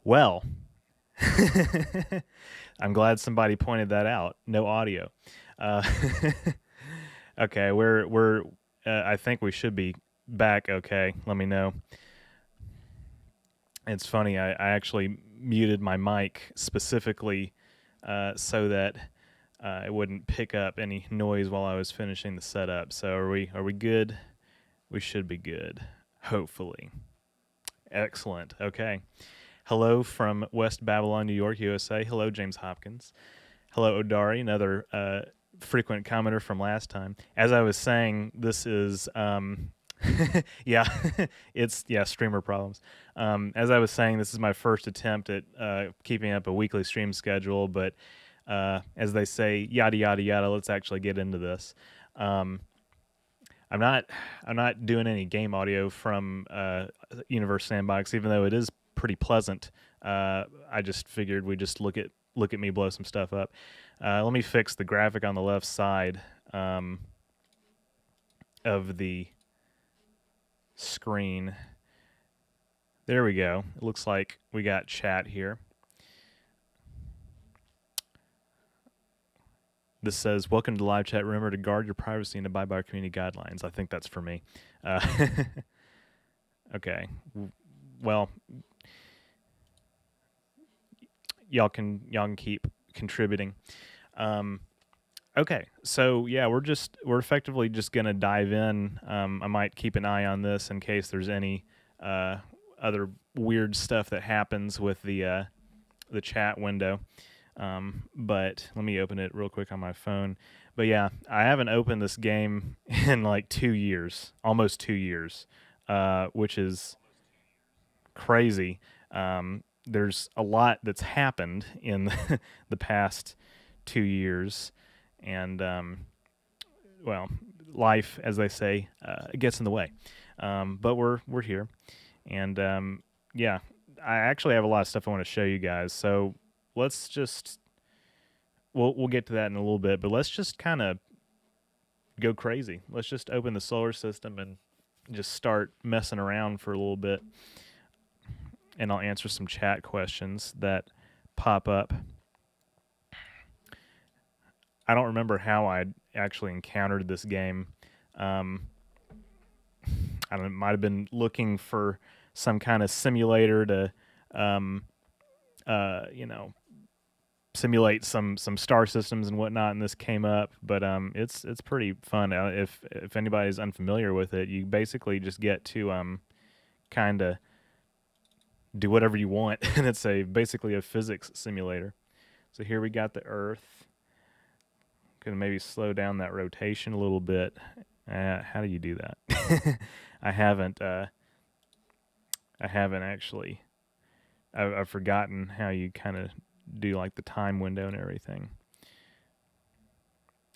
Well, I'm glad somebody pointed that out. No audio. Uh, okay, we're. I think we should be back. Okay, let me know. It's funny. I actually muted my mic specifically so that it wouldn't pick up any noise while I was finishing the setup. So are we good? We should be good. Hopefully. Excellent. Okay. Hello from West Babylon, New York, USA. Hello, James Hopkins. Hello, Odari, another frequent commenter from last time. As I was saying, this is, yeah, streamer problems. As I was saying, this is my first attempt at keeping up a weekly stream schedule, but as they say, yada, yada, yada, let's actually get into this. I'm not doing any game audio from Universe Sandbox, even though it is pretty pleasant. I just figured we just look at me blow some stuff up. Let me fix the graphic on the left side of the screen. There we go. It looks like we got chat here. This says, welcome to the live chat. Remember to guard your privacy and abide by our community guidelines. I think that's for me. Okay. Well, y'all can keep contributing. Okay, so yeah, we're effectively just gonna dive in. I might keep an eye on this in case there's any other weird stuff that happens with the chat window. But let me open it real quick on my phone. But yeah, I haven't opened this game in like 2 years, almost 2 years, which is crazy. There's a lot that's happened in the past 2 years, and well, life, as they say, gets in the way. But we're here, and yeah, I actually have a lot of stuff I want to show you guys. So let's just we'll get to that in a little bit, but let's just kind of go crazy. Let's just open the solar system and just start messing around for a little bit, and I'll answer some chat questions that pop up. I don't remember how I actually encountered this game. I don't know, might have been looking for some kind of simulator to simulate some star systems and whatnot, and this came up. But it's pretty fun. If anybody's unfamiliar with it, you basically just get to kind of do whatever you want, and it's basically a physics simulator. So here we got the Earth. Gonna maybe slow down that rotation a little bit. How do you do that? I haven't actually. I've forgotten how you kind of do like the time window and everything.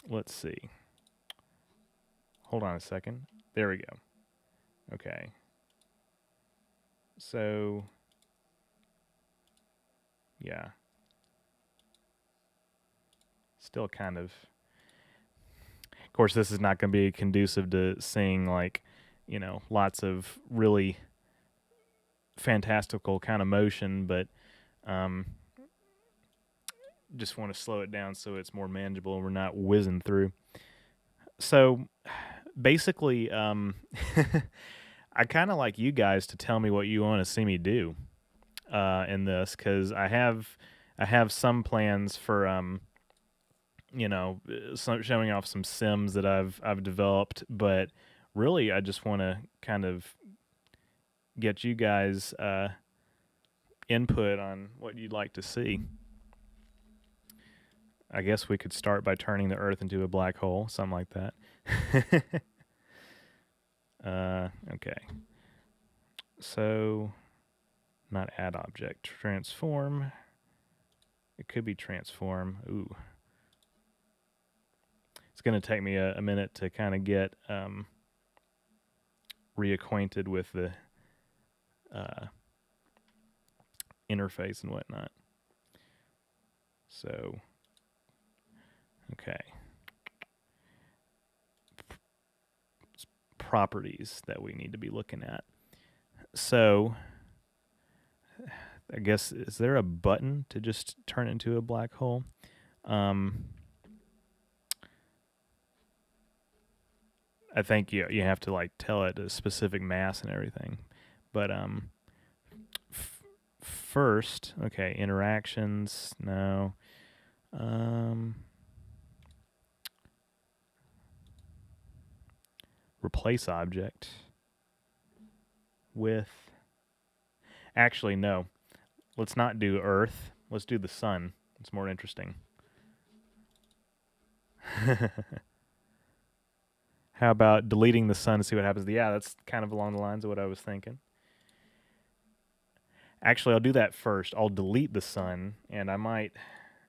Let's see. Hold on a second. There we go. Okay. So, yeah. Still kind of. Of course, this is not going to be conducive to seeing like, lots of really fantastical kind of motion, but just want to slow it down so it's more manageable and we're not whizzing through. So basically, I kind of like you guys to tell me what you want to see me do in this, because I have some plans for showing off some sims that I've developed, but really I just want to kind of get you guys input on what you'd like to see. I guess we could start by turning the Earth into a black hole, something like that. Okay. So, not add object, transform. It could be transform. Ooh. It's going to take me a minute to kind of get reacquainted with the interface and whatnot. So, okay. Properties that we need to be looking at. So, I guess, is there a button to just turn it into a black hole? I think you have to like tell it a specific mass and everything. But first, okay, interactions, no. Replace object with, actually no. Let's not do Earth. Let's do the sun. It's more interesting. How about deleting the sun to see what happens? Yeah, that's kind of along the lines of what I was thinking. Actually, I'll do that first. I'll delete the sun, and I might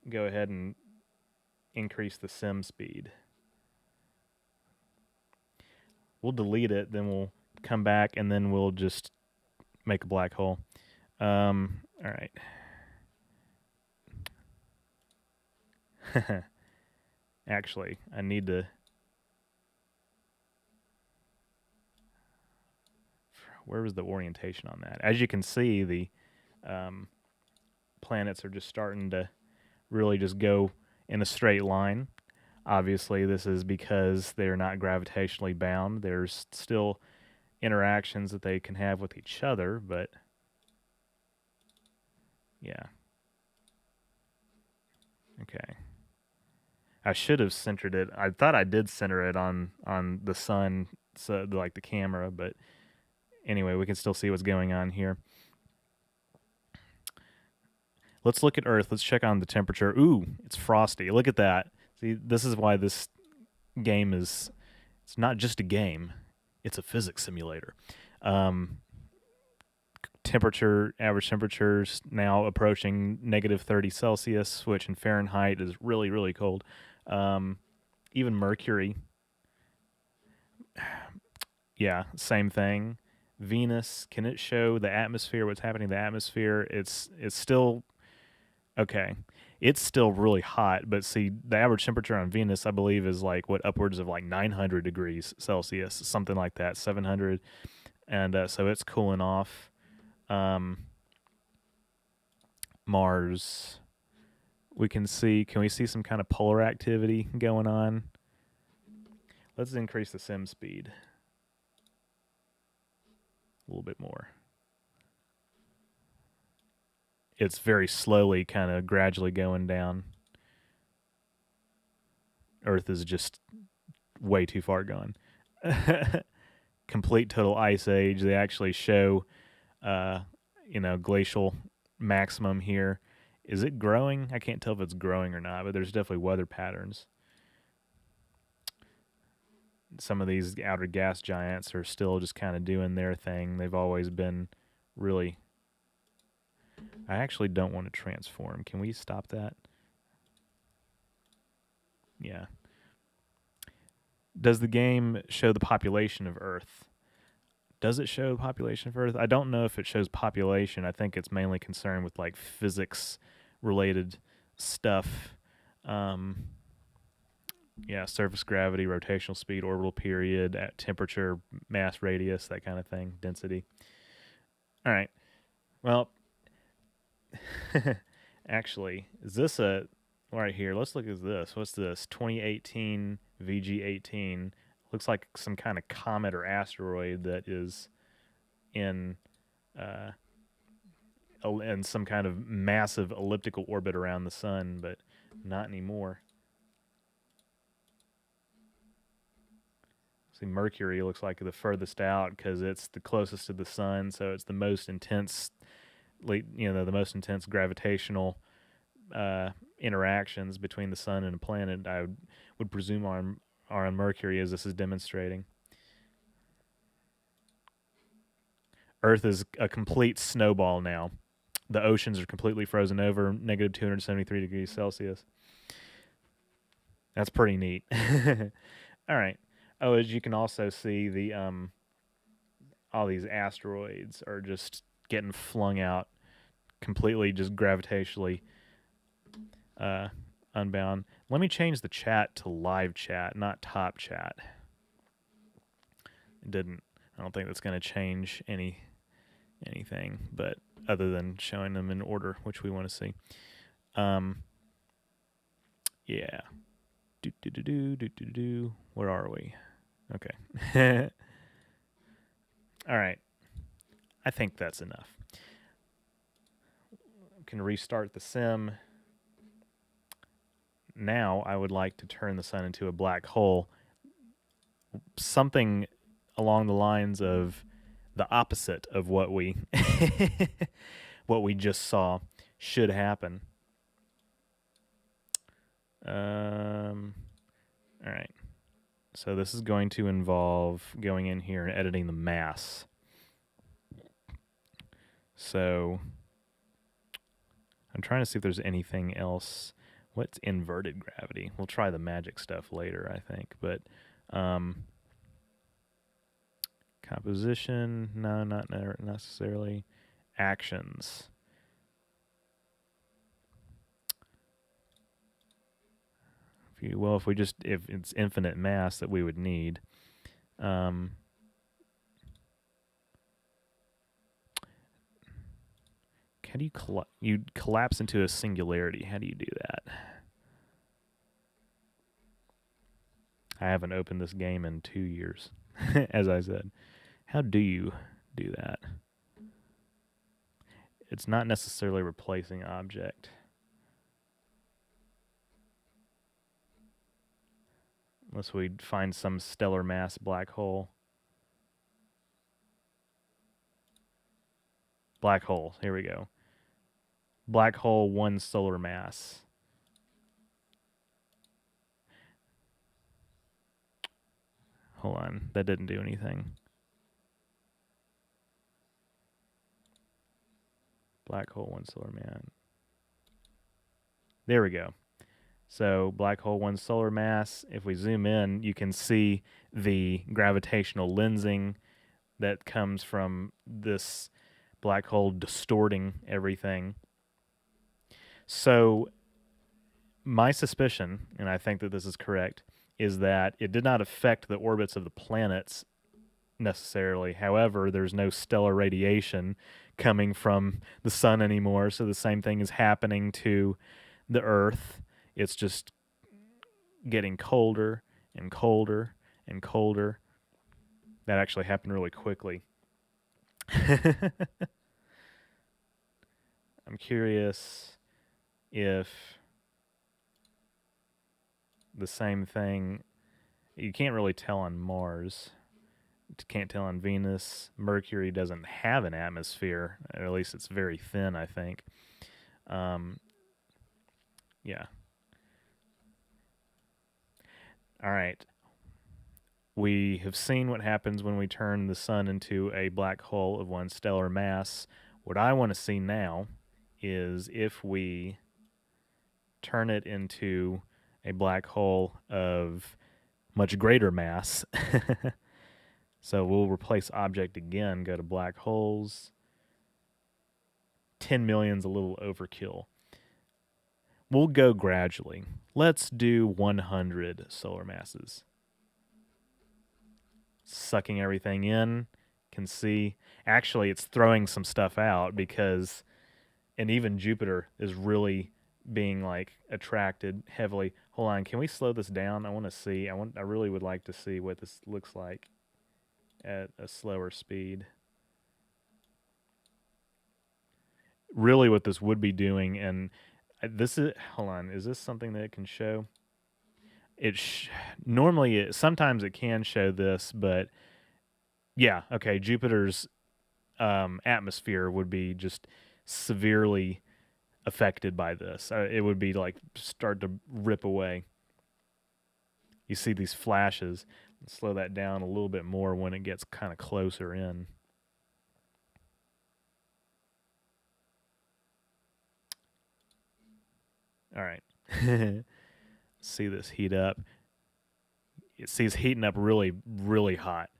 go ahead and increase the sim speed. We'll delete it, then we'll come back, and then we'll just make a black hole. All right. Actually, I need to. Where was the orientation on that? As you can see, the planets are just starting to really just go in a straight line. Obviously, this is because they're not gravitationally bound. There's still interactions that they can have with each other, but yeah. Okay. I should have centered it. I thought I did center it on the sun, so like the camera, but anyway, we can still see what's going on here. Let's look at Earth. Let's check on the temperature. Ooh, it's frosty. Look at that. See, this is why this game is, it's not just a game. It's a physics simulator. Temperature, average temperatures now approaching negative 30 Celsius, which in Fahrenheit is really, really cold. Even Mercury, yeah, same thing. Venus, can it show the atmosphere, what's happening in the atmosphere? It's still, okay. It's still really hot, but see, the average temperature on Venus, I believe, is like, what, upwards of like 900 degrees Celsius, something like that, 700. And so it's cooling off. Mars, can we see some kind of polar activity going on? Let's increase the sim speed a little bit more. It's very slowly, kind of gradually going down. Earth is just way too far gone. Complete total ice age. They actually show, glacial maximum here. Is it growing? I can't tell if it's growing or not, but there's definitely weather patterns. Some of these outer gas giants are still just kind of doing their thing. They've always been really... I actually don't want to transform. Can we stop that? Yeah. Does the game show the population of Earth? Does it show the population of Earth? I don't know if it shows population. I think it's mainly concerned with like physics related stuff. Yeah, surface gravity, rotational speed, orbital period, at temperature, mass radius, that kind of thing, density. All right. Well, actually, is this a, right here, let's look at this. What's this? 2018 VG18. Looks like some kind of comet or asteroid that is in some kind of massive elliptical orbit around the sun, but not anymore. See, Mercury looks like the furthest out because it's the closest to the sun, so it's the most intense, the most intense gravitational interactions between the sun and a planet. I would presume are on Mercury, as this is demonstrating. Earth is a complete snowball now. The oceans are completely frozen over, negative 273 degrees Celsius. That's pretty neat. All right. Oh, as you can also see, the all these asteroids are just getting flung out, completely just gravitationally unbound. Let me change the chat to live chat, not top chat. It didn't. I don't think that's going to change anything. But other than showing them in order, which we want to see. Yeah. Where are we? Okay. All right. I think that's enough. We can restart the sim. Now I would like to turn the sun into a black hole. Something along the lines of the opposite of what we what we just saw should happen. All right. So this is going to involve going in here and editing the mass. So I'm trying to see if there's anything else. What's inverted gravity? We'll try the magic stuff later, I think. But composition, no, not necessarily. Actions. If it's infinite mass that we would need. How do you collapse into a singularity? How do you do that? I haven't opened this game in 2 years, as I said. How do you do that? It's not necessarily replacing object. Unless we find some stellar mass black hole. Black hole, here we go. Black hole, 1 solar mass. Hold on, that didn't do anything. Black hole, 1 solar mass. There we go. So black hole, 1 solar mass. If we zoom in, you can see the gravitational lensing that comes from this black hole distorting everything. So my suspicion, and I think that this is correct, is that it did not affect the orbits of the planets necessarily. However, there's no stellar radiation coming from the sun anymore, so the same thing is happening to the Earth. It's just getting colder and colder and colder. That actually happened really quickly. I'm curious if the same thing, you can't really tell on Mars. You can't tell on Venus. Mercury doesn't have an atmosphere, or at least it's very thin, I think. Yeah. All right. We have seen what happens when we turn the sun into a black hole of 1 stellar mass. What I want to see now is if we turn it into a black hole of much greater mass. So we'll replace object again, go to black holes. 10 million's a little overkill. We'll go gradually. Let's do 100 solar masses. Sucking everything in. Can see. Actually, it's throwing some stuff out because, and even Jupiter is really being like attracted heavily. Hold on, can we slow this down? I want to see. I really would like to see what this looks like at a slower speed. Really what this would be doing, and this is, hold on, is this something that it can show? Sometimes it can show this, but yeah, okay, Jupiter's atmosphere would be just severely affected by this. It would be like start to rip away. You see these flashes. Slow that down a little bit more when it gets kind of closer in. All right. See this heat up. It sees heating up really, really hot.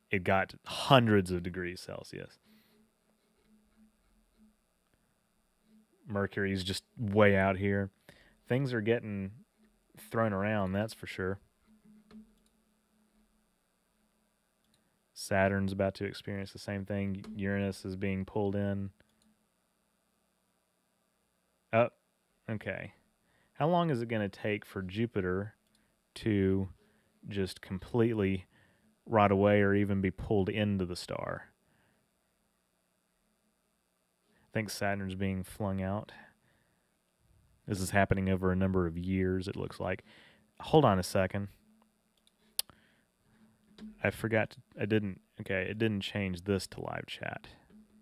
It got hundreds of degrees Celsius. Mercury's just way out here. Things are getting thrown around, that's for sure. Saturn's about to experience the same thing. Uranus is being pulled in. Okay. How long is it going to take for Jupiter to just completely rot away or even be pulled into the star? I think Saturn's being flung out. This is happening over a number of years, it looks like. Hold on a second. I forgot it didn't change this to live chat.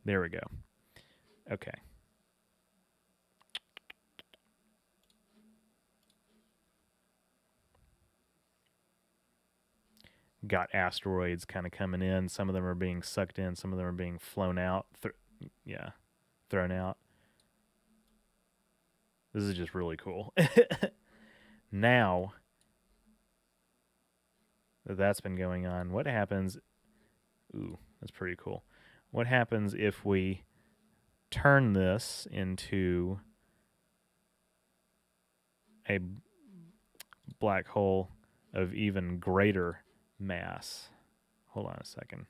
There we go. Okay. Got asteroids kind of coming in. Some of them are being sucked in. Some of them are being flown out. Thrown out. This is just really cool. Now that that's been going on, what happens? Ooh, that's pretty cool. What happens if we turn this into a black hole of even greater mass? Hold on a second.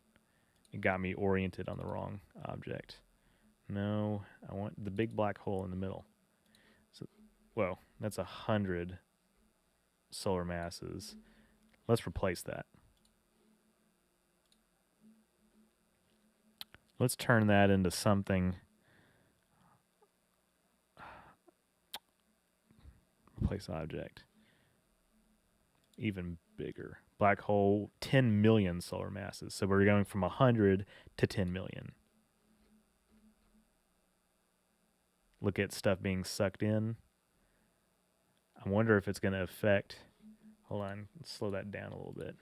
It got me oriented on the wrong object. No, I want the big black hole in the middle. So, whoa, that's 100 solar masses. Let's replace that. Let's turn that into something. Replace object. Even bigger. Black hole, 10 million solar masses. So we're going from 100 to 10 million. Look at stuff being sucked in. I wonder if it's going to affect. Hold on, let's slow that down a little bit.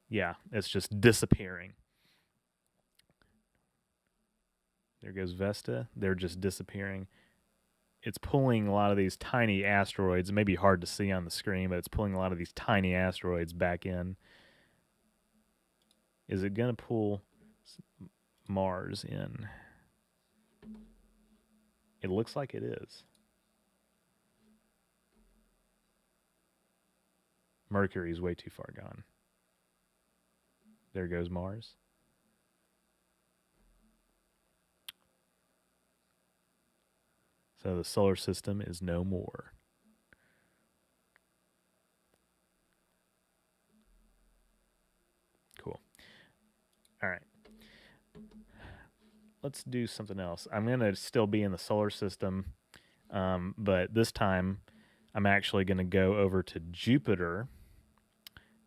Yeah, it's just disappearing. There goes Vesta. They're just disappearing. It's pulling a lot of these tiny asteroids. It may be hard to see on the screen, but it's pulling a lot of these tiny asteroids back in. Is it going to pull Mars in? It looks like it is. Mercury's way too far gone. There goes Mars. So the solar system is no more. Cool. All right. Let's do something else. I'm going to still be in the solar system, but this time I'm actually going to go over to Jupiter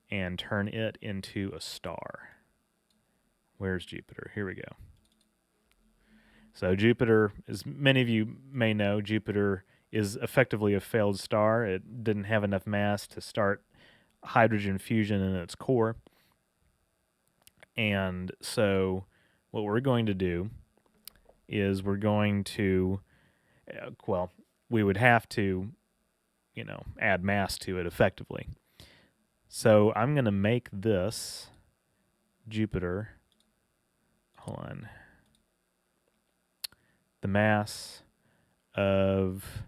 and turn it into a star. Where's Jupiter? Here we go. So Jupiter, as many of you may know, Jupiter is effectively a failed star. It didn't have enough mass to start hydrogen fusion in its core. And so what we're going to do is we're going to, we would have to, add mass to it effectively. So I'm going to make this Jupiter, hold on, the mass of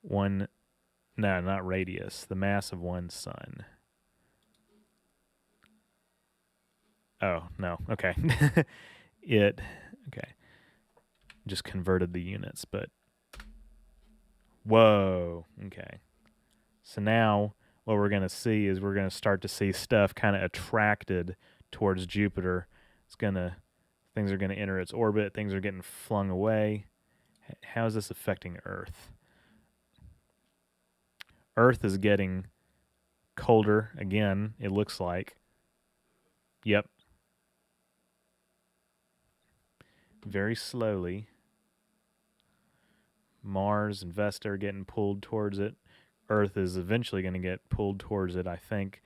one, no, not radius, the mass of one sun. Oh, no, okay. Okay. Just converted the units, but, whoa, okay. So now what we're going to see is we're going to start to see stuff kind of attracted towards Jupiter. Things are going to enter its orbit. Things are getting flung away. How is this affecting Earth? Earth is getting colder again, it looks like. Yep. Very slowly. Mars and Vesta are getting pulled towards it. Earth is eventually going to get pulled towards it, I think.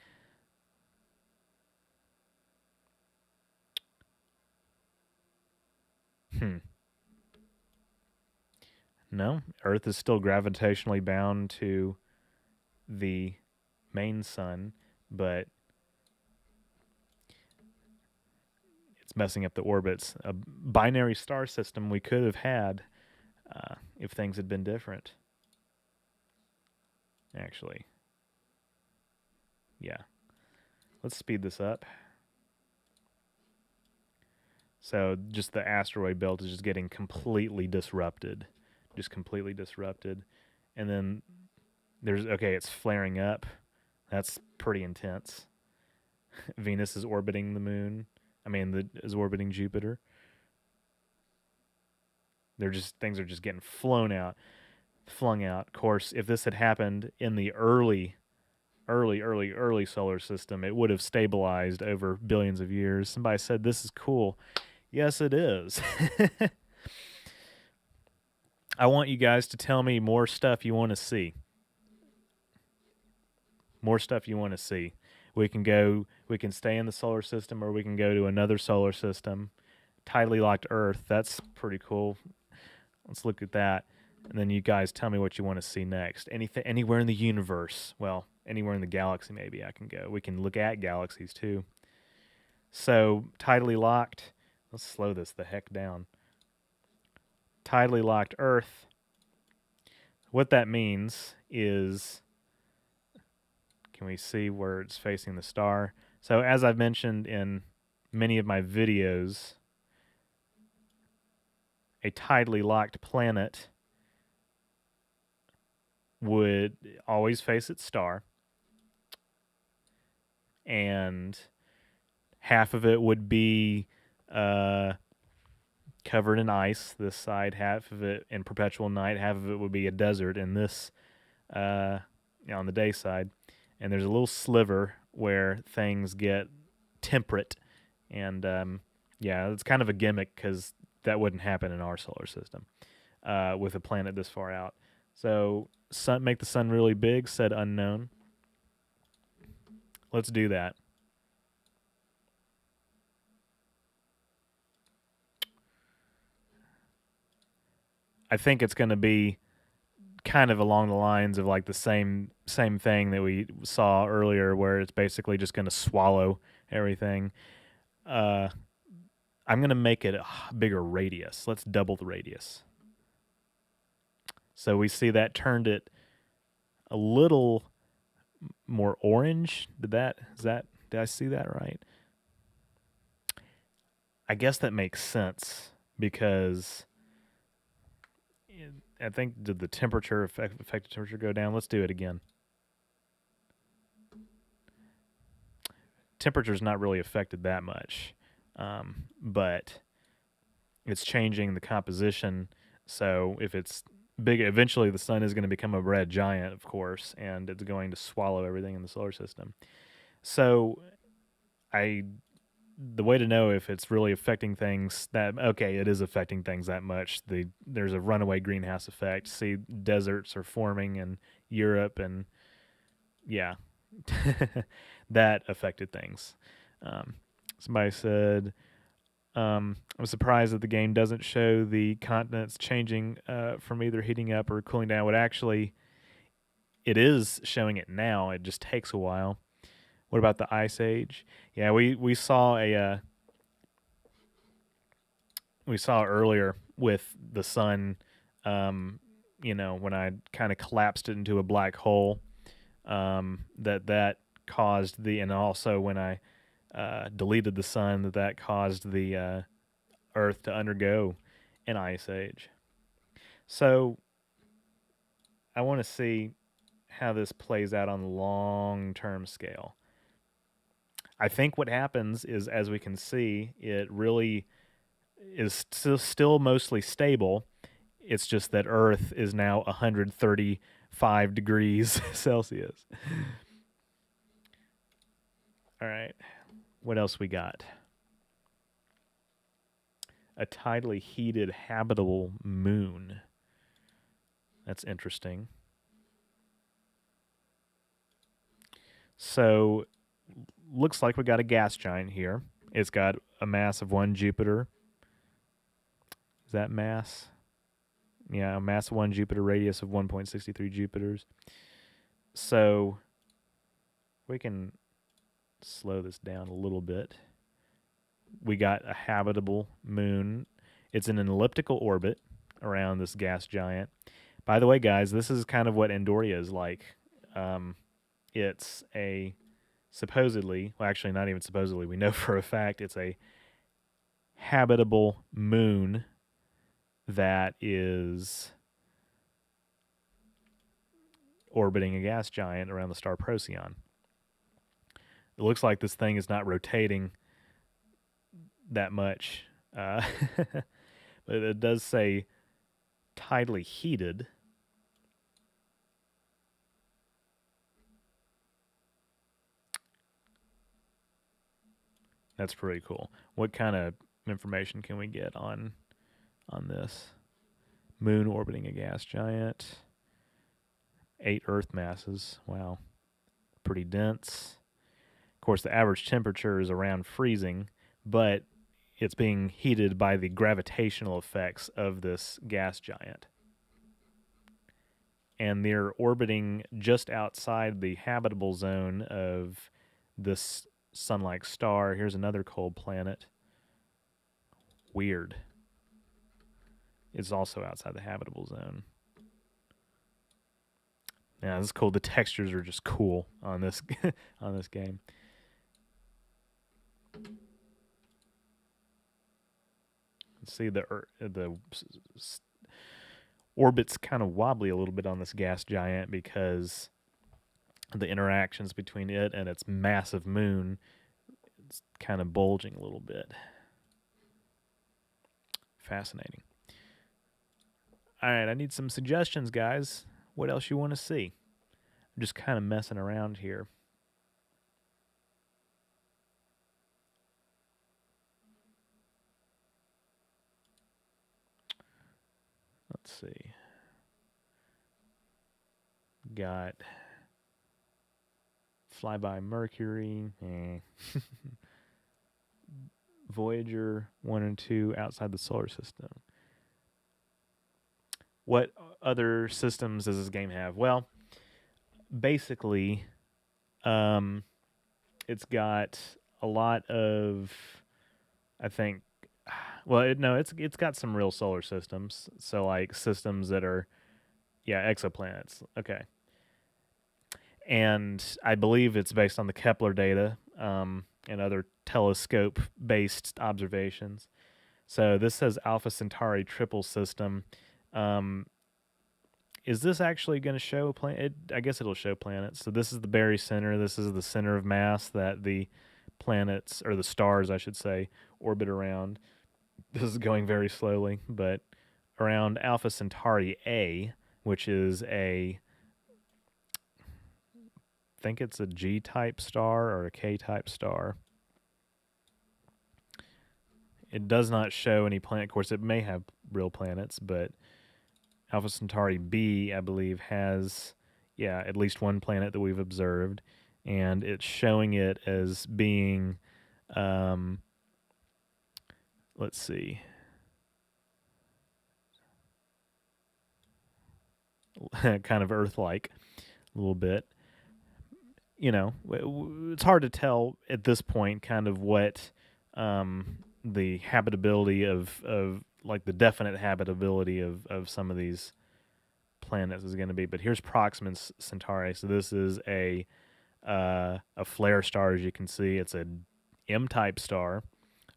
No, Earth is still gravitationally bound to the main sun, but it's messing up the orbits. A binary star system we could have had if things had been different. Actually. Yeah. Let's speed this up. So just the asteroid belt is just getting completely disrupted. Just completely disrupted. And then it's flaring up. That's pretty intense. Venus is orbiting the moon. Is orbiting Jupiter. Things are just getting flung out. Of course, if this had happened in the early solar system, it would have stabilized over billions of years. Somebody said this is cool. Yes, it is. I want you guys to tell me more stuff you want to see. More stuff you want to see. We can stay in the solar system, or we can go to another solar system. Tidally locked Earth, that's pretty cool. Let's look at that. And then you guys tell me what you want to see next. Anywhere in the universe. Well, anywhere in the galaxy maybe I can go. We can look at galaxies too. So, tidally locked. Let's slow this the heck down. Tidally locked Earth. What that means is, can we see where it's facing the star? So, as I've mentioned in many of my videos, a tidally locked planet would always face its star, and half of it would be covered in ice. This side, half of it in perpetual night, half of it would be a desert. And this, on the day side, and there's a little sliver where things get temperate, and it's kind of a gimmick because that wouldn't happen in our solar system with a planet this far out. So, make the sun really big, said unknown. Let's do that. I think it's going to be kind of along the lines of like the same thing that we saw earlier, where it's basically just going to swallow everything. I'm going to make it a bigger radius. Let's double the radius. So we see that turned it a little more orange. Did I see that right? I guess that makes sense because I think, did the temperature affect the temperature go down? Let's do it again. Temperature's not really affected that much, but it's changing the composition. So if it's big, eventually the sun is going to become a red giant, of course, and it's going to swallow everything in the solar system. So the way to know if it's really affecting things it is affecting things that much. There's a runaway greenhouse effect. See, deserts are forming in Europe, and yeah, that affected things. Somebody said, I'm surprised that the game doesn't show the continents changing from either heating up or cooling down. It is showing it now. It just takes a while. What about the Ice Age? Yeah, we saw we saw earlier with the sun, when I kind of collapsed it into a black hole, that caused and also when I deleted the sun, that caused the Earth to undergo an ice age. So I want to see how this plays out on the long-term scale. I think what happens is, as we can see, it really is still mostly stable. It's just that Earth is now 135 degrees Celsius. All right. What else we got? A tidally heated habitable moon. That's interesting. So, looks like we got a gas giant here. It's got a mass of 1 Jupiter. Is that mass? Yeah, a mass of 1 Jupiter, radius of 1.63 Jupiters. So, we can slow this down a little bit. We got a habitable moon. It's in an elliptical orbit around this gas giant. By the way, guys, this is kind of what Andoria is like. It's a supposedly, well, actually, not even supposedly, we know for a fact it's a habitable moon that is orbiting a gas giant around the star Procyon. It looks like this thing is not rotating that much, but it does say tidally heated. That's pretty cool. What kind of information can we get on this? Moon orbiting a gas giant. 8 Earth masses. Wow. Pretty dense. Of course, the average temperature is around freezing, but it's being heated by the gravitational effects of this gas giant. And they're orbiting just outside the habitable zone of this sun-like star. Here's another cold planet. Weird. It's also outside the habitable zone. Yeah, this is cool. The textures are just cool on this on this game. Let's see the orbit's kind of wobbly a little bit on this gas giant because the interactions between it and its massive moon. It's kind of bulging a little bit. Fascinating. All right, I need some suggestions, guys. What else you want to see? I'm just kind of messing around here. Let's see. Got Flyby Mercury. Voyager 1 and 2 outside the solar system. What other systems does this game have? Well, basically, it's got a lot of, I think, well, it's got some real solar systems. So like systems that are, exoplanets. Okay, and I believe it's based on the Kepler data and other telescope-based observations. So this says Alpha Centauri triple system. Is this actually going to show planet? I guess it'll show planets. So this is the barycenter. This is the center of mass that the planets, or the stars, I should say, orbit around. This is going very slowly, but around Alpha Centauri A, which is I think it's a G-type star or a K-type star. It does not show any planet. Of course, it may have real planets, but Alpha Centauri B, I believe, has, at least one planet that we've observed, and it's showing it as being, let's see, kind of Earth-like a little bit. It's hard to tell at this point kind of what the habitability of like the definite habitability of some of these planets is going to be. But here's Proxima Centauri. So this is a flare star, as you can see. It's a M-type star,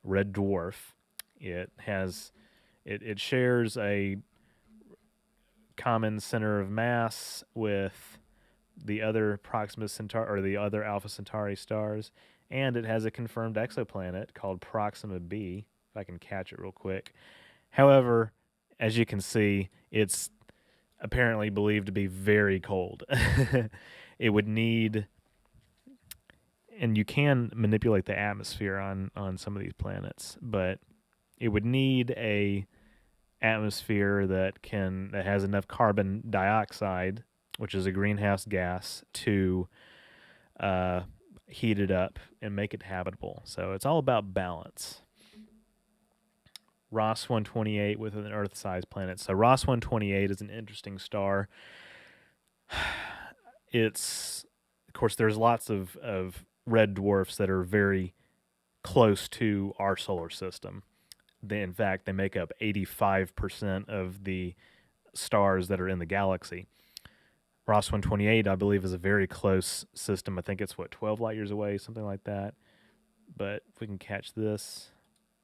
red dwarf. It shares a common center of mass with the other Proxima Centauri, or the other Alpha Centauri stars, and it has a confirmed exoplanet called Proxima B, if I can catch it real quick. However, as you can see, it's apparently believed to be very cold. It would need, and you can manipulate the atmosphere on some of these planets, but it would need a atmosphere that has enough carbon dioxide, which is a greenhouse gas, to heat it up and make it habitable. So it's all about balance. Ross 128 with an Earth-sized planet. So Ross 128 is an interesting star. Of course, there's lots of red dwarfs that are very close to our solar system. In fact, they make up 85% of the stars that are in the galaxy. Ross 128, I believe, is a very close system. I think it's 12 light years away, something like that. But if we can catch this,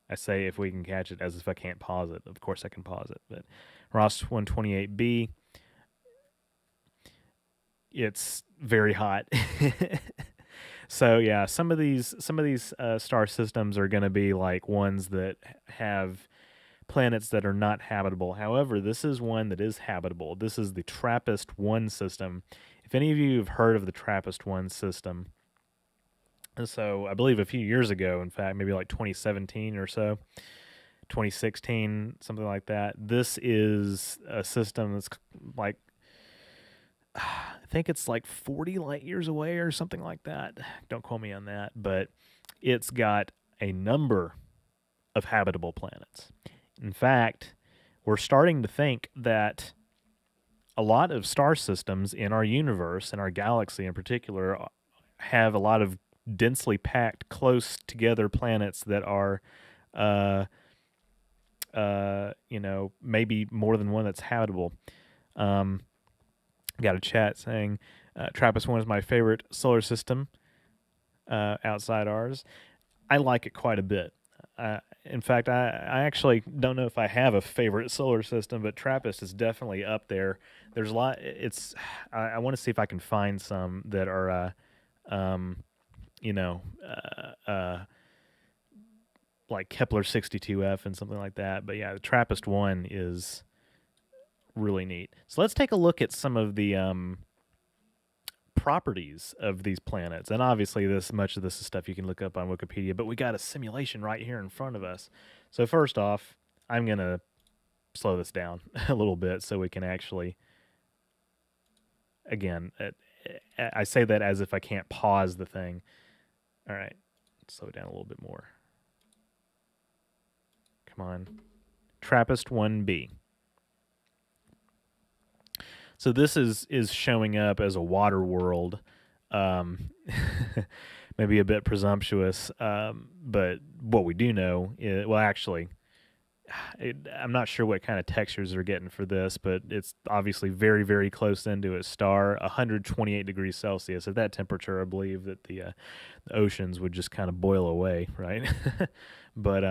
I say if we can catch it as if I can't pause it. Of course I can pause it. But Ross 128b, it's very hot. So yeah, some of these star systems are going to be like ones that have planets that are not habitable. However, this is one that is habitable. This is the TRAPPIST-1 system. If any of you have heard of the TRAPPIST-1 system, and so I believe a few years ago, in fact, maybe like 2017 or so, 2016, something like that. This is a system that's like, I think it's like 40 light years away or something like that. Don't quote me on that, but it's got a number of habitable planets. In fact, we're starting to think that a lot of star systems in our universe, in our galaxy in particular, have a lot of densely packed, close together planets that are, maybe more than one that's habitable. Got a chat saying, TRAPPIST-1 is my favorite solar system outside ours. I like it quite a bit. In fact, I actually don't know if I have a favorite solar system, but TRAPPIST is definitely up there. There's a lot. I want to see if I can find some that are, you know, like Kepler 62f and something like that. But yeah, the TRAPPIST-1 is really neat. So let's take a look at some of the properties of these planets. And obviously much of this is stuff you can look up on Wikipedia, but we got a simulation right here in front of us. So first off, I'm going to slow this down a little bit so we can actually, again, I say that as if I can't pause the thing. All right, slow it down a little bit more. Come on. TRAPPIST-1b. So this is showing up as a water world, maybe a bit presumptuous, but what we do know is, well, actually, I'm not sure what kind of textures they're getting for this, but it's obviously very, very close into a star, 128 degrees Celsius. At that temperature, I believe that the oceans would just kind of boil away, right? But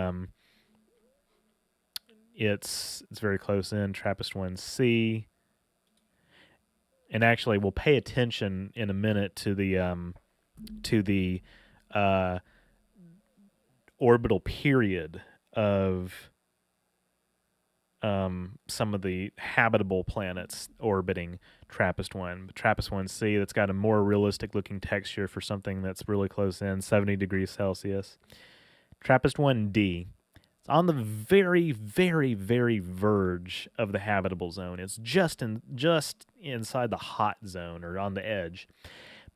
it's very close in, TRAPPIST-1c. And actually, we'll pay attention in a minute to the orbital period of some of the habitable planets orbiting TRAPPIST-1. But TRAPPIST-1c, that's got a more realistic looking texture for something that's really close in, 70 degrees Celsius. TRAPPIST-1d, on the very, very, very verge of the habitable zone. It's just inside the hot zone or on the edge.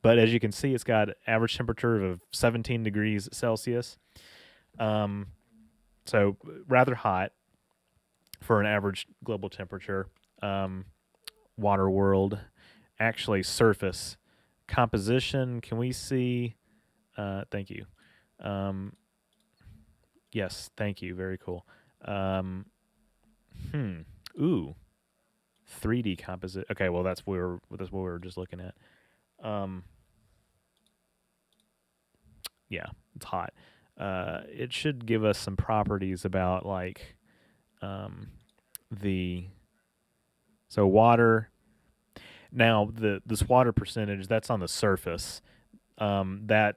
But as you can see, it's got average temperature of 17 degrees Celsius. So rather hot for an average global temperature. Water world, actually surface composition. Can we see? Thank you. Yes, thank you. Very cool. Ooh, 3D composite. Okay, well that's what we were just looking at. Yeah, it's hot. It should give us some properties about like so water. Now this water percentage, that's on the surface. That's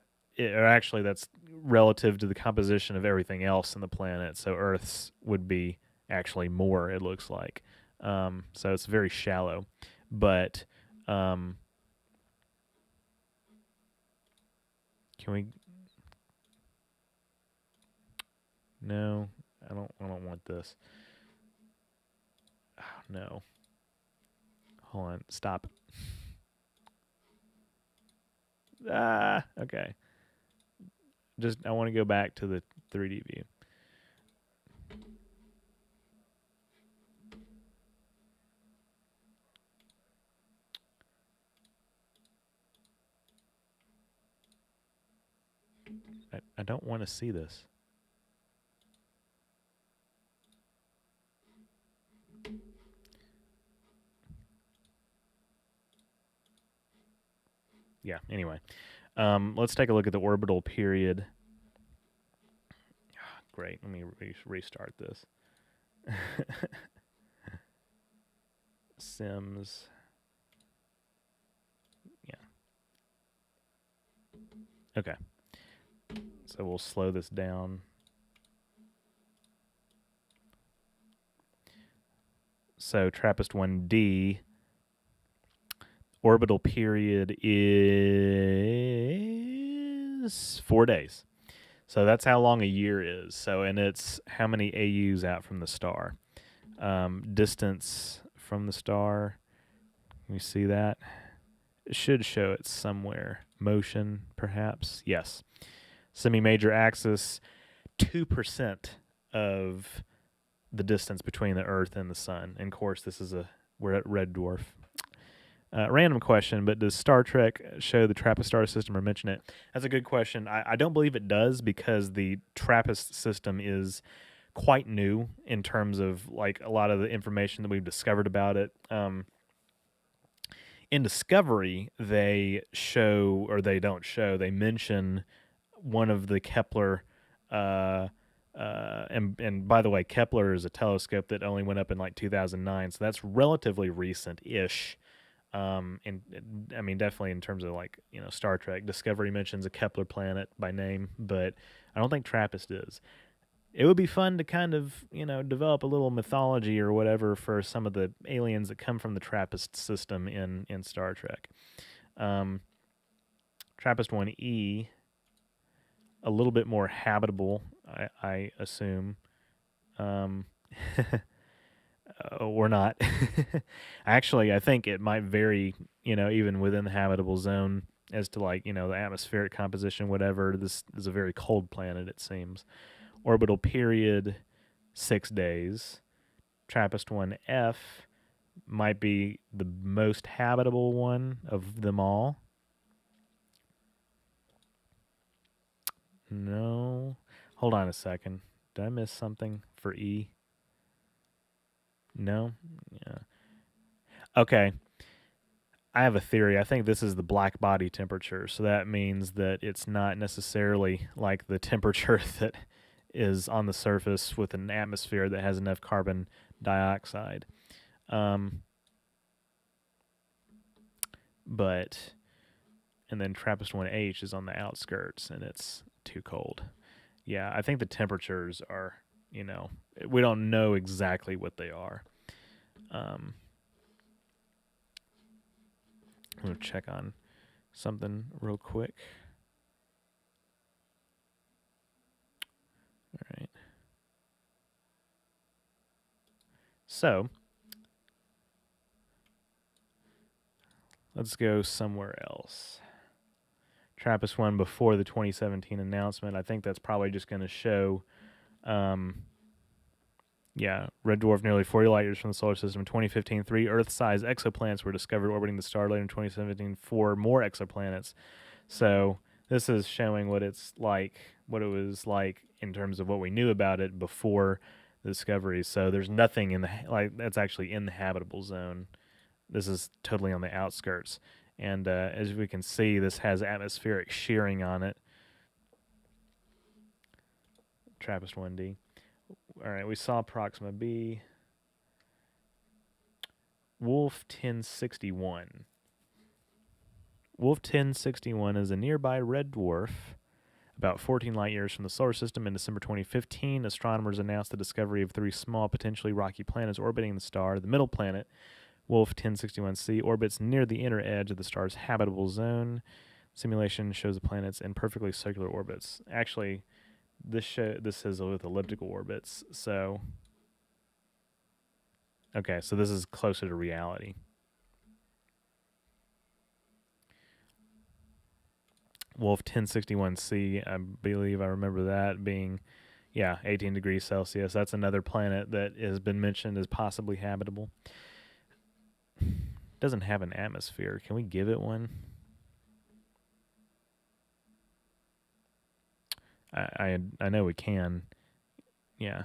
relative to the composition of everything else in the planet. So Earth's would be actually more, it looks like. So it's very shallow. But can we? No, I don't want this. Oh, no. Hold on. Stop. Okay. I want to go back to the 3D view. I don't want to see this. Yeah, anyway. Let's take a look at the orbital period. great. Let me restart this. Sims. Yeah. Okay. So we'll slow this down. So TRAPPIST-1D orbital period is 4 days. So that's how long a year is. So, and it's how many AUs out from the star. Distance from the star. Can we see that? It should show it somewhere. Motion, perhaps. Yes. Semi-major axis, 2% of the distance between the Earth and the Sun. And of course, we're at red dwarf. Random question, but does Star Trek show the TRAPPIST star system or mention it? That's a good question. I don't believe it does because the TRAPPIST system is quite new in terms of like a lot of the information that we've discovered about it. In Discovery, they show, or they don't show, they mention one of the Kepler, and by the way, Kepler is a telescope that only went up in like 2009, so that's relatively recent-ish. And I mean, definitely in terms of like, Star Trek, Discovery mentions a Kepler planet by name, but I don't think TRAPPIST is. It would be fun to kind of, develop a little mythology or whatever for some of the aliens that come from the TRAPPIST system in Star Trek. TRAPPIST-1E, a little bit more habitable, I assume. Or not. Actually, I think it might vary, even within the habitable zone as to like, the atmospheric composition, whatever. This is a very cold planet, it seems. Orbital period, 6 days. TRAPPIST-1F might be the most habitable one of them all. No. Hold on a second. Did I miss something for E? No? Yeah. Okay. I have a theory. I think this is the black body temperature. So that means that it's not necessarily like the temperature that is on the surface with an atmosphere that has enough carbon dioxide. And then TRAPPIST-1H is on the outskirts and it's too cold. Yeah, I think the temperatures are, we don't know exactly what they are. I'm going to check on something real quick. All right. So, let's go somewhere else. TRAPPIST-1 before the 2017 announcement. I think that's probably just going to show, red dwarf nearly 40 light years from the solar system. In 2015, 3 Earth-sized exoplanets were discovered orbiting the star. Later in 2017, 4 more exoplanets. So this is showing what it's like, what it was like in terms of what we knew about it before the discovery. So there's nothing in that's actually in the habitable zone. This is totally on the outskirts. And as we can see, this has atmospheric shearing on it. TRAPPIST-1D. All right, we saw Proxima B. Wolf 1061. Wolf 1061 is a nearby red dwarf, about 14 light years from the solar system. In December 2015, astronomers announced the discovery of 3 small, potentially rocky planets orbiting the star. The middle planet, Wolf 1061c, orbits near the inner edge of the star's habitable zone. Simulation shows the planets in perfectly circular orbits. Actually, this is with elliptical orbits. So, okay, so this is closer to reality. Wolf 1061c, I believe I remember that being, 18 degrees Celsius. That's another planet that has been mentioned as possibly habitable. Doesn't have an atmosphere. Can we give it one? I know we can. Yeah.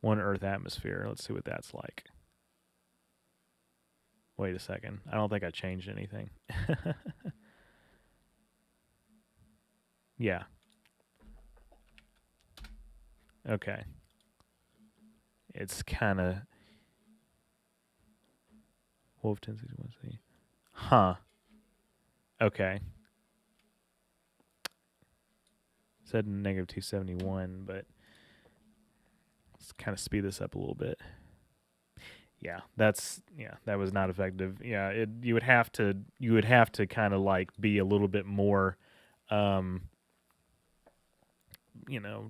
1 Earth atmosphere. Let's see what that's like. Wait a second. I don't think I changed anything. Yeah. Okay. It's kind of Wolf 1061C. Huh. Okay. Said negative 271, but let's kind of speed this up a little bit. Yeah, that was not effective. Yeah, you would have to kind of like be a little bit more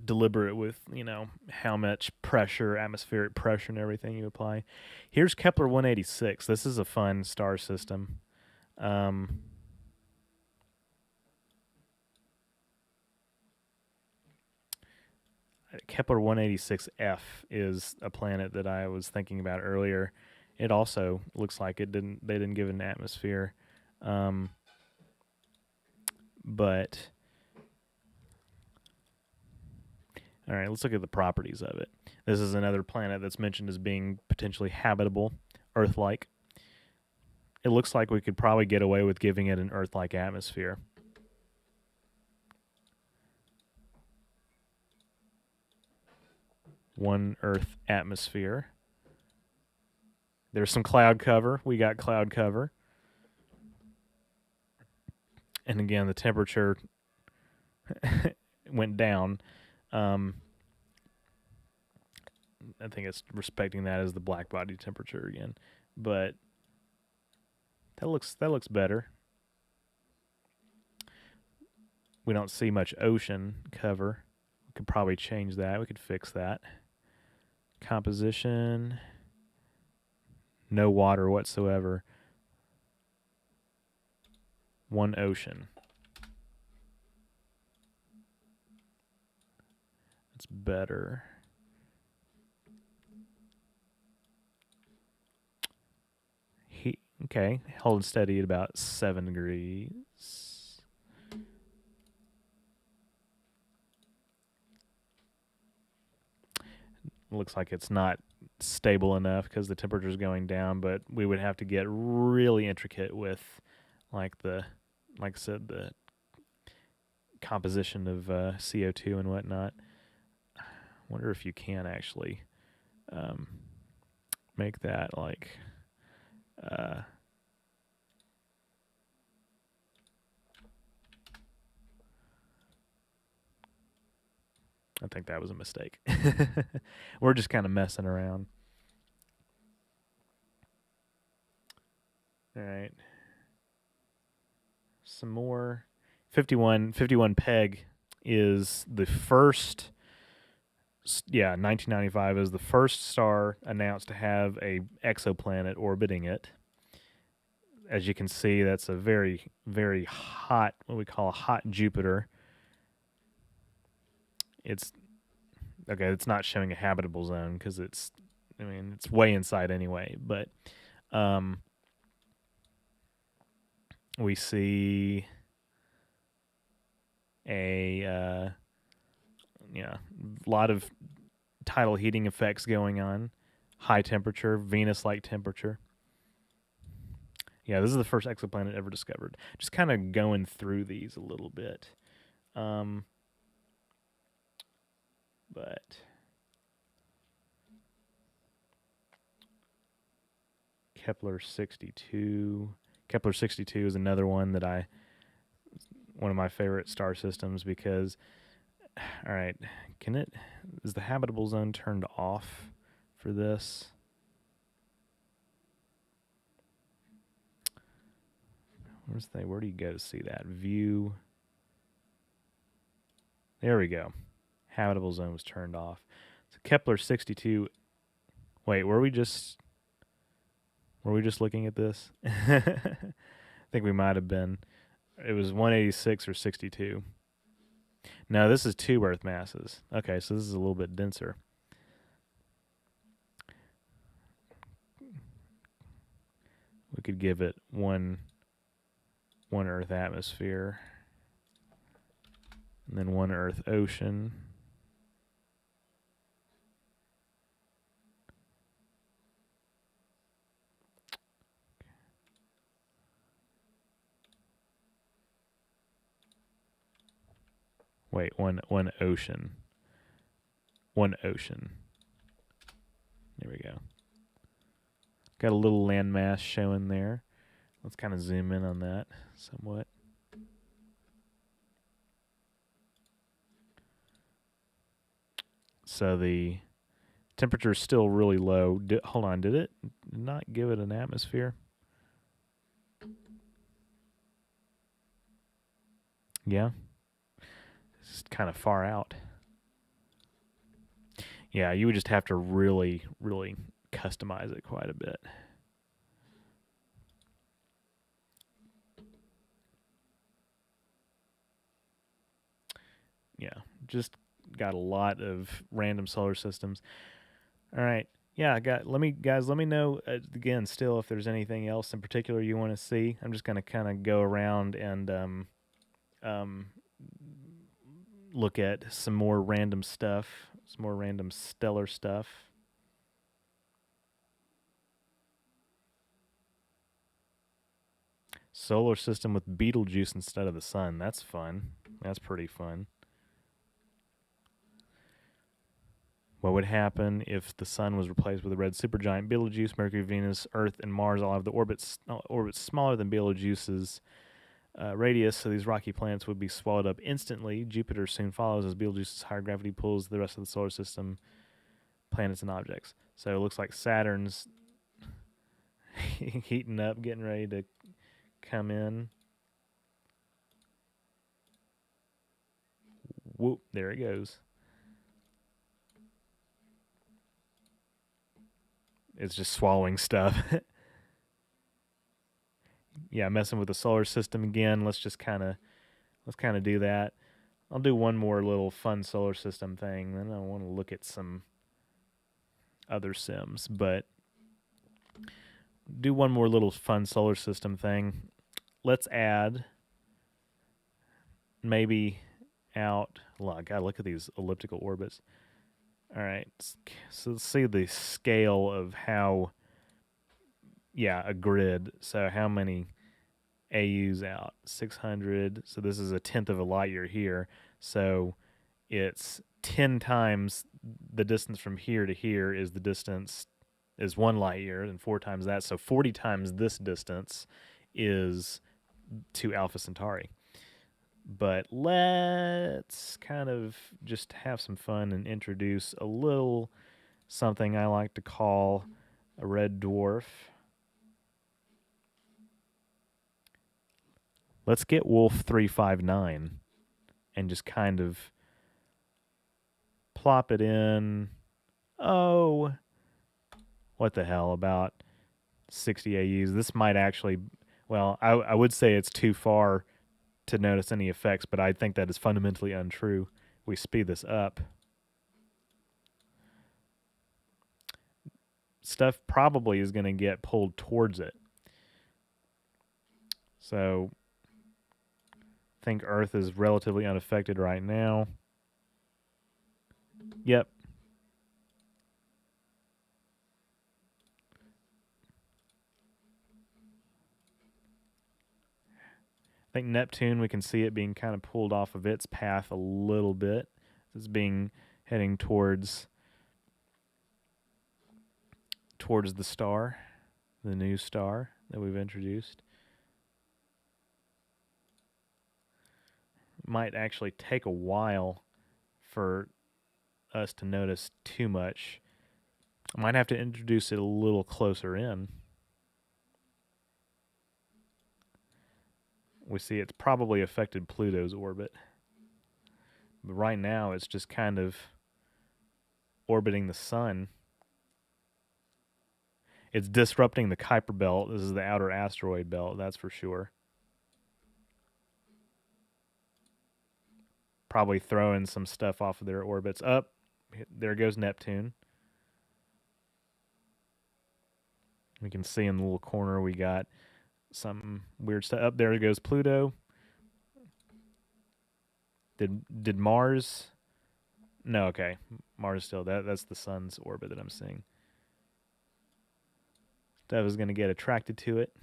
deliberate with, how much pressure, atmospheric pressure and everything you apply. Here's Kepler 186. This is a fun star system. Kepler 186f is a planet that I was thinking about earlier. It also looks like they didn't give it an atmosphere. But all right, let's look at the properties of it. This is another planet that's mentioned as being potentially habitable, Earth-like. It looks like we could probably get away with giving it an Earth-like atmosphere. One Earth atmosphere. There's some cloud cover. We got cloud cover. And again, the temperature went down. I think it's respecting that as the black body temperature again. But that looks better. We don't see much ocean cover. We could probably change that. We could fix that. Composition. No water whatsoever. One ocean. It's better. Heat. Okay, hold steady at about 7 degrees. Looks like it's not stable enough because the temperature is going down, but we would have to get really intricate with, like I said, the composition of CO2 and whatnot. Wonder if you can actually make that like I think that was a mistake. We're just kind of messing around. All right. Some more. 51 peg is the first. Yeah, 1995 is the first star announced to have a exoplanet orbiting it. As you can see, that's a very, very hot, what we call a hot Jupiter. It's okay. It's not showing a habitable zone because it's way inside anyway. But we see a lot of tidal heating effects going on, high temperature, Venus-like temperature. Yeah, this is the first exoplanet ever discovered. Just kind of going through these a little bit. But Kepler 62. Kepler 62 is another one that one of my favorite star systems because, all right, is the habitable zone turned off for this? Where do you go to see that? View. There we go. Habitable zone was turned off. So Kepler 62. Wait, were we just looking at this? I think we might have been. It was 186 or 62. No, this is 2 Earth masses. Okay, so this is a little bit denser. We could give it one Earth atmosphere, and then 1 Earth ocean. Wait, one ocean. one ocean. There we go. Got a little landmass showing there. Let's kind of zoom in on that somewhat. So the temperature is still really low. Hold on, did it not give it an atmosphere? Yeah. It's kind of far out. Yeah, you would just have to really, really customize it quite a bit. Yeah, just got a lot of random solar systems. All right. Yeah, let me know again still if there's anything else in particular you want to see. I'm just going to kind of go around and um, look at some more random stuff, some more random stellar stuff. Solar system with Betelgeuse instead of the sun. That's fun. That's pretty fun. What would happen if the sun was replaced with a red supergiant? Betelgeuse, Mercury, Venus, Earth, and Mars all have the orbits smaller than Betelgeuse's radius, so these rocky planets would be swallowed up instantly. Jupiter soon follows as Betelgeuse's higher gravity pulls the rest of the solar system, planets, and objects. So it looks like Saturn's heating up, getting ready to come in. Whoop, there it goes. It's just swallowing stuff. Yeah, messing with the solar system again. Let's kind of do that. I'll do one more little fun solar system thing. Then I want to look at some other sims, but do one more little fun solar system thing. Let's add maybe out. God, look at these elliptical orbits. All right, so let's see the scale of how. Yeah, a grid. So how many AU's out? 600. So this is a tenth of a light year here. So it's 10 times the distance from here to here is the distance is 1 light year, and 4 times that. So 40 times this distance is to Alpha Centauri. But let's kind of just have some fun and introduce a little something I like to call a red dwarf. Let's get Wolf 359 and just kind of plop it in. Oh, what the hell, about 60 AUs. This might actually, well, I would say it's too far to notice any effects, but I think that is fundamentally untrue. We speed this up. Stuff probably is going to get pulled towards it. So I think Earth is relatively unaffected right now. Yep. I think Neptune, we can see it being kind of pulled off of its path a little bit. It's heading towards the star, the new star that we've introduced. It might actually take a while for us to notice too much. I might have to introduce it a little closer in. We see it's probably affected Pluto's orbit. But right now it's just kind of orbiting the sun. It's disrupting the Kuiper belt. This is the outer asteroid belt, that's for sure. Probably throwing some stuff off of their orbits. Up, there goes Neptune. We can see in the little corner we got some weird stuff. Up there goes Pluto. Did Mars? No, okay. Mars still. That's the sun's orbit that I'm seeing. That was going to get attracted to it.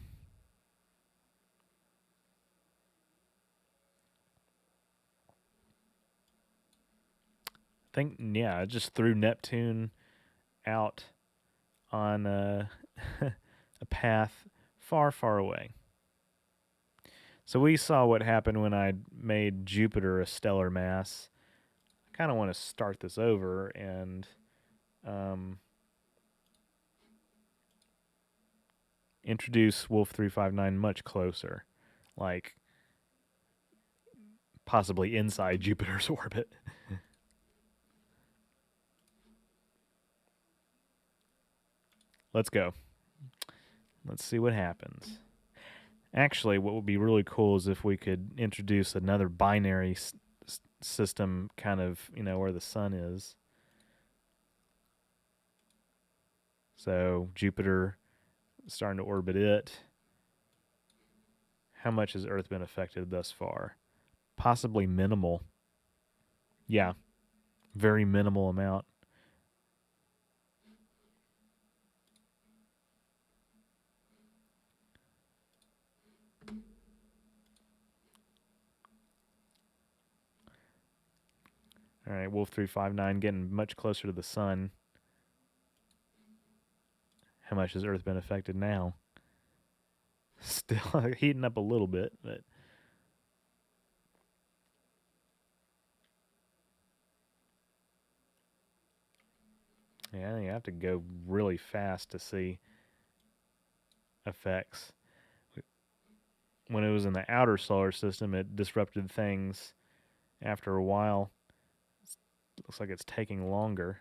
I think, yeah, it just threw Neptune out on a path far, far away. So we saw what happened when I made Jupiter a stellar mass. I kind of want to start this over and introduce Wolf 359 much closer, like possibly inside Jupiter's orbit. Let's go. Let's see what happens. Actually, what would be really cool is if we could introduce another binary system, kind of, where the sun is. So Jupiter starting to orbit it. How much has Earth been affected thus far? Possibly minimal. Yeah, very minimal amount. All right, Wolf 359 getting much closer to the sun. How much has Earth been affected now? Still heating up a little bit, but yeah, you have to go really fast to see effects. When it was in the outer solar system, it disrupted things after a while. It looks like it's taking longer.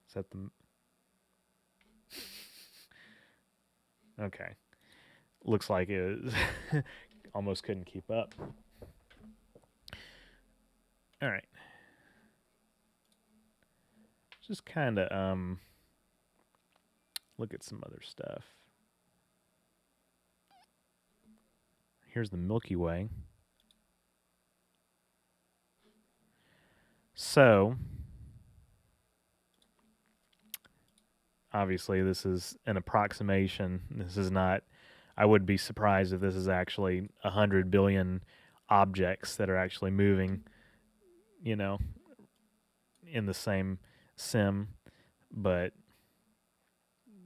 Is that the... Okay. Looks like it is. Almost couldn't keep up. All right. Just kind of look at some other stuff. Here's the Milky Way. So, obviously, this is an approximation. This is not... I would be surprised if this is actually 100 billion objects that are actually moving, in the same sim. But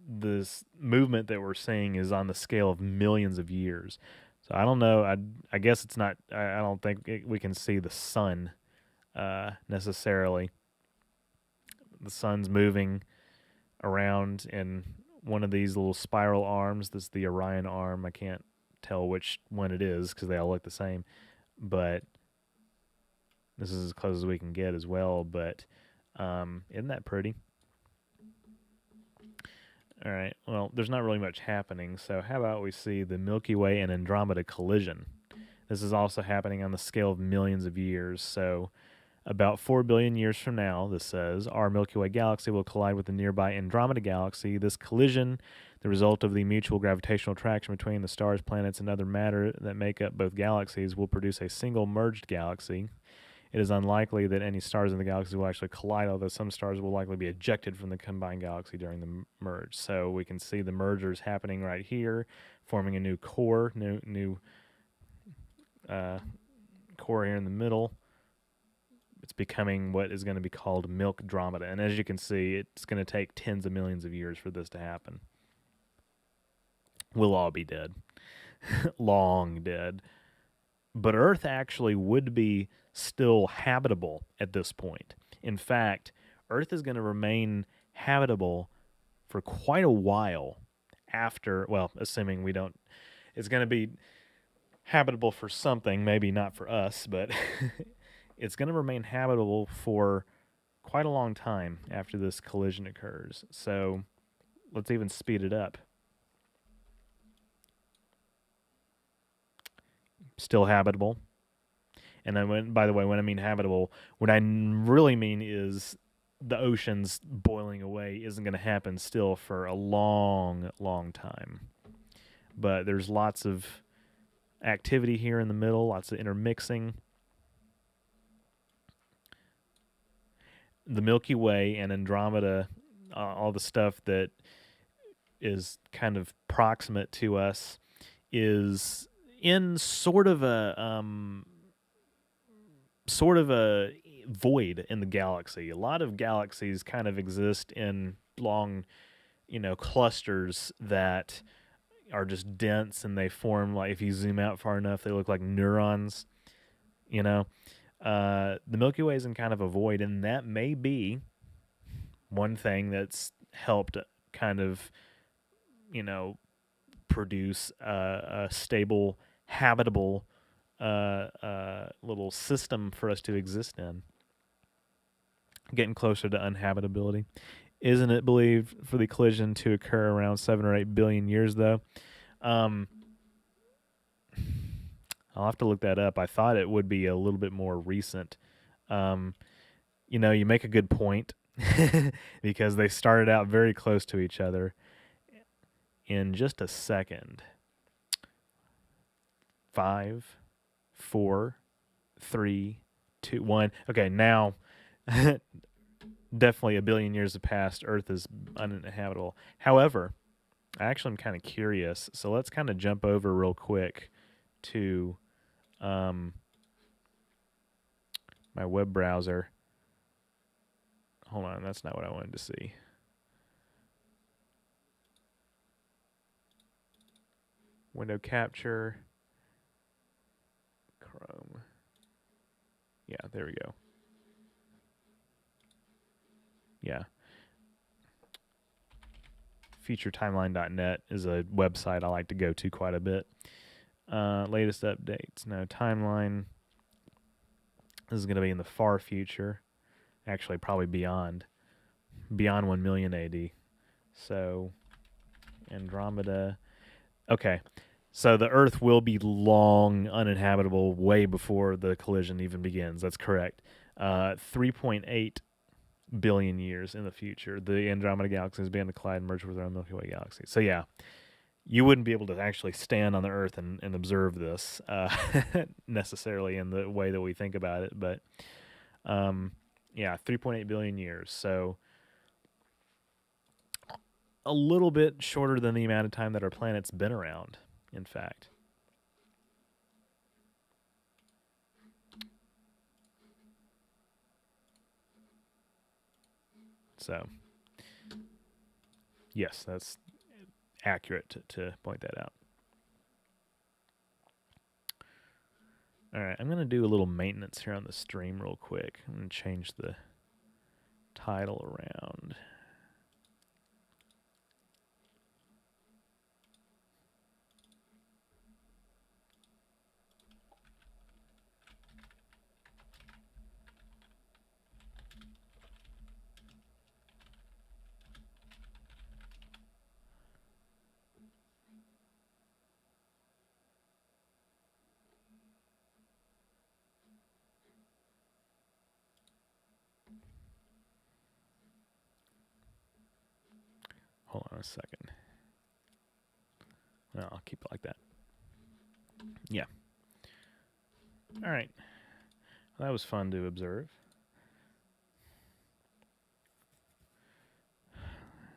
this movement that we're seeing is on the scale of millions of years. So I don't know. I guess it's not... I don't think we can see the sun necessarily. The sun's moving around in one of these little spiral arms. This is the Orion arm. I can't tell which one it is because they all look the same. But this is as close as we can get as well. But isn't that pretty? All right. Well, there's not really much happening. So how about we see the Milky Way and Andromeda collision? This is also happening on the scale of millions of years. So about 4 billion years from now, this says, our Milky Way galaxy will collide with the nearby Andromeda galaxy. This collision, the result of the mutual gravitational attraction between the stars, planets, and other matter that make up both galaxies, will produce a single merged galaxy. It is unlikely that any stars in the galaxy will actually collide, although some stars will likely be ejected from the combined galaxy during the merge. So we can see the mergers happening right here, forming a new core, new core here in the middle. It's becoming what is going to be called Milkdromeda. And as you can see, it's going to take tens of millions of years for this to happen. We'll all be dead. Long dead. But Earth actually would be still habitable at this point. In fact, Earth is going to remain habitable for quite a while after, well, assuming we don't... It's going to be habitable for something, maybe not for us, but... It's going to remain habitable for quite a long time after this collision occurs. So let's even speed it up. Still habitable. And then, by the way, when I mean habitable, what I really mean is the oceans boiling away isn't going to happen still for a long, long time. But there's lots of activity here in the middle, lots of intermixing. the Milky Way and Andromeda, all the stuff that is kind of proximate to us, is in sort of a void in the galaxy. A lot of galaxies kind of exist in long, clusters that are just dense, and they form, like, if you zoom out far enough, they look like neurons. You know, the Milky Way is in kind of a void, and that may be one thing that's helped kind of, you know, produce a stable, habitable little system for us to exist in. Getting closer to uninhabitability. Isn't it believed for the collision to occur around 7 or 8 billion years, though? I'll have to look that up. I thought it would be a little bit more recent. You make a good point because they started out very close to each other. In just a second. 5, 4, 3, 2, 1. Okay, now definitely a billion years have passed. Earth is uninhabitable. However, I actually am kind of curious. So let's kind of jump over real quick to my web browser. Hold on, that's not what I wanted to see. Window capture. Chrome. Yeah, there we go. Yeah. Featuretimeline.net is a website I like to go to quite a bit. Latest updates. No, timeline. This is going to be in the far future. Actually, probably beyond 1 million AD. So, Andromeda. Okay. So the Earth will be long uninhabitable way before the collision even begins. That's correct. 3.8 billion years in the future, the Andromeda Galaxy is beginning to collide and merge with our Milky Way galaxy. So yeah, you wouldn't be able to actually stand on the Earth and observe this necessarily in the way that we think about it. But yeah, 3.8 billion years. So a little bit shorter than the amount of time that our planet's been around, in fact. So, yes, that's accurate to point that out. All right, I'm going to do a little maintenance here on the stream real quick. I'm going to change the title around. Hold on a second. No, I'll keep it like that. Yeah. All right. Well, that was fun to observe.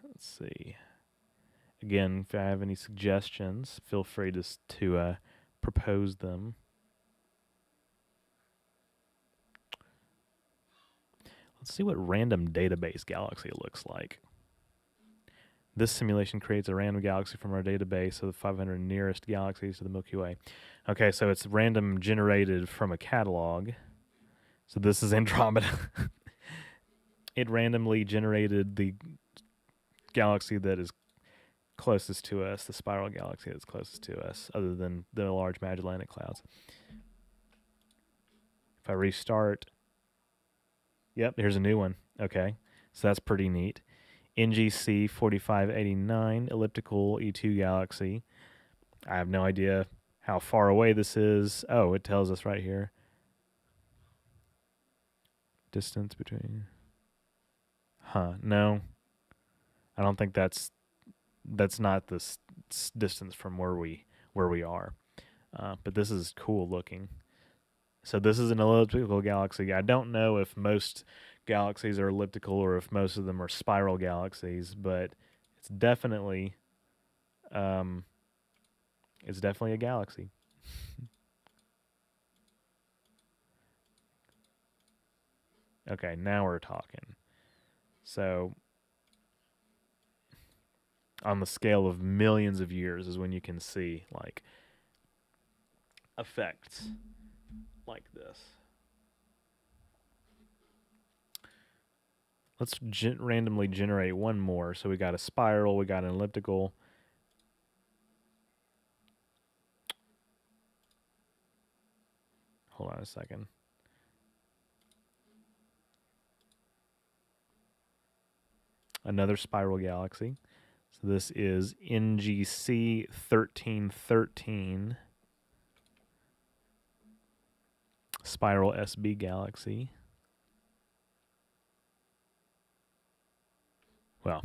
Let's see. Again, if I have any suggestions, feel free to propose them. Let's see what random database galaxy looks like. This simulation creates a random galaxy from our database of the 500 nearest galaxies to the Milky Way. Okay, so it's random generated from a catalog. So this is Andromeda. It randomly generated the galaxy that is closest to us, the spiral galaxy that's closest to us, other than the Large Magellanic Clouds. If I restart, yep, here's a new one. Okay, so that's pretty neat. NGC 4589 elliptical E2 galaxy. I have no idea how far away this is. Oh, it tells us right here. Distance between. No. I don't think that's not the distance from where we are. But this is cool looking. So this is an elliptical galaxy. I don't know if most galaxies are elliptical or if most of them are spiral galaxies, but it's definitely um, a galaxy. Okay, now we're talking. So on the scale of millions of years is when you can see like effects like this. Let's randomly generate one more. So we got a spiral, we got an elliptical. Hold on a second. Another spiral galaxy. So this is NGC 1313 spiral SB galaxy. Well,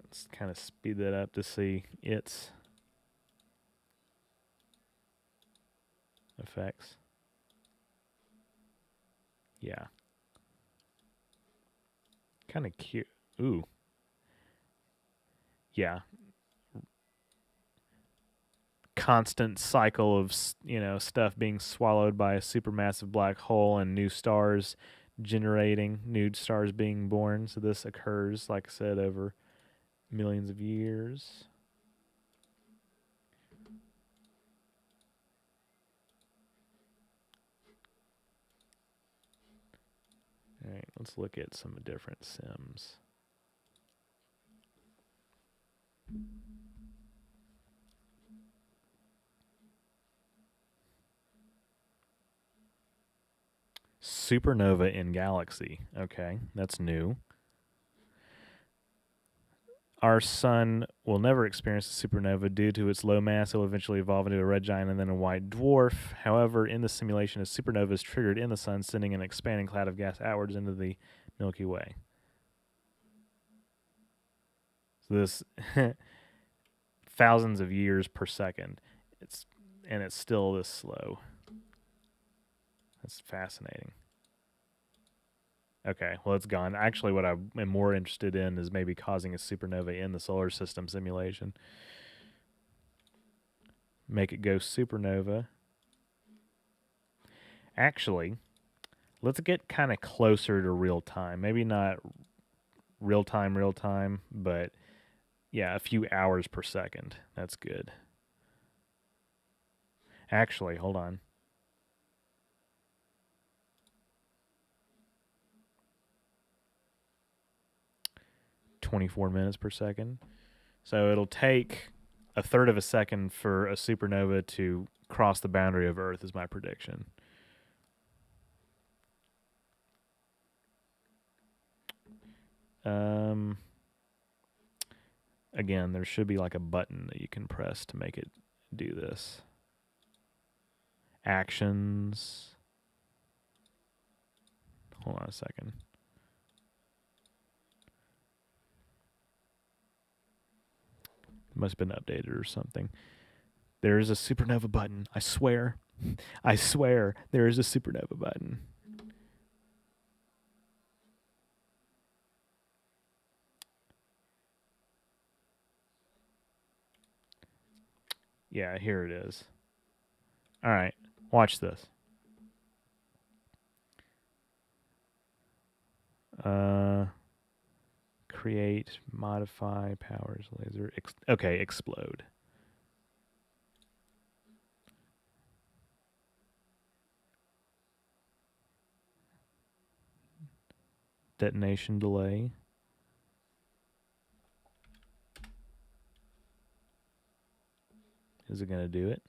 let's kind of speed that up to see its effects. Yeah. Kind of cute. Ooh. Yeah. Constant cycle of, stuff being swallowed by a supermassive black hole and new stars generating, new stars being born. So this occurs, like I said, over millions of years. All right, let's look at some different sims. Supernova in galaxy. Okay, that's new. Our sun will never experience a supernova due to its low mass. It will eventually evolve into a red giant and then a white dwarf. However, in the simulation, a supernova is triggered in the sun, sending an expanding cloud of gas outwards into the Milky Way. So this thousands of years per second. It's still this slow. That's fascinating. Okay, well, it's gone. Actually, what I am more interested in is maybe causing a supernova in the solar system simulation. Make it go supernova. Actually, let's get kind of closer to real time. Maybe not real time, but yeah, a few hours per second. That's good. Actually, hold on. .24 minutes per second. So it'll take a third of a second for a supernova to cross the boundary of Earth is my prediction. Again, there should be like a button that you can press to make it do this. Actions. Hold on a second. It must have been updated or something. There is a supernova button. I swear. I swear there is a supernova button. Yeah, here it is. All right, watch this. Create, modify, powers, laser. Okay, explode. Detonation delay. Is it going to do it?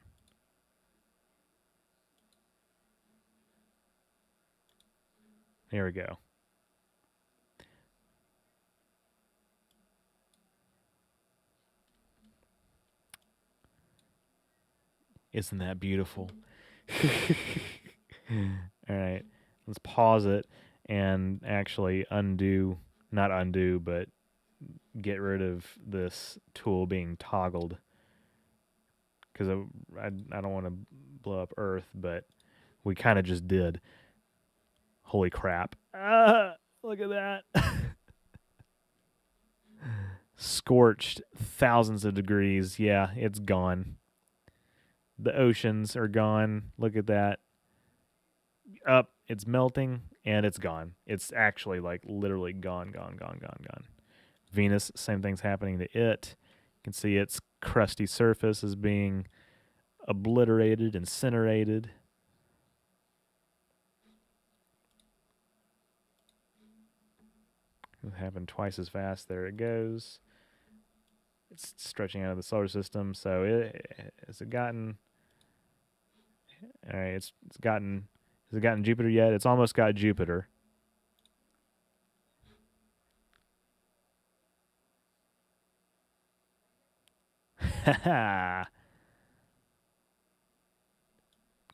Here we go. Isn't that beautiful? All right, let's pause it and actually not undo, but get rid of this tool being toggled. Because I don't want to blow up Earth, but we kind of just did. Holy crap. Look at that. Scorched thousands of degrees. Yeah, it's gone. The oceans are gone. Look at that. Up, it's melting and it's gone. It's actually like literally gone, gone, gone, gone, gone. Venus, same thing's happening to it. You can see its crusty surface is being obliterated, incinerated. It happened twice as fast. There it goes. It's stretching out of the solar system. So has it gotten? All right, it's gotten. Has it gotten Jupiter yet? It's almost got Jupiter.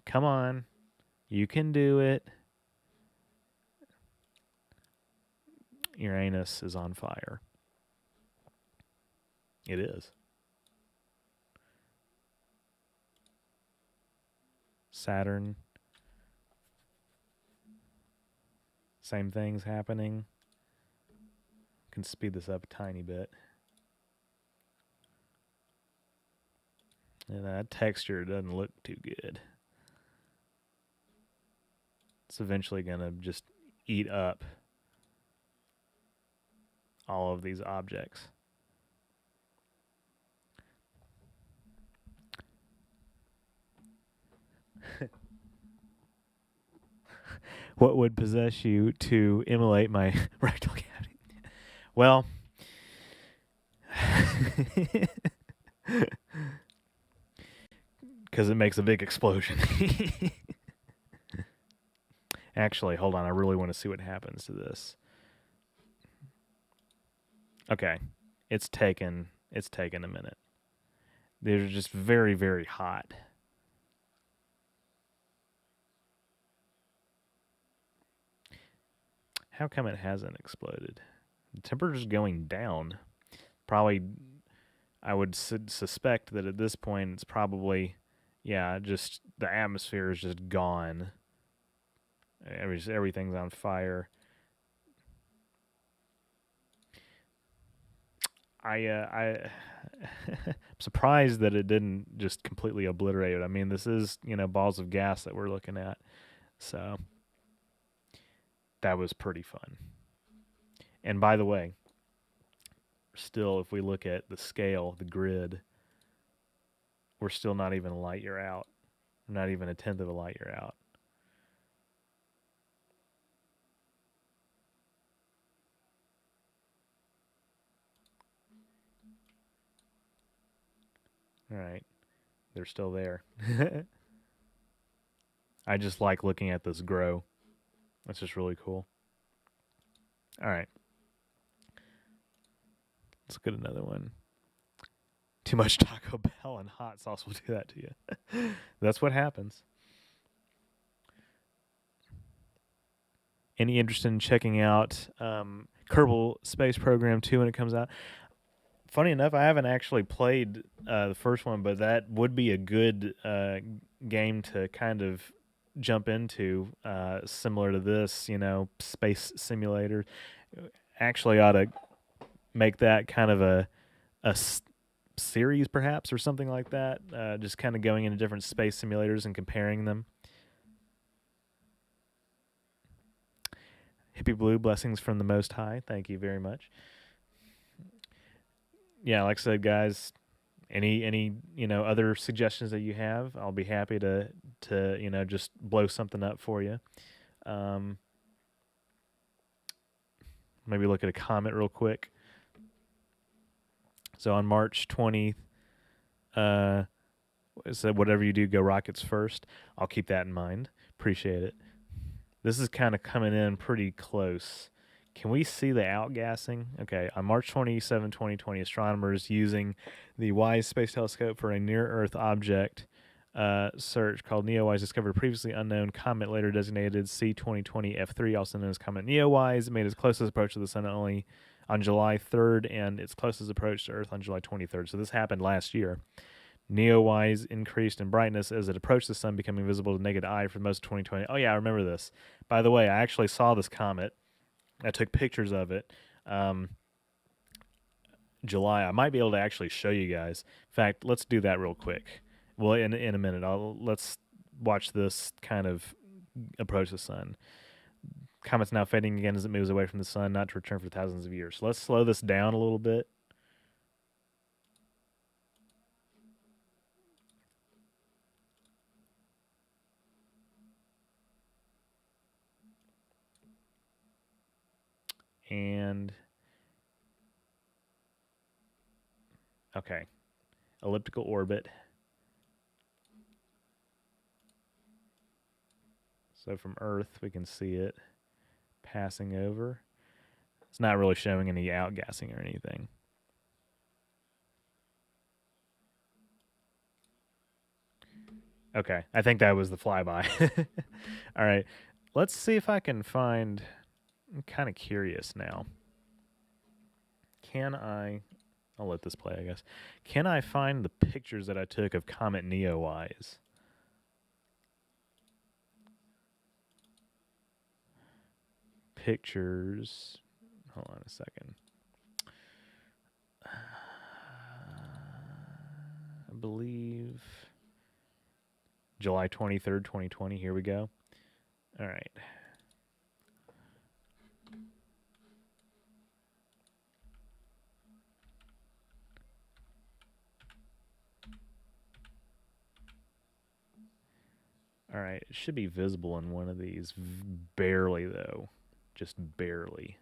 Come on, you can do it. Uranus is on fire. It is. Saturn. Same thing's happening. Can speed this up a tiny bit. And that texture doesn't look too good. It's eventually going to just eat up all of these objects. What would possess you to immolate my rectal cavity? Well, because it makes a big explosion. Actually, hold on. I really want to see what happens to this. Okay, it's taken a minute. They're just very, very hot. How come it hasn't exploded? The temperature's going down. Probably, I would suspect that at this point it's probably, yeah, just the atmosphere is just gone. Everything's on fire. I'm surprised that it didn't just completely obliterate it. I mean, this is, balls of gas that we're looking at. So that was pretty fun. And by the way, still, if we look at the scale, the grid, we're still not even a light year out. Not even a tenth of a light year out. All right. They're still there. I just like looking at this grow. That's just really cool. All right. Let's get another one. Too much Taco Bell and hot sauce will do that to you. That's what happens. Any interest in checking out Kerbal Space Program 2 when it comes out? Funny enough, I haven't actually played the first one, but that would be a good game to kind of jump into, similar to this, space simulator. Actually ought to make that kind of a series perhaps or something like that, just kind of going into different space simulators and comparing them. Hippie Blue, blessings from the Most High. Thank you very much. Yeah, like I said, guys, any other suggestions that you have, I'll be happy to just blow something up for you. Maybe look at a comment real quick. So on March 20th, said whatever you do, go Rockets first. I'll keep that in mind. Appreciate it. This is kind of coming in pretty close. Can we see the outgassing? Okay, on March 27, 2020, astronomers using the WISE Space Telescope for a near-Earth object search called NEOWISE discovered a previously unknown comet later designated C2020F3, also known as Comet NEOWISE. It made its closest approach to the Sun only on July 3rd and its closest approach to Earth on July 23rd. So this happened last year. Neowise increased in brightness as it approached the sun, becoming visible to the naked eye for most of 2020. Oh yeah, I remember this. By the way, I actually saw this comet. I took pictures of it. Um, July. I might be able to actually show you guys. In fact, let's do that real quick. Well, in a minute, let's watch this kind of approach the sun. Comet's now fading again as it moves away from the sun, not to return for thousands of years. So let's slow this down a little bit. And okay, elliptical orbit. So from Earth, we can see it passing over. It's not really showing any outgassing or anything. Okay, I think that was the flyby. All right, let's see if I can find. I'm kind of curious now. Can I? I'll let this play, I guess. Can I find the pictures that I took of Comet Neowise? Pictures. Hold on a second. I believe July 23rd, 2020. Here we go. All right. All right. It should be visible in one of these. Barely, though. Just barely.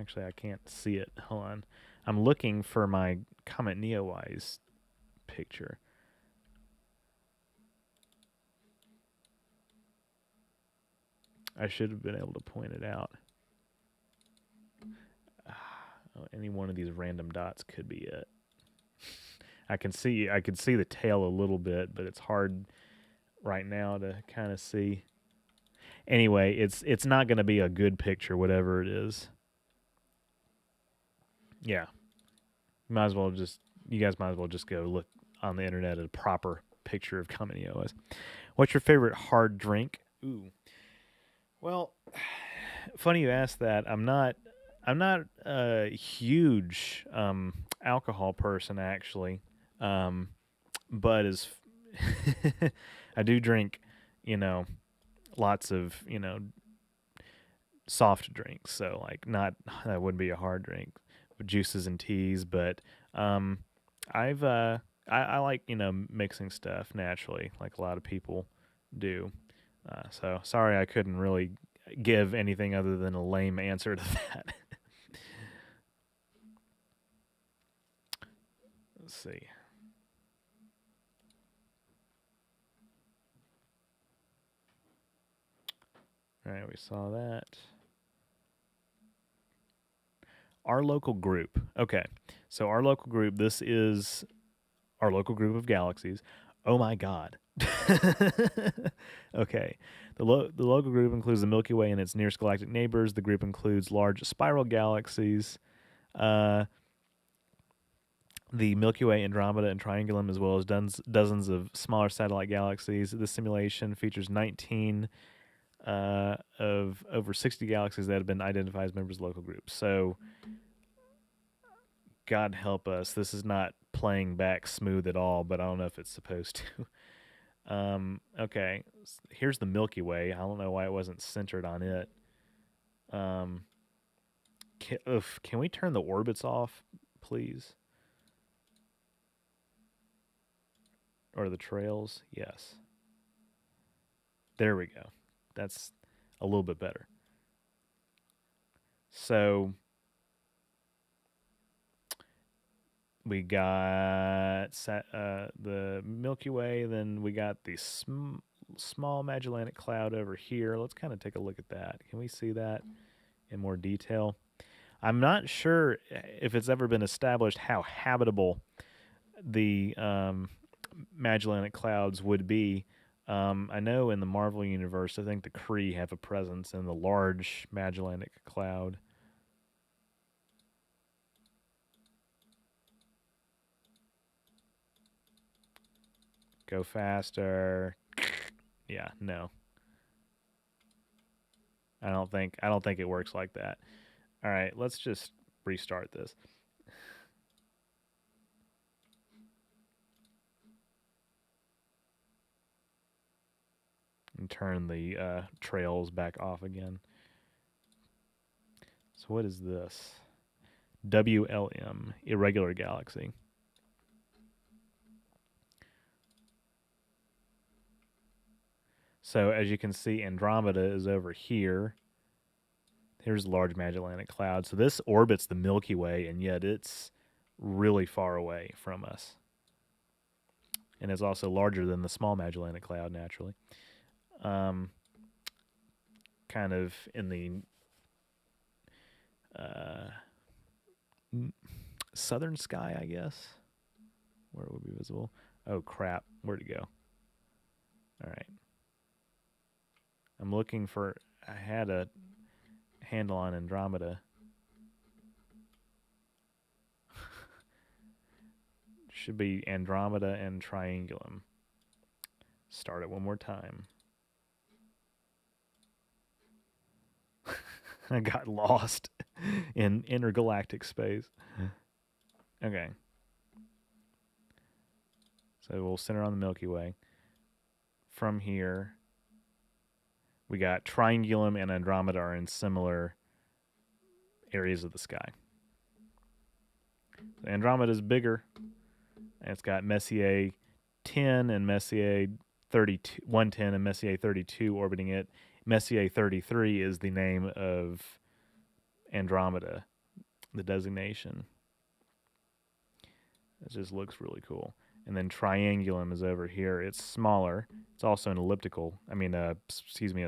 Actually, I can't see it. Hold on. I'm looking for my Comet Neowise picture. I should have been able to point it out. Any one of these random dots could be it. I could see the tail a little bit, but it's hard right now to kind of see. Anyway, it's not going to be a good picture, whatever it is. Yeah, you guys might as well just go look on the internet at a proper picture of Comet Neowise. What's your favorite hard drink? Ooh, well, funny you asked that. I'm not a huge alcohol person actually, but as I do drink, you know, lots of soft drinks. So like not that wouldn't be a hard drink, juices and teas. But I've I like mixing stuff naturally, like a lot of people do. So sorry I couldn't really give anything other than a lame answer to that. Let's see. All right, we saw that. Our local group. Okay, so our local group. This is our local group of galaxies. Oh my God. Okay. The local group includes the Milky Way and its nearest galactic neighbors. The group includes large spiral galaxies, the Milky Way, Andromeda, and Triangulum, as well as dozens of smaller satellite galaxies. This simulation features 19 of over 60 galaxies that have been identified as members of the local group. So, God help us, this is not playing back smooth at all, but I don't know if it's supposed to. Okay, here's the Milky Way. I don't know why it wasn't centered on it. Can we turn the orbits off, please? Or the trails? Yes. There we go. That's a little bit better. So we got the Milky Way, then we got the small Magellanic Cloud over here. Let's kind of take a look at that. Can we see that in more detail? I'm not sure if it's ever been established how habitable the Magellanic Clouds would be. I know in the Marvel Universe, I think the Kree have a presence in the large Magellanic Cloud. Go faster. Yeah, no. I don't think it works like that. All right, let's just restart this and turn the trails back off again. So what is this? WLM, irregular galaxy. So as you can see, Andromeda is over here. Here's the Large Magellanic Cloud. So this orbits the Milky Way, and yet it's really far away from us. And it's also larger than the Small Magellanic Cloud, naturally. Kind of in the southern sky, I guess, where it would be visible. Oh, crap. Where'd it go? All right. I'm looking for... I had a handle on Andromeda. Should be Andromeda and Triangulum. Start it one more time. I got lost in intergalactic space. Okay. So we'll center on the Milky Way. From here, we got Triangulum and Andromeda are in similar areas of the sky. So Andromeda is bigger. And it's got Messier 10 and Messier 32, 110 and Messier 32 orbiting it. Messier 33 is the name of Andromeda, the designation. It just looks really cool. And then Triangulum is over here. It's smaller. It's also an elliptical. A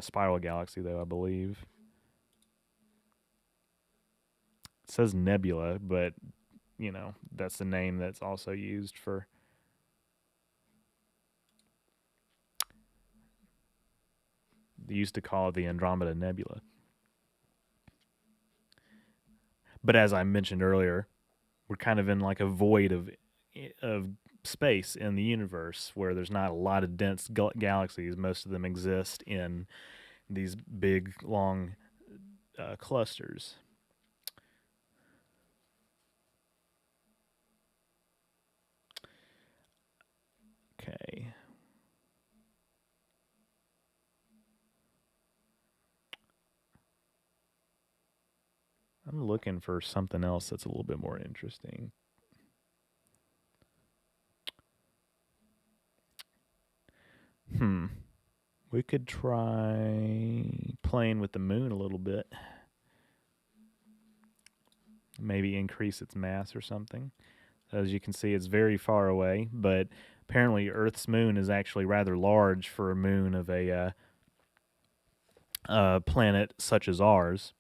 spiral galaxy, though, I believe. It says nebula, but, that's the name that's also used for... They used to call it the Andromeda Nebula. But as I mentioned earlier, we're kind of in like a void of space in the universe where there's not a lot of dense galaxies. Most of them exist in these big, long clusters. Okay. I'm looking for something else that's a little bit more interesting. We could try playing with the moon a little bit. Maybe increase its mass or something. As you can see, it's very far away, but apparently Earth's moon is actually rather large for a moon of a planet such as ours.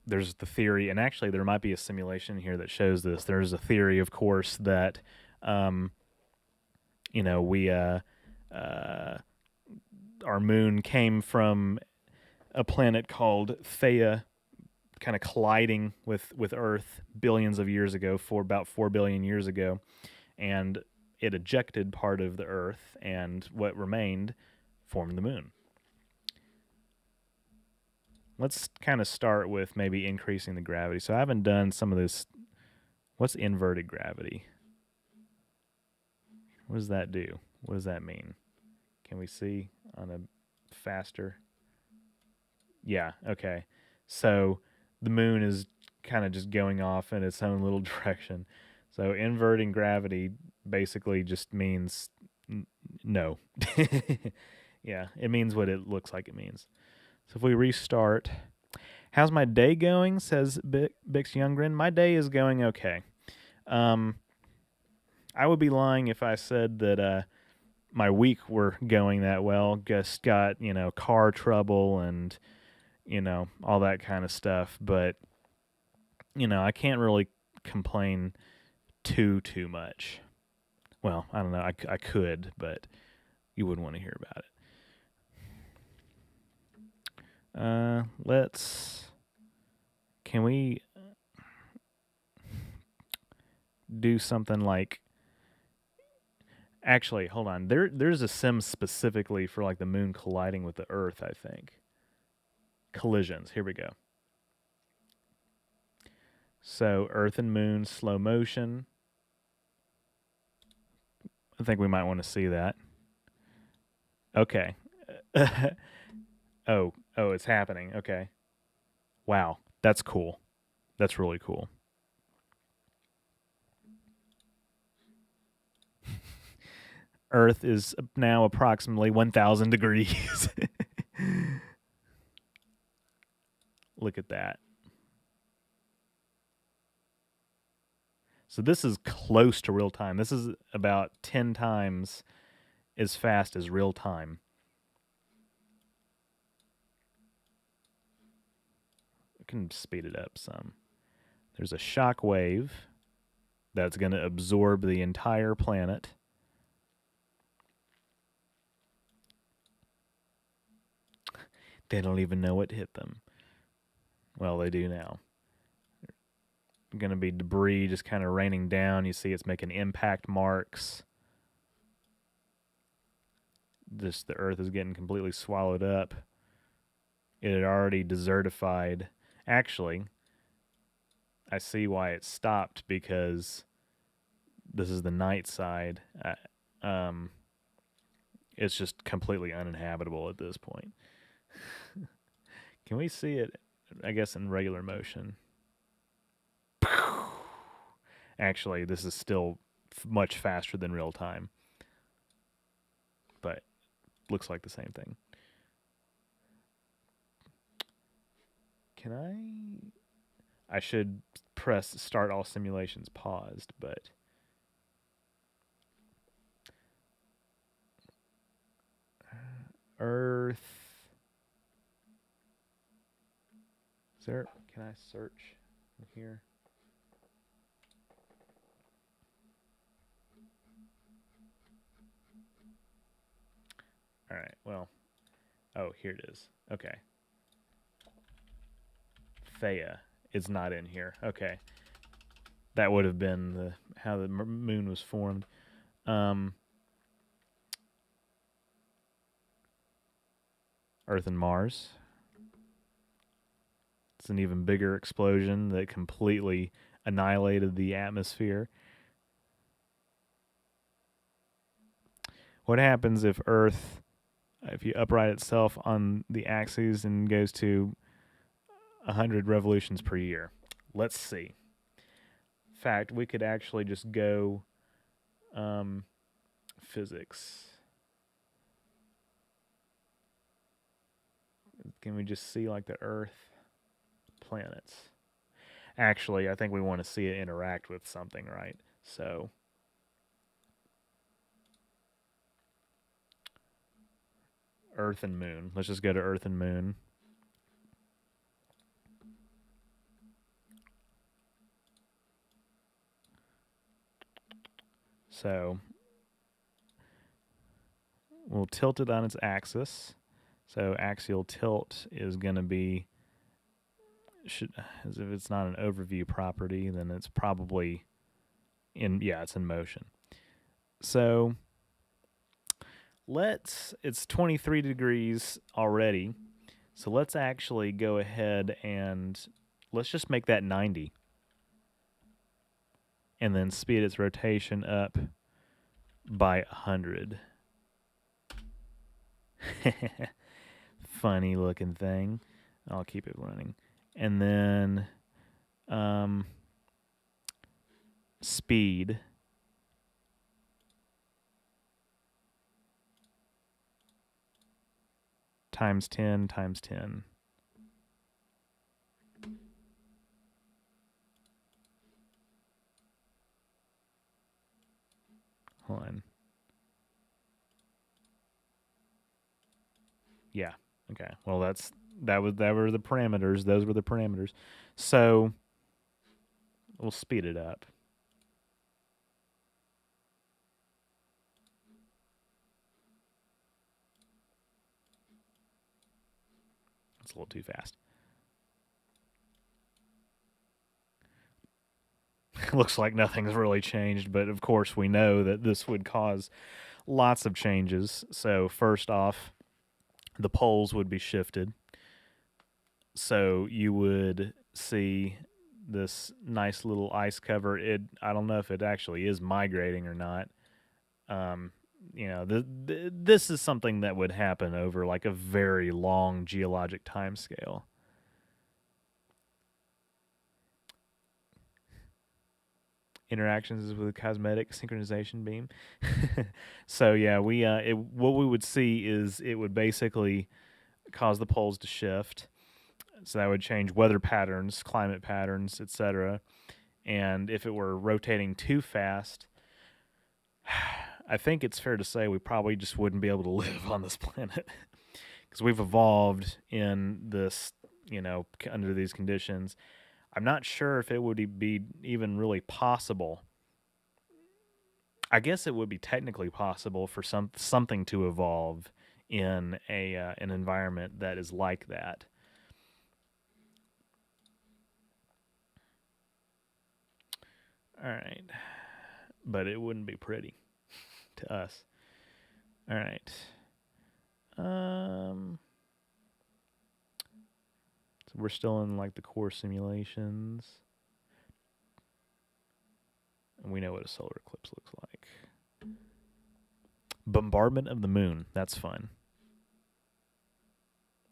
There's the theory, and actually there might be a simulation here that shows this. There's a theory, of course, that our moon came from a planet called Theia, kind of colliding with Earth billions of years ago, for about 4 billion years ago, and it ejected part of the Earth, and what remained formed the moon. Let's kind of start with maybe increasing the gravity. So I haven't done some of this. What's inverted gravity? What does that do? What does that mean? Can we see on a faster? Yeah, okay. So the moon is kind of just going off in its own little direction. So inverting gravity basically just means no. Yeah, it means what it looks like it means. So if we restart, how's my day going? Says Bix Youngren. My day is going okay. I would be lying if I said that my week were going that well. Just got, car trouble and, all that kind of stuff. But, I can't really complain too much. Well, I don't know. I could, but you wouldn't want to hear about it. Can we do something like Actually, hold on. There's a sim specifically for like the moon colliding with the Earth, I think. Collisions. Here we go. So Earth and moon slow motion. I think we might want to see that. Okay. oh, it's happening. Okay. Wow, that's cool. That's really cool. Earth is now approximately 1,000 degrees. Look at that. So this is close to real time. This is about 10 times as fast as real time. I can speed it up some. There's a shock wave that's going to absorb the entire planet. They don't even know what hit them. Well, they do now. Going to be debris just kind of raining down. You see it's making impact marks. The Earth is getting completely swallowed up. It had already desertified. Actually, I see why it stopped, because this is the night side. It's just completely uninhabitable at this point. Can we see it, I guess, in regular motion? Actually, this is still much faster than real time, but looks like the same thing. Can I should press start all simulations paused, but Earth. Is there, can I search in here? All right, well, oh, here it is. Okay. Theia is not in here. Okay. That would have been how the moon was formed. Earth and Mars. It's an even bigger explosion that completely annihilated the atmosphere. What happens if Earth, if you upright itself on the axes and goes to 100 revolutions per year? Let's see. In fact, we could actually just go physics. Can we just see like the Earth, planets? Actually, I think we want to see it interact with something, right? So Earth and Moon. Let's just go to Earth and Moon. So we'll tilt it on its axis. So axial tilt is going to be, as if it's not an overview property, then it's probably it's in motion. So it's 23 degrees already. So let's actually go ahead and let's just make that 90. And then speed its rotation up by 100. Funny looking thing. I'll keep it running. And then speed times 10 times 10. Hold on. Yeah. Okay. Well, that were the parameters. Those were the parameters. So we'll speed it up. It's a little too fast. looks like nothing's really changed, but of course we know that this would cause lots of changes. So first off, the poles would be shifted. So you would see this nice little ice cover. I don't know if it actually is migrating or not. Um, this is something that would happen over like a very long geologic time scale. Interactions with a cosmetic synchronization beam. So yeah, what we would see is it would basically cause the poles to shift. So that would change weather patterns, climate patterns, etc. And if it were rotating too fast, I think it's fair to say we probably just wouldn't be able to live on this planet because we've evolved in this, under these conditions. I'm not sure if it would be even really possible. I guess it would be technically possible for something to evolve in an environment that is like that. All right, but it wouldn't be pretty to us. All right. So we're still in like the core simulations. And we know what a solar eclipse looks like. Bombardment of the moon. That's fun.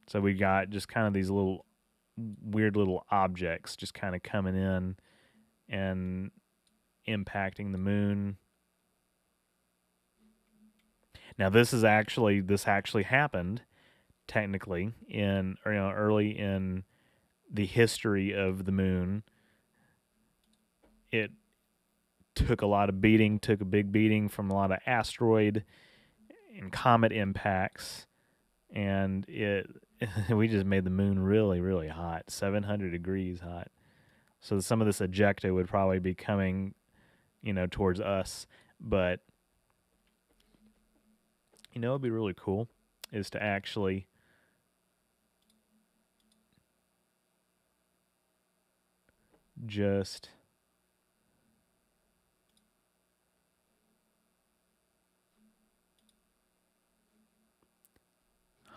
So we got just kind of these little weird little objects just kind of coming in and impacting the moon. Now this actually happened technically in early in the history of the moon. It took a big beating from a lot of asteroid and comet impacts, and we just made the moon really, really hot, 700 degrees hot. So some of this ejecta would probably be coming, towards us. But it'd be really cool is to actually just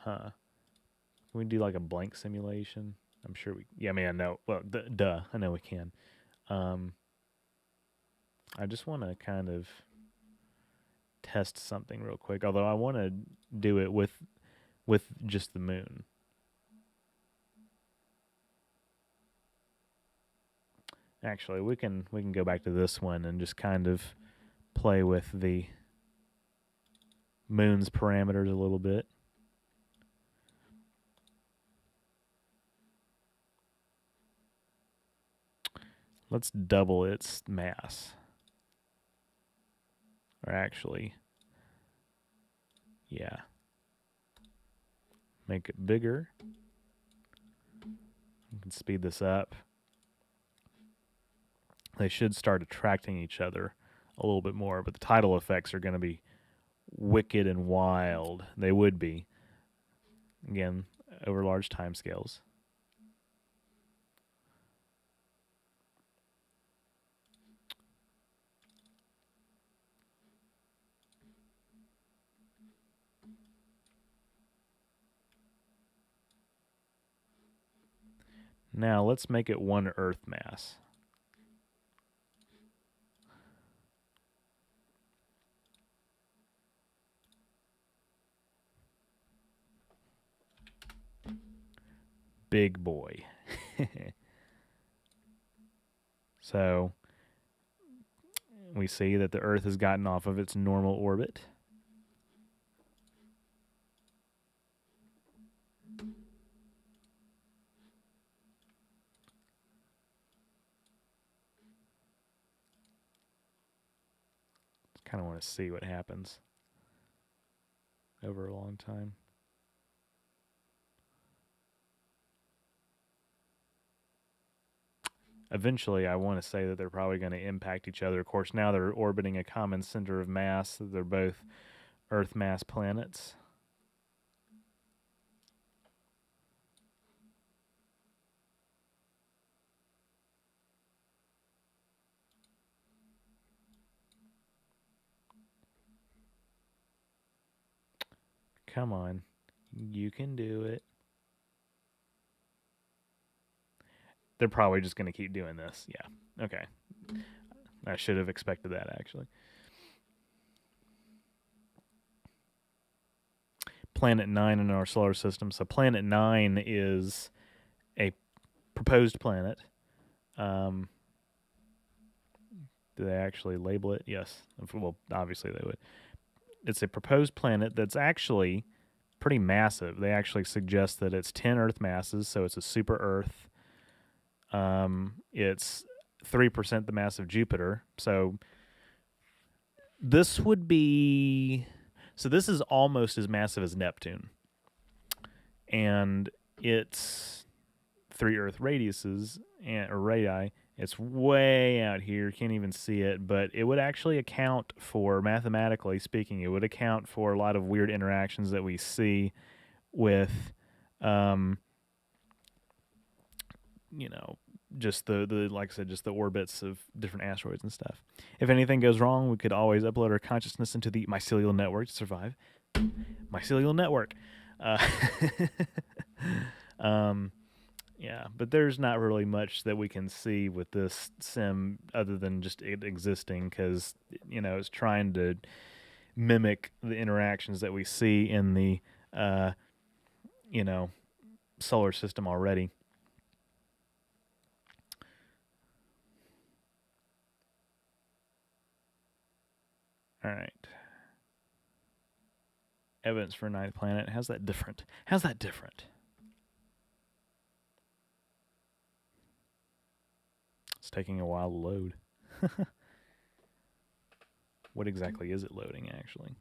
can we do like a blank simulation? I'm sure I know. Well, duh. I know we can. I just want to kind of test something real quick. Although I want to do it with just the moon. Actually, we can go back to this one and just kind of play with the moon's parameters a little bit. Let's double its mass. Or actually, yeah. Make it bigger. You can speed this up. They should start attracting each other a little bit more, but the tidal effects are going to be wicked and wild. They would be. Again, over large time scales. Now let's make it one Earth mass. Big boy. So we see that the Earth has gotten off of its normal orbit. Kind of want to see what happens over a long time. Eventually, I want to say that they're probably going to impact each other. Of course, now they're orbiting a common center of mass. They're both Earth mass planets. Come on. You can do it. They're probably just going to keep doing this. Yeah. Okay. I should have expected that, actually. Planet 9 in our solar system. So, Planet 9 is a proposed planet. Do they actually label it? Yes. Well, obviously they would. It's a proposed planet that's actually pretty massive. They actually suggest that it's 10 Earth masses, so it's a super Earth. It's 3% the mass of Jupiter. So this would be. So this is almost as massive as Neptune. And it's 3 Earth radiuses, or radii. It's way out here. Can't even see it. But it would actually account for, mathematically speaking, it would account for a lot of weird interactions that we see with, just the like I said, just the orbits of different asteroids and stuff. If anything goes wrong, we could always upload our consciousness into the mycelial network to survive. Mycelial network. Yeah, but there's not really much that we can see with this sim other than just it existing because, it's trying to mimic the interactions that we see in the, solar system already. All right. Evidence for a ninth planet. How's that different? It's taking a while to load. What exactly is it loading, actually?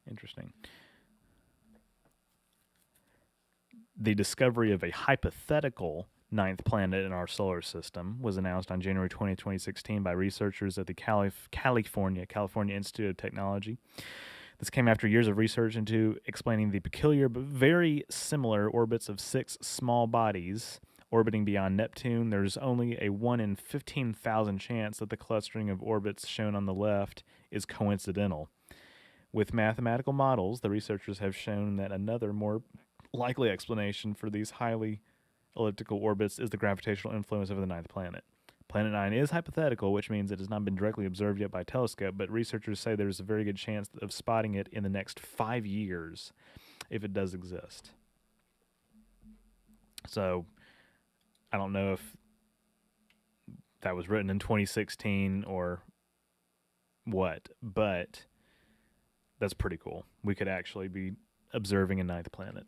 Interesting. The discovery of a hypothetical ninth planet in our solar system was announced on January 20, 2016 by researchers at the California Institute of Technology. This came after years of research into explaining the peculiar but very similar orbits of 6 small bodies orbiting beyond Neptune. There's only a 1 in 15,000 chance that the clustering of orbits shown on the left is coincidental. With mathematical models, the researchers have shown that another more likely explanation for these highly elliptical orbits is the gravitational influence of the ninth planet. Planet 9 is hypothetical, which means it has not been directly observed yet by telescope, but researchers say there's a very good chance of spotting it in the next 5 years if it does exist. So, I don't know if that was written in 2016 or what, but that's pretty cool. We could actually be observing a ninth planet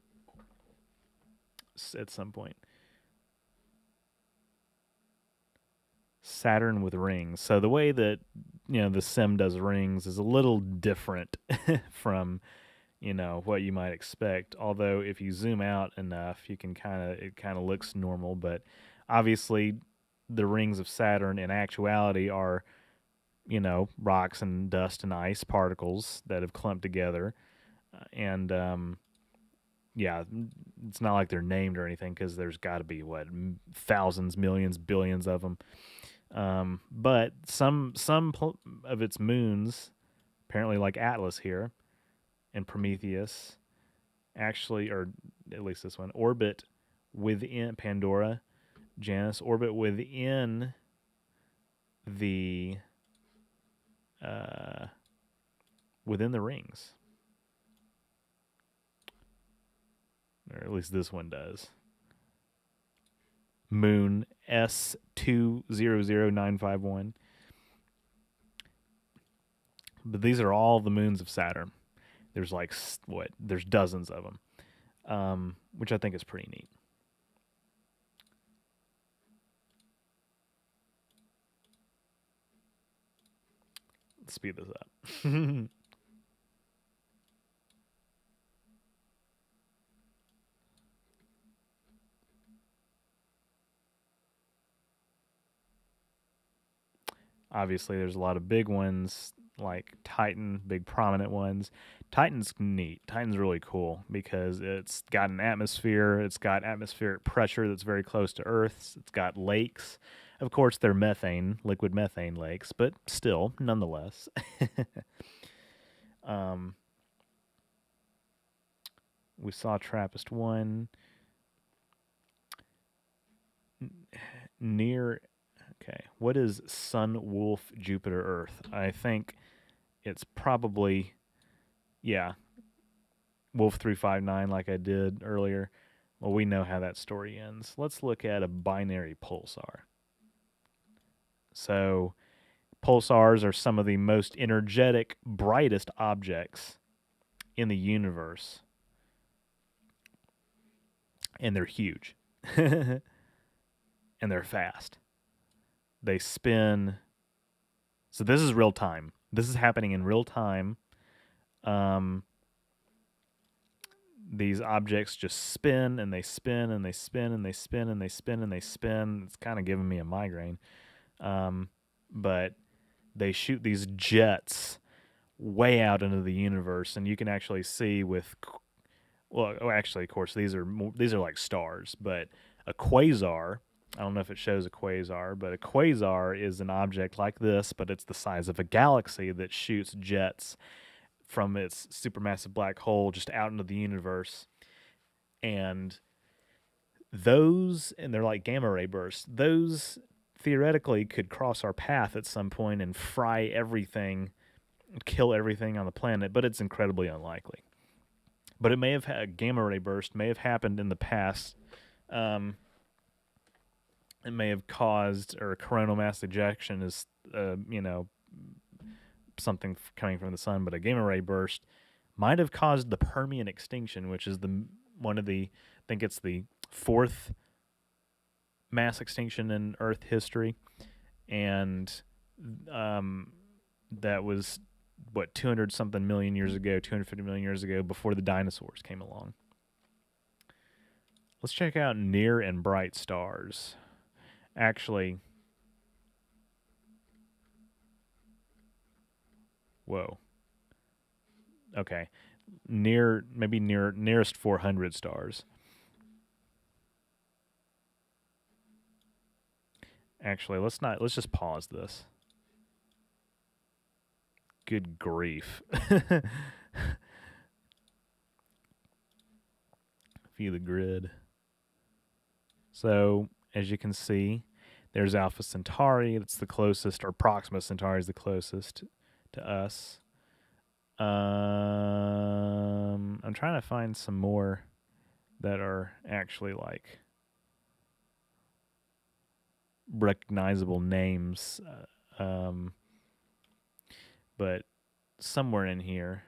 at some point. Saturn with rings. So the way that the sim does rings is a little different from what you might expect. Although if you zoom out enough, it kind of looks normal. But obviously, the rings of Saturn in actuality are rocks and dust and ice particles that have clumped together, and yeah, it's not like they're named or anything because there's got to be thousands, millions, billions of them. But some of its moons, apparently like Atlas here and Prometheus, actually, or at least this one, orbit within Pandora, Janus, orbit within the rings. Or at least this one does. Moon S200951. But these are all the moons of Saturn. There's there's dozens of them, which I think is pretty neat. Let's speed this up. Obviously, there's a lot of big ones like Titan, big prominent ones. Titan's neat. Titan's really cool because it's got an atmosphere. It's got atmospheric pressure that's very close to Earth's. It's got lakes. Of course, they're methane, liquid methane lakes, but still, nonetheless. um, we saw Trappist 1 near. Okay, what is Sun, Wolf, Jupiter, Earth? I think it's probably, yeah, Wolf 359 like I did earlier. Well, we know how that story ends. Let's look at a binary pulsar. So, pulsars are some of the most energetic, brightest objects in the universe. And they're huge. And they're fast. They spin. So, this is real time. This is happening in real time. These objects just spin and they spin and they spin and they spin and they spin and they spin. It's kind of giving me a migraine. But they shoot these jets way out into the universe, and you can actually see with, well, actually, of course, these are like stars, but a quasar. I don't know if it shows a quasar, but a quasar is an object like this, but it's the size of a galaxy that shoots jets from its supermassive black hole just out into the universe. And they're like gamma ray bursts. Those theoretically could cross our path at some point and fry everything, kill everything on the planet, but it's incredibly unlikely. But it may have had a gamma ray burst, may have happened in the past. It may have caused, or coronal mass ejection is, something coming from the sun, but a gamma ray burst might have caused the Permian extinction, which is I think it's the fourth mass extinction in Earth history, and that was 200 something million years ago, 250 million years ago, before the dinosaurs came along. Let's check out near and bright stars. Actually, whoa. Okay, nearest 400 stars. Actually, let's just pause this. Good grief. View the grid. So, as you can see, there's Alpha Centauri. That's the closest, or Proxima Centauri is the closest to us. I'm trying to find some more that are actually like recognizable names. But somewhere in here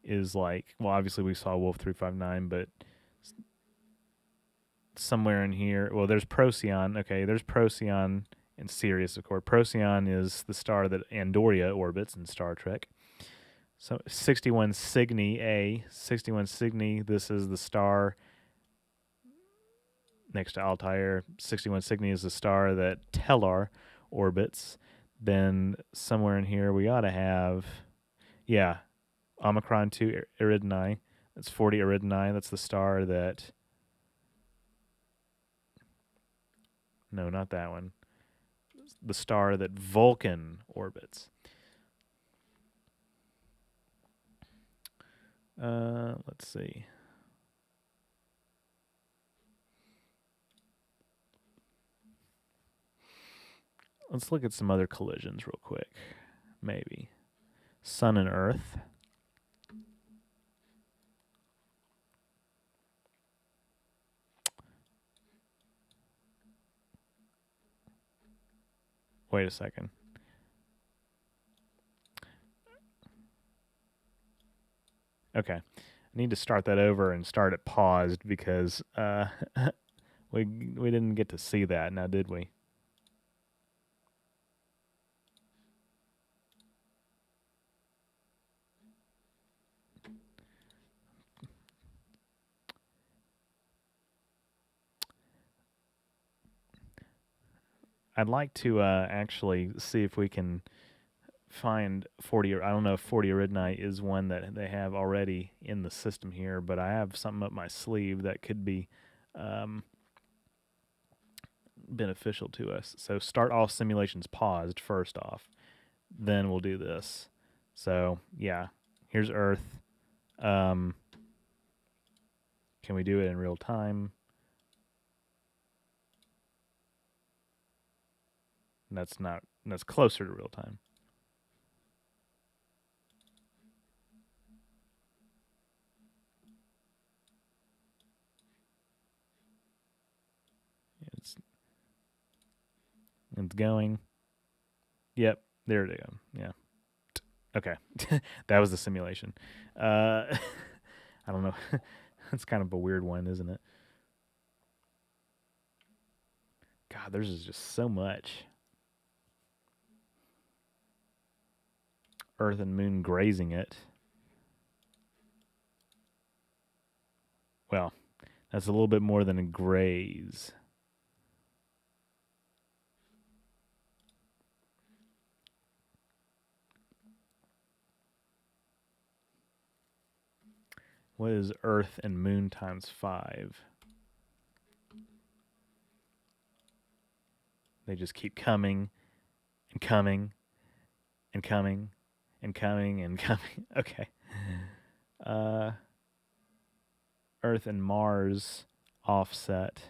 is like, well, obviously we saw Wolf 359, but somewhere in here, well, there's Procyon. Okay, there's Procyon and Sirius, of course. Procyon is the star that Andoria orbits in Star Trek. So 61 Cygni A, 61 Cygni, this is the star next to Altair. 61 Cygni is the star that Tellar orbits. Then somewhere in here we ought to have, yeah, Omicron 2 Eridani. That's 40 Eridani. That's the star that, no, not that one. The star that Vulcan orbits. Let's see. Let's look at some other collisions real quick. Maybe. Sun and Earth. Wait a second. Okay. I need to start that over and start it paused because we didn't get to see that now, did we? I'd like to actually see if we can find 40. I don't know if 40 Iridinite is one that they have already in the system here, but I have something up my sleeve that could be beneficial to us. So start all simulations paused first off. Then we'll do this. So yeah, here's Earth. Can we do it in real time? That's closer to real time. It's going. Yep, there it is. Yeah. Okay, that was the simulation. I don't know. That's kind of a weird one, isn't it? God, there's just so much. Earth and Moon grazing it. Well, that's a little bit more than a graze. What is Earth and Moon times 5? They just keep coming and coming and coming and coming and coming. Okay. Earth and Mars offset.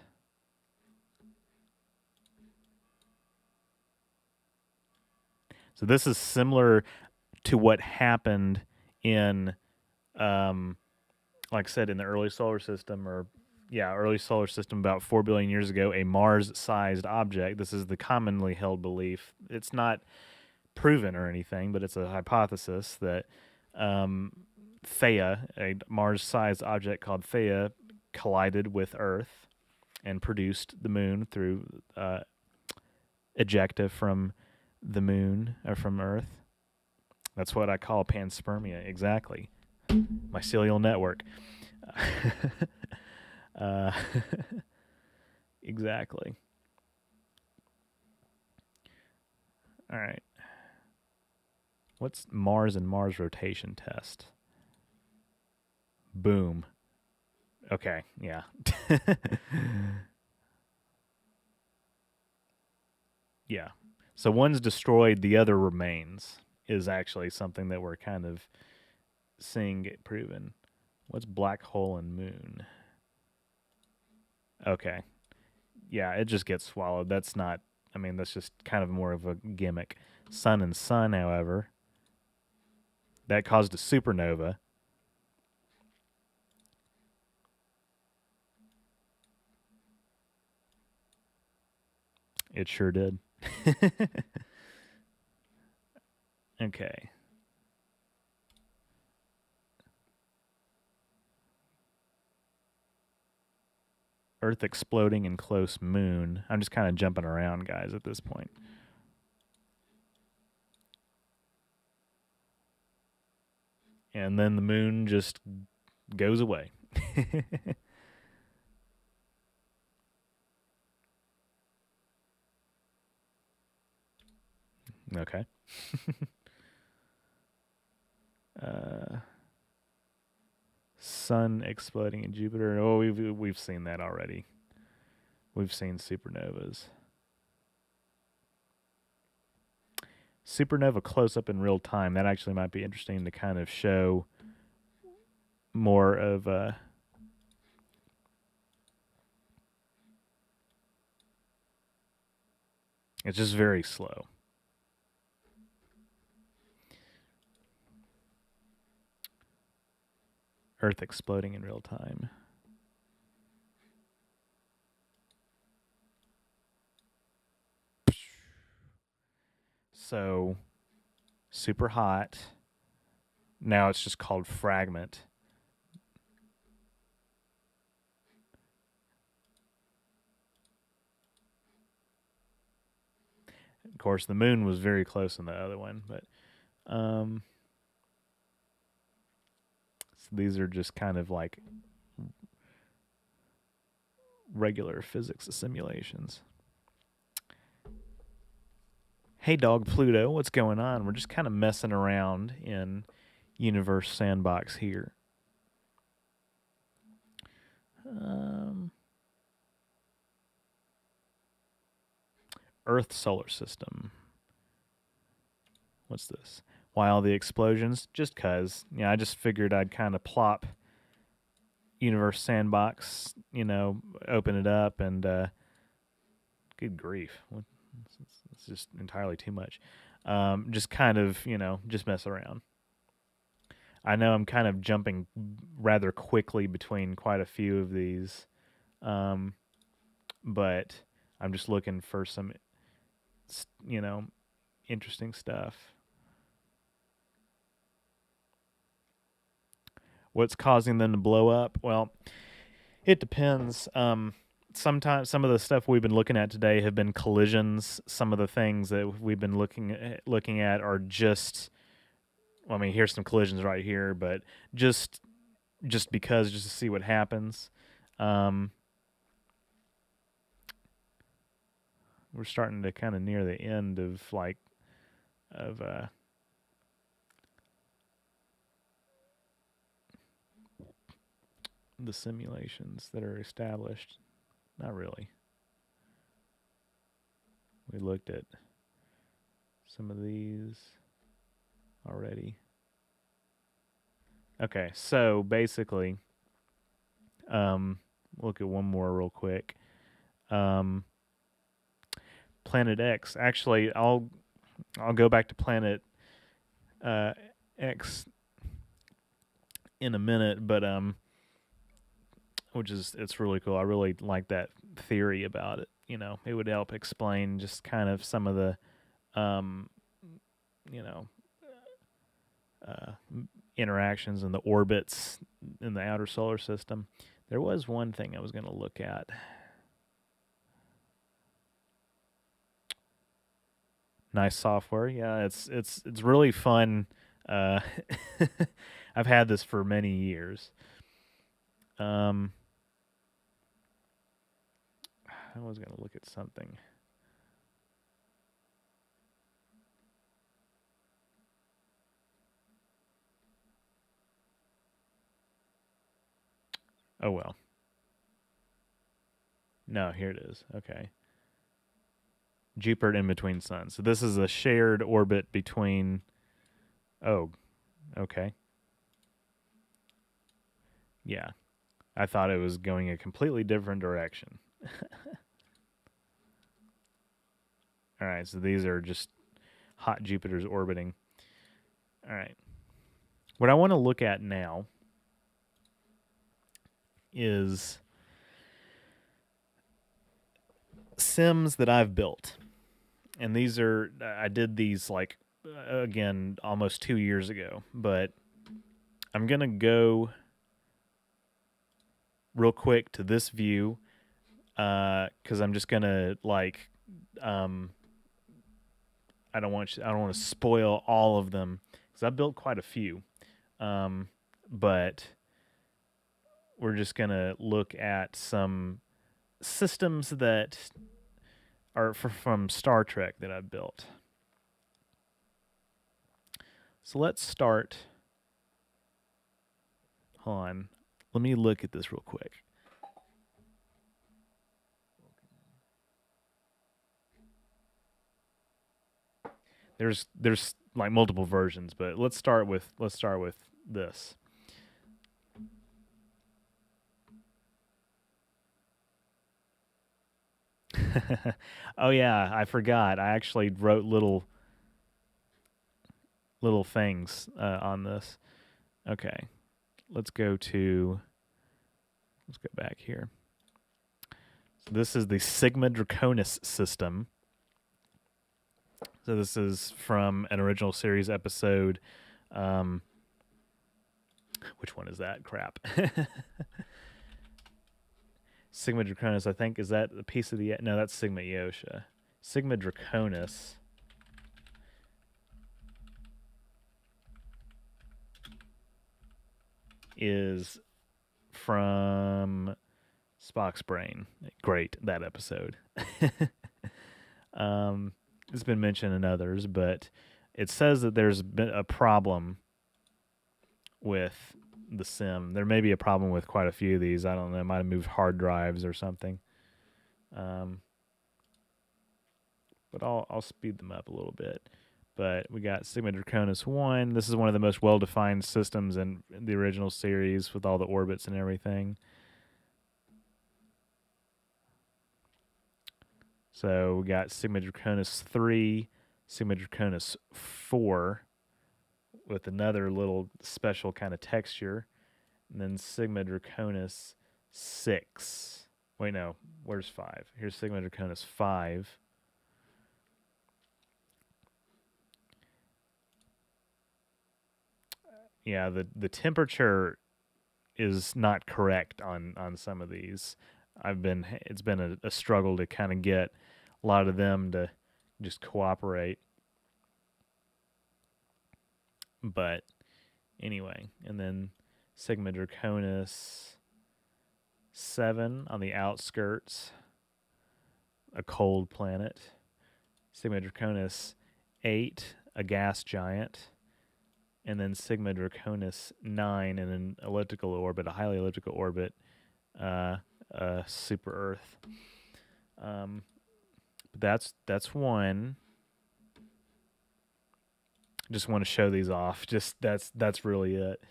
So this is similar to what happened in, like I said, in the early solar system, early solar system about 4 billion years ago, a Mars-sized object. This is the commonly held belief. It's not proven or anything, but it's a hypothesis that Theia, a Mars-sized object called Theia, collided with Earth and produced the moon through ejecta from the moon or from Earth. That's what I call panspermia. Exactly. Mycelial network. Exactly. All right. What's Mars and Mars rotation test? Boom. Okay, yeah. Yeah. So one's destroyed, the other remains is actually something that we're kind of seeing get proven. What's black hole and moon? Okay. Yeah, it just gets swallowed. That's not, I mean, that's just kind of more of a gimmick. Sun and sun, however, that caused a supernova. It sure did. Okay. Earth exploding in close moon. I'm just kind of jumping around, guys, at this point. And then the moon just goes away. Okay. Sun exploding in Jupiter. Oh, we've seen that already. We've seen supernovas. Supernova close up in real time. That actually might be interesting to kind of show more of it's just very slow. Earth exploding in real time. So, super hot. Now it's just called fragment. Of course, the moon was very close in the other one, but so these are just kind of like regular physics simulations. Hey Dog Pluto, what's going on? We're just kind of messing around in Universe Sandbox here. Um, Earth solar system. What's this? Why all the explosions? Just cause. Yeah, I just figured I'd kind of plop Universe Sandbox, open it up and good grief. It's just entirely too much. Just kind of, just mess around. I know I'm kind of jumping rather quickly between quite a few of these, but I'm just looking for some, interesting stuff. What's causing them to blow up? Well, it depends. Sometimes some of the stuff we've been looking at today have been collisions. Some of the things that we've been looking at are just. Well, I mean, here's some collisions right here, but just because, just to see what happens. We're starting to kind of near the end of the simulations that are established. Not really. We looked at some of these already. Okay, so basically, look at one more real quick. Planet X. Actually, I'll go back to Planet X in a minute, but it's really cool. I really like that theory about it. It would help explain just kind of some of the, you know, interactions and the orbits in the outer solar system. There was one thing I was going to look at. Nice software, yeah. It's really fun. I've had this for many years. I was going to look at something. Oh well. No, here it is. Okay. Jupiter in between suns. So this is a shared orbit between. Oh, okay. Yeah. I thought it was going a completely different direction. All right, so these are just hot Jupiters orbiting. All right. What I want to look at now is sims that I've built. And I did these again, almost 2 years ago. But I'm going to go real quick to this view because I'm just going to I don't want to spoil all of them because I built quite a few. But we're just going to look at some systems that are from Star Trek that I've built. So let's start. Hold on. Let me look at this real quick. There's like multiple versions, but let's start with this. Oh yeah, I forgot. I actually wrote little things on this. Okay, let's go back here. So this is the Sigma Draconis system. So this is from an original series episode. Which one is that? Crap. Sigma Draconis, I think, is that a piece of the... No, that's Sigma Eosha. Sigma Draconis is from Spock's brain. Great, that episode. it's been mentioned in others, but it says that there's been a problem with the sim. There may be a problem with quite a few of these. I don't know. It might have moved hard drives or something. But I'll speed them up a little bit. But we got Sigma Draconis 1. This is one of the most well-defined systems in the original series with all the orbits and everything. So we got Sigma Draconis 3, Sigma Draconis 4 with another little special kind of texture, and then Sigma Draconis 6. Wait, no, where's 5? Here's Sigma Draconis 5. Yeah, the temperature is not correct on some of these. It's been a struggle to kind of get a lot of them to just cooperate. But anyway, and then Sigma Draconis 7 on the outskirts, a cold planet. Sigma Draconis 8, a gas giant. And then Sigma Draconis 9 in an elliptical orbit, a highly elliptical orbit, super Earth. That's one. Just want to show these off. Just that's really it.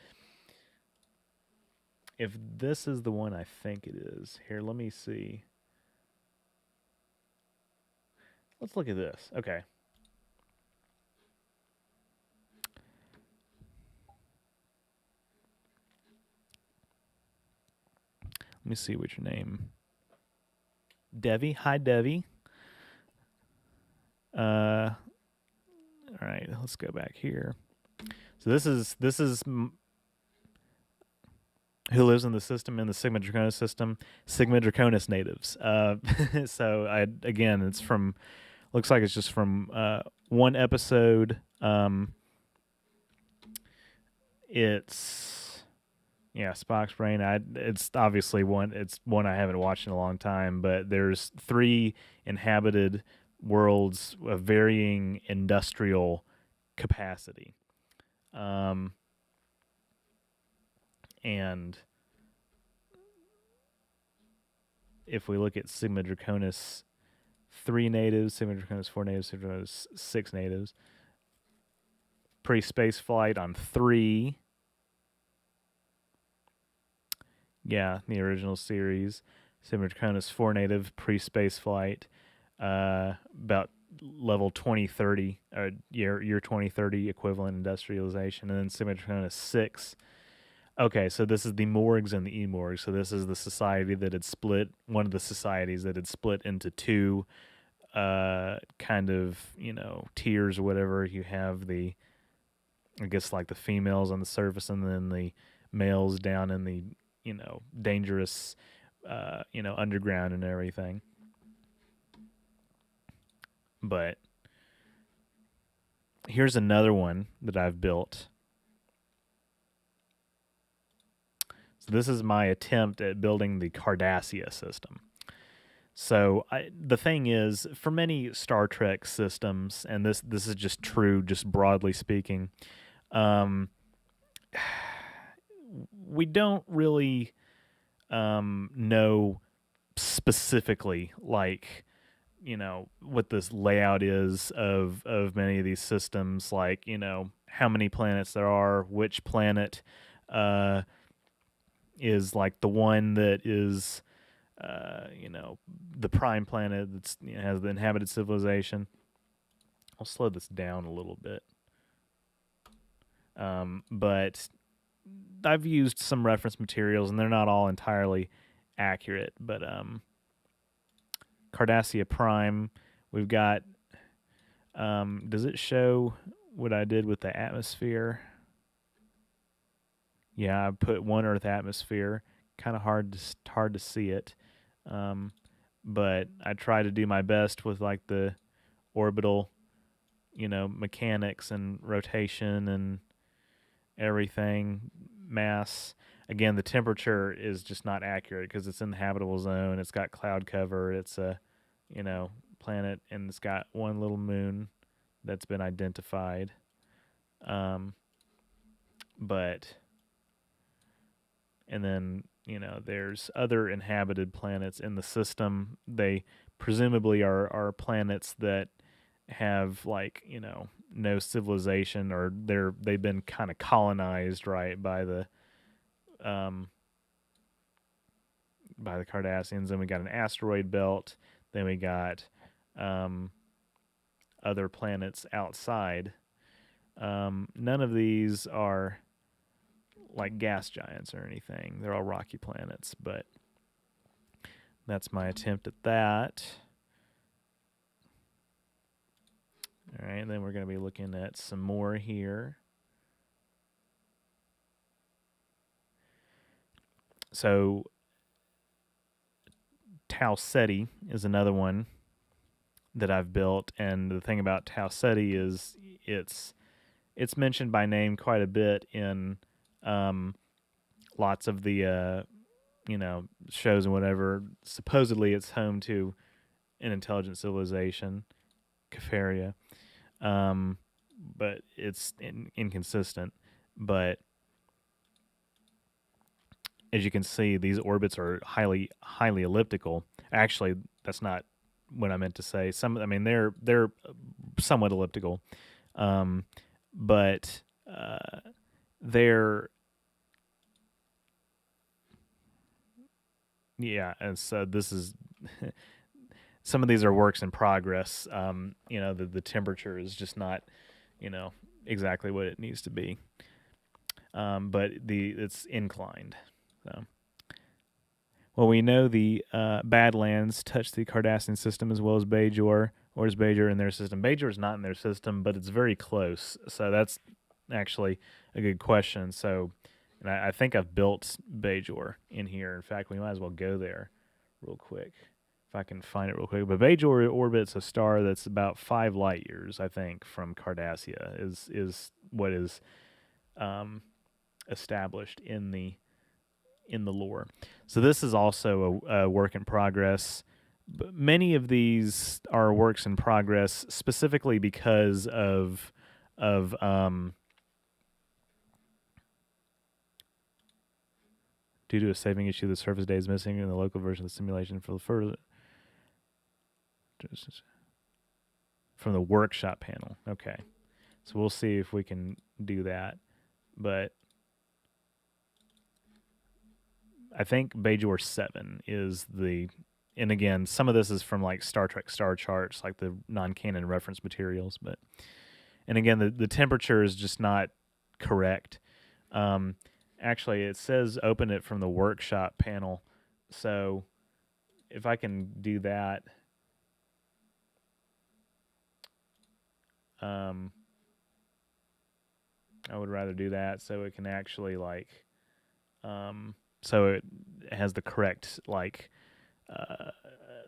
If this is the one I think it is, here, let me see. Let's look at this. Okay. Let me see what's your name. Devi. Hi, Devi. All right, let's go back here. So this is who lives in the system, in the Sigma Draconis system. Sigma Draconis natives. So it's from, looks like it's just from one episode. It's Spock's Brain. It's obviously it's one I haven't watched in a long time, but there's 3 inhabited worlds of varying industrial capacity. And if we look at Sigma Draconis 3 natives, Sigma Draconis 4 natives, Sigma Draconis 6 natives, pre-space flight on 3. Yeah, the original series. Sigma Draconis 4 native, pre-space flight, about level 2030, year 2030 equivalent industrialization. And then Sigma Draconis 6. Okay, so this is the Morgs and the E-Morgs. So this is the society that had split, one of the societies that had split into 2 kind of, tiers or whatever. You have the, I guess, like the females on the surface, and then the males down in the, dangerous, underground and everything. But here's another one that I've built. So this is my attempt at building the Cardassia system. So the thing is, for many Star Trek systems, and this is just true, just broadly speaking, we don't really know specifically, like, what this layout is of many of these systems, like, how many planets there are, which planet is like the one that is the prime planet that's has the inhabited civilization. I'll slow this down a little bit. But I've used some reference materials, and they're not all entirely accurate. But Cardassia Prime, we've got. Does it show what I did with the atmosphere? Yeah, I put 1 Earth atmosphere. Kind of hard to see it, but I try to do my best with like the orbital, mechanics and rotation and everything. Mass. Again, the temperature is just not accurate because it's in the habitable zone. It's got cloud cover. It's a, planet, and it's got one little moon that's been identified. But and then there's other inhabited planets in the system. They presumably are planets that have no civilization, or they've been kind of colonized, right, by the Cardassians. And we got an asteroid belt. Then we got other planets outside. None of these are like gas giants or anything. They're all rocky planets, but that's my attempt at that. All right, and then we're going to be looking at some more here. So Tau Ceti is another one that I've built, and the thing about Tau Ceti is it's mentioned by name quite a bit in lots of the shows and whatever. Supposedly it's home to an intelligent civilization, Cafaria, but it's inconsistent. But as you can see, these orbits are highly elliptical. Actually, that's not what I meant to say. They're somewhat elliptical, but they're and so this is some of these are works in progress. The temperature is just not exactly what it needs to be, but it's inclined. So, well, we know the Badlands touch the Cardassian system as well as Bajor. Or is Bajor in their system? Bajor is not in their system, but it's very close. So that's actually a good question. So, and I think I've built Bajor in here. In fact, we might as well go there real quick if I can find it real quick. But Bajor orbits a star that's about 5 light years, I think, from Cardassia. Is what is established in the lore. So this is also a work in progress. But many of these are works in progress specifically because of due to a saving issue, the surface data is missing in the local version of the simulation for the further from the workshop panel. Okay, so we'll see if we can do that, but I think Bajor 7 is the, and again, some of this is from like Star Trek star charts, like the non-canon reference materials, but, and again, the temperature is just not correct. Actually, it says open it from the workshop panel, so if I can do that, I would rather do that so it can actually so it has the correct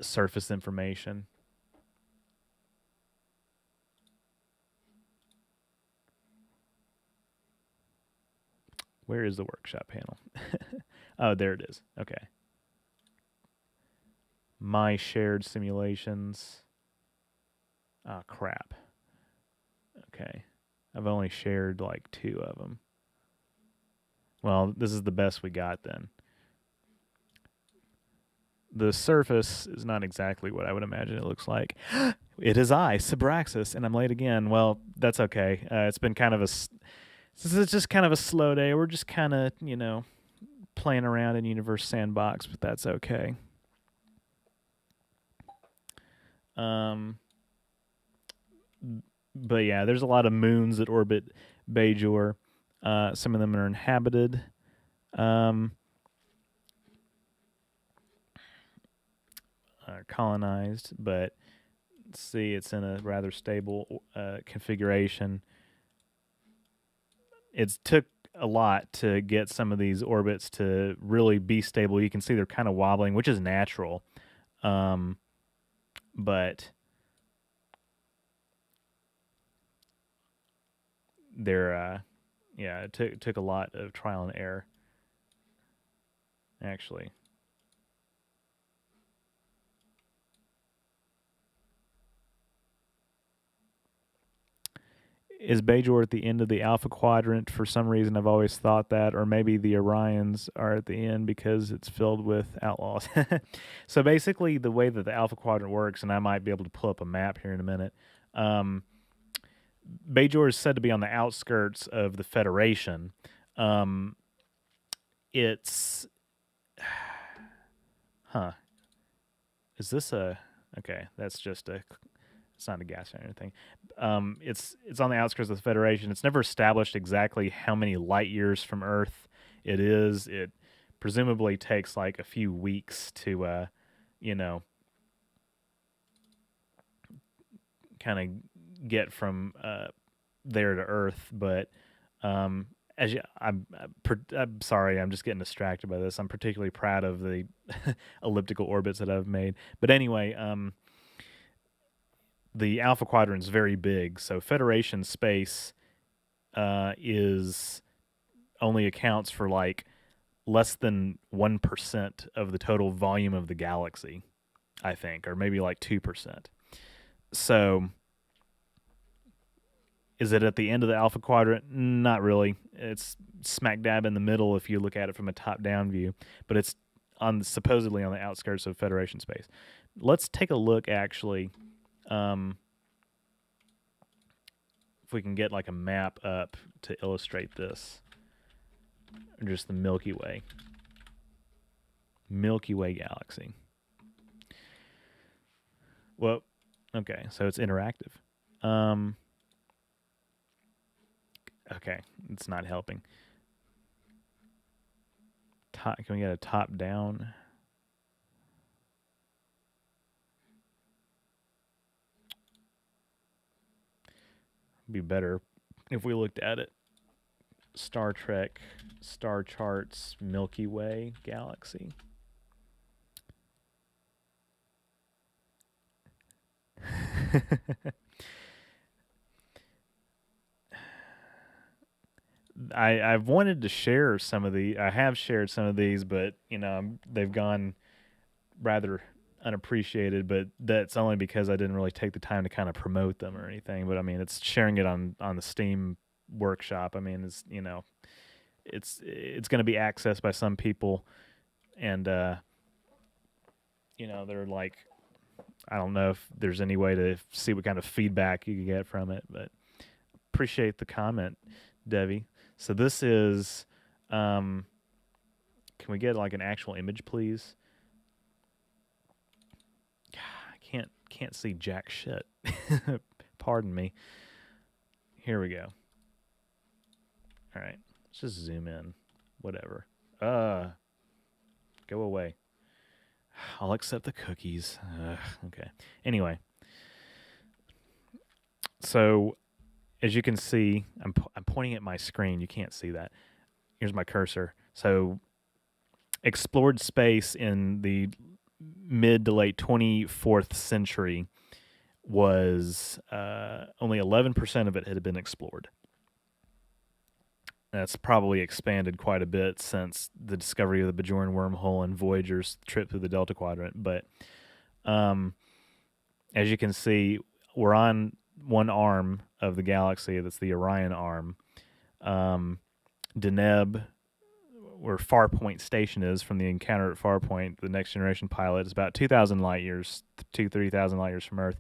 surface information. Where is the workshop panel? Oh, there it is. Okay. My shared simulations. Oh, crap. Okay. I've only shared like 2 of them. Well, this is the best we got then. The surface is not exactly what I would imagine it looks like. It is I, Sabraxis, and I'm late again. Well, that's okay. It's been kind of it's just kind of a slow day. We're just kind of, playing around in Universe Sandbox, but that's okay. But yeah, there's a lot of moons that orbit Bajor. Some of them are inhabited. Colonized, but see, it's in a rather stable configuration. It took a lot to get some of these orbits to really be stable. You can see they're kind of wobbling, which is natural. But they're, it took a lot of trial and error, actually. Is Bajor at the end of the Alpha Quadrant? For some reason, I've always thought that, or maybe the Orions are at the end because it's filled with outlaws. So basically, the way that the Alpha Quadrant works, and I might be able to pull up a map here in a minute. Bajor is said to be on the outskirts of the Federation. It's, huh? Is this a? Okay, that's just a. It's not a gas or anything. It's on the outskirts of the Federation. It's never established exactly how many light years from Earth it is. It presumably takes like a few weeks to, you know, kind of get from there to Earth. But as you, I'm sorry, I'm just getting distracted by this. I'm particularly proud of the elliptical orbits that I've made. But anyway, the Alpha Quadrant is very big, so Federation space is only accounts for like less than 1% of the total volume of the galaxy, I think, or maybe like 2%. So is it at the end of the Alpha Quadrant? Not really. It's smack dab in the middle if you look at it from a top-down view, but it's supposedly on the outskirts of Federation space. Let's take a look, actually. If we can get like a map up to illustrate this, or just the Milky Way galaxy. Well, okay, so it's interactive. Okay, it's not helping. Can we get a top down? Be better if we looked at it. Star Trek, star charts, Milky Way galaxy. I've wanted to share some of the. I have shared some of these, but you know they've gone rather unappreciated. But that's only because I didn't really take the time to kind of promote them or anything. But I mean, it's sharing it on the Steam workshop. I mean, it's it's going to be accessed by some people, and you know they're like, I don't know if there's any way to see what kind of feedback you can get from it, but appreciate the comment, Debbie. So this is, can we get like an actual image, please? I can't see jack shit. Pardon me. Here we go. All right, let's just zoom in. Whatever. Go away. I'll accept the cookies. Okay. Anyway, so as you can see, I'm pointing at my screen. You can't see that. Here's my cursor. So explored space in the mid to late 24th century was only 11% of it had been explored. That's probably expanded quite a bit since the discovery of the Bajoran wormhole and Voyager's trip through the Delta Quadrant. But as you can see, we're on one arm of the galaxy. That's the Orion arm. Deneb, where Farpoint Station is from the encounter at Farpoint, the Next Generation pilot, is about 2,000 light years, 3,000 light years from Earth.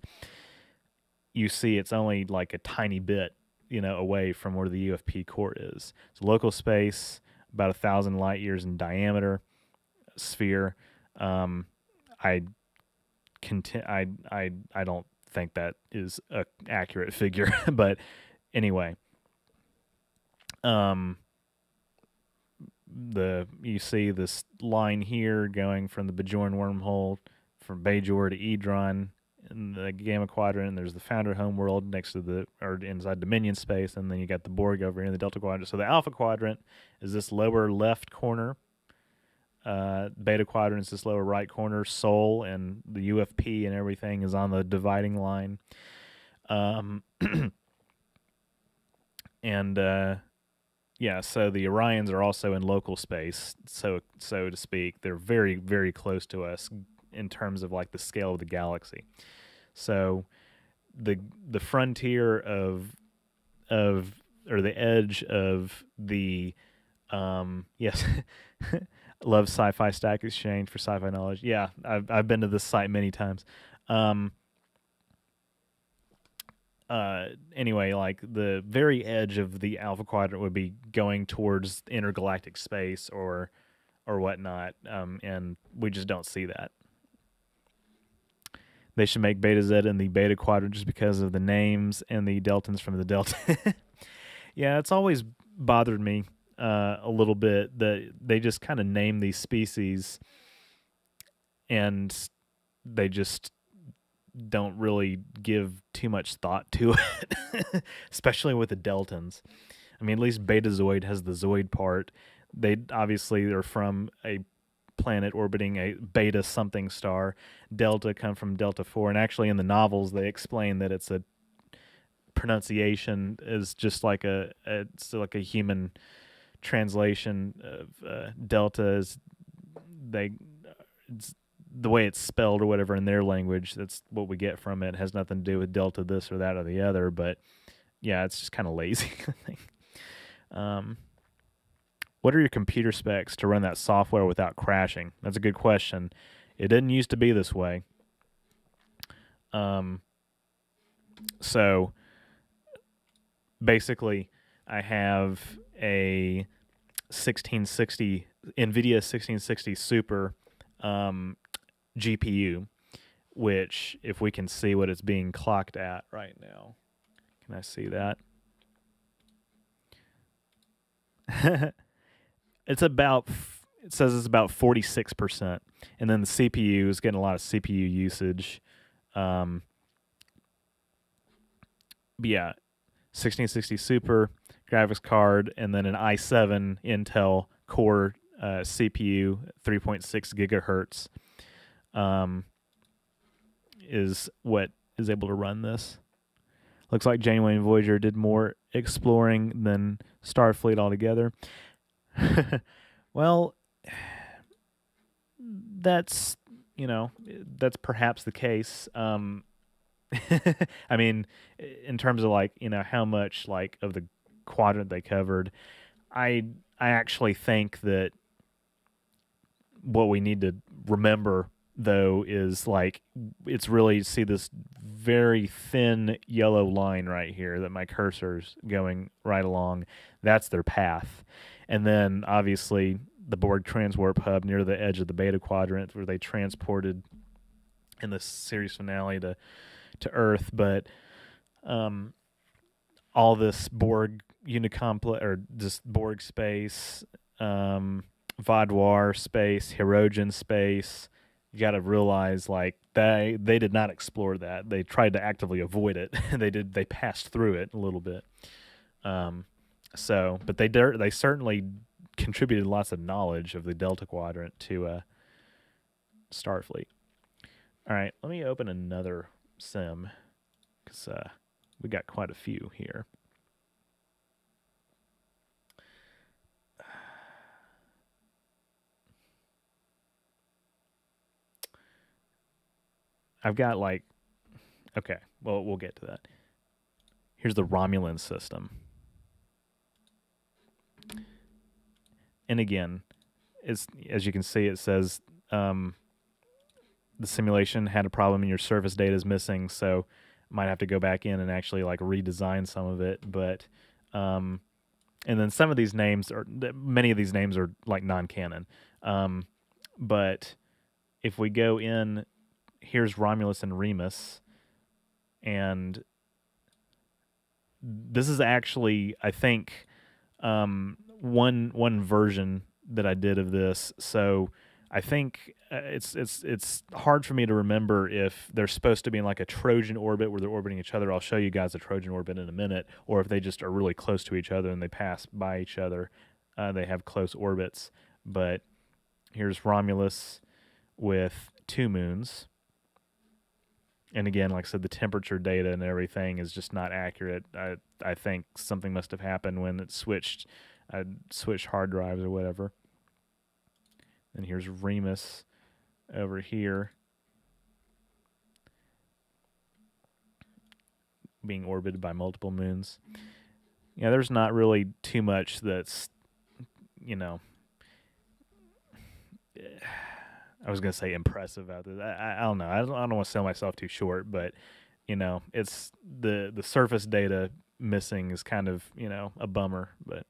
You see it's only like a tiny bit, you know, away from where the UFP core is. So local space, about 1,000 light years in diameter, sphere. I don't think that is a accurate figure, but anyway, you see this line here going from the Bajoran wormhole from Bajor to Edron in the Gamma Quadrant, and there's the Founder homeworld next to or inside Dominion space, and then you got the Borg over here in the Delta Quadrant. So the Alpha Quadrant is this lower left corner. Beta Quadrant is this lower right corner. Sol and the UFP and everything is on the dividing line. Yeah, so the Orions are also in local space, so to speak. They're very, very close to us in terms of like the scale of the galaxy. So the frontier of of, or the edge of the, yes, love Sci-Fi Stack Exchange for sci-fi knowledge. Yeah, I've been to this site many times. Um, anyway, like the very edge of the Alpha Quadrant would be going towards intergalactic space or whatnot, and we just don't see that. They should make Beta Z in the Beta Quadrant just because of the names and the Deltans from the Delta. Yeah, it's always bothered me a little bit that they just kind of name these species and they just don't really give too much thought to it, especially with the Deltans. I mean, at least Betazoid has the Zoid part. They obviously are from a planet orbiting a beta something star. Delta come from Delta 4, and actually in the novels they explain that it's a pronunciation is just like it's like a human translation of Delta is they it's the way it's spelled or whatever in their language. That's what we get from it. It has nothing to do with Delta this or that or the other, but yeah, it's just kind of lazy. I think. What are your computer specs to run that software without crashing? That's a good question. It didn't used to be this way. So basically, I have a 1660 NVIDIA 1660 Super GPU, which if we can see what it's being clocked at right now, can I see that? It's about, it says it's about 46%, and then the CPU is getting a lot of CPU usage. But yeah, 1660 Super graphics card, and then an i7 Intel Core CPU, 3.6 gigahertz, is what is able to run this. Looks like Janeway and Voyager did more exploring than Starfleet altogether. Well, that's, that's perhaps the case. I mean, in terms of like, how much like of the quadrant they covered, I actually think that what we need to remember though is like it's really see this very thin yellow line right here that my cursor's going right along. That's their path. And then obviously the Borg transwarp hub near the edge of the Beta Quadrant where they transported in the series finale to Earth, but all this Borg unicomplex or just Borg space, Vaadwaur space, Hirogen space. You got to realize like they did not explore that. They tried to actively avoid it. They passed through it a little bit. But they certainly contributed lots of knowledge of the Delta Quadrant to Starfleet. All right, let me open another sim because we got quite a few here. I've got like, okay, well, we'll get to that. Here's the Romulan system. And again, as you can see, it says the simulation had a problem and your surface data is missing, so might have to go back in and actually like redesign some of it. But and then some of these names many of these names are like non-canon. But if we go in, here's Romulus and Remus, and this is actually, I think, one version that I did of this. So I think it's hard for me to remember if they're supposed to be in like a Trojan orbit where they're orbiting each other. I'll show you guys a Trojan orbit in a minute, or if they just are really close to each other and they pass by each other. They have close orbits. But here's Romulus with 2 moons. And again, like I said, the temperature data and everything is just not accurate. I think something must have happened when it switched hard drives or whatever. And here's Remus over here being orbited by multiple moons. Yeah, there's not really too much that's, you know, I was gonna say impressive about this. I don't know. I don't want to sell myself too short, but it's the surface data missing is kind of a bummer. But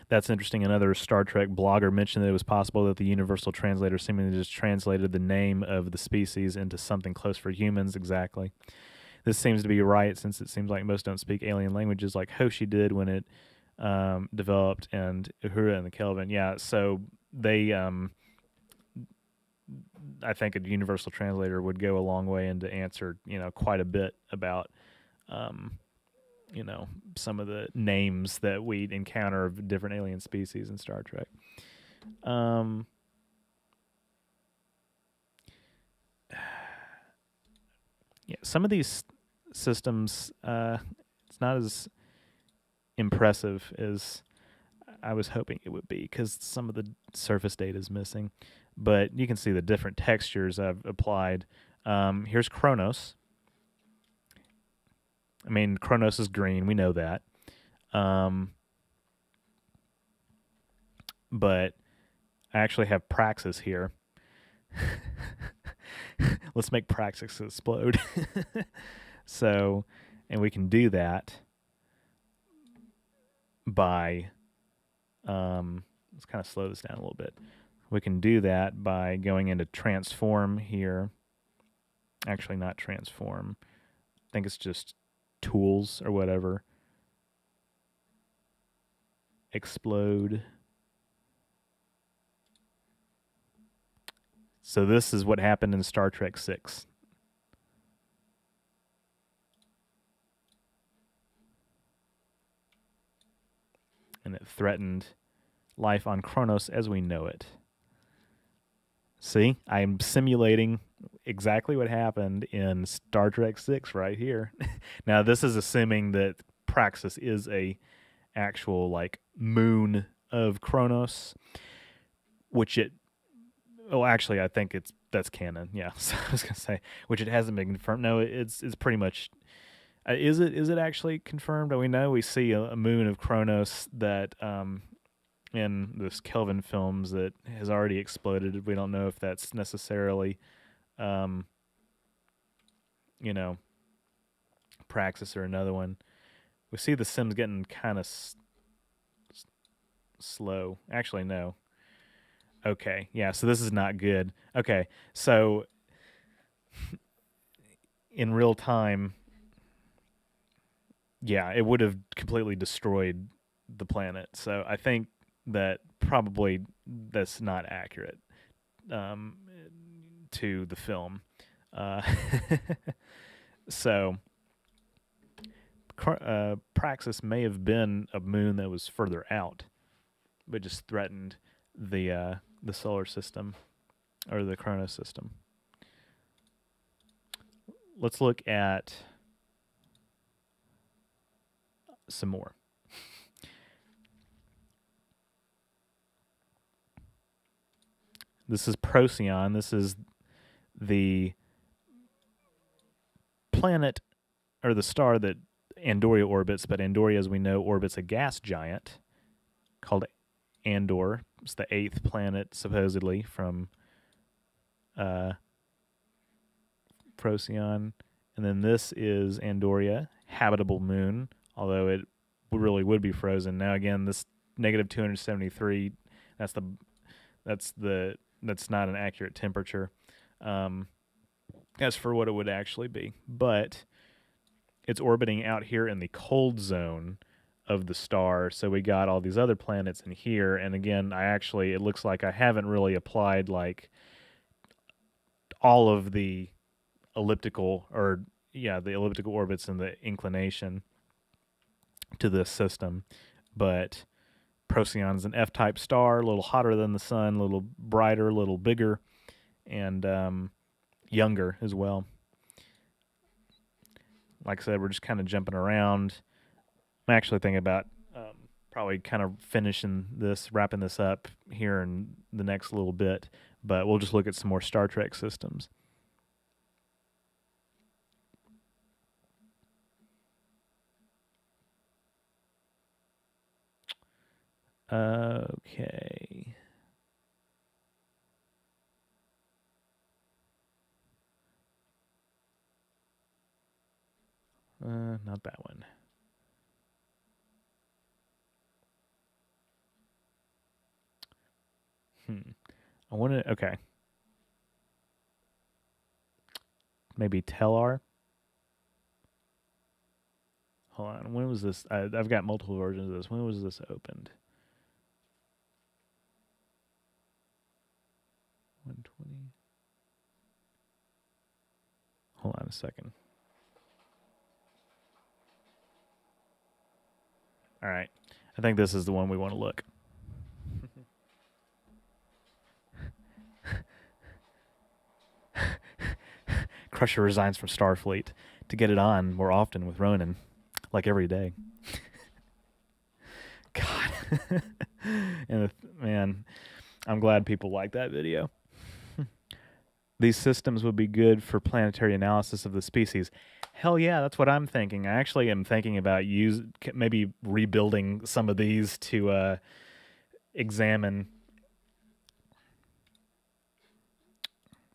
that's interesting. Another Star Trek blogger mentioned that it was possible that the universal translator seemingly just translated the name of the species into something close for humans. Exactly. This seems to be right since it seems like most don't speak alien languages like Hoshi did when it developed, and Uhura and the Kelvin. Yeah, so they, I think a universal translator would go a long way into answer, quite a bit about, um, some of the names that we encounter of different alien species in Star Trek. Um, yeah, some of these systems, it's not as impressive as I was hoping it would be because some of the surface data is missing. But you can see the different textures I've applied. Here's Kronos. I mean, Kronos is green. We know that. But I actually have Praxis here. Let's make Praxis explode. So, and we can do that by, let's kind of slow this down a little bit. We can do that by going into transform here. Actually, not transform. I think it's just tools or whatever. Explode. So this is what happened in Star Trek 6. And it threatened life on Kronos as we know it. See, I'm simulating exactly what happened in Star Trek 6 right here. Now, this is assuming that Praxis is a actual like moon of Kronos, which it actually I think that's canon. Yeah. So I was going to say which it hasn't been confirmed. No, it's pretty much is it actually confirmed? We know we see a moon of Kronos that in this Kelvin films that has already exploded. We don't know if that's necessarily, um, Praxis or another one. We see the Sims getting kind of slow. Actually, no. Okay, yeah. So this is not good. Okay, so in real time, yeah, it would have completely destroyed the planet. So I think that probably that's not accurate um, to the film. Uh, so Praxis may have been a moon that was further out, but just threatened the solar system or the Kronos system. Let's look at some more. This is Procyon. This is the planet or the star that Andoria orbits, but Andoria, as we know, orbits a gas giant called Andor. It's the 8th planet, supposedly, from Procyon. And then this is Andoria, habitable moon, although it really would be frozen. Now, again, this negative 273, that's not an accurate temperature. As for what it would actually be. But it's orbiting out here in the cold zone of the star, so we got all these other planets in here. And again, it looks like I haven't really applied like all of the elliptical orbits and the inclination to this system. But Procyon's an F-type star, a little hotter than the sun, a little brighter, a little bigger, and younger as well. Like I said, we're just kind of jumping around. I'm actually thinking about probably kind of wrapping this up here in the next little bit, but we'll just look at some more Star Trek systems. Okay. Not that one. I want to. Okay. Maybe Telr. Hold on. When was this? I've got multiple versions of this. When was this opened? 120. Hold on a second. All right. I think this is the one we want to look. Crusher resigns from Starfleet to get it on more often with Ronan, like every day. God. And man, I'm glad people like that video. These systems would be good for planetary analysis of the species. Hell yeah, that's what I'm thinking. I actually am thinking about maybe rebuilding some of these to examine.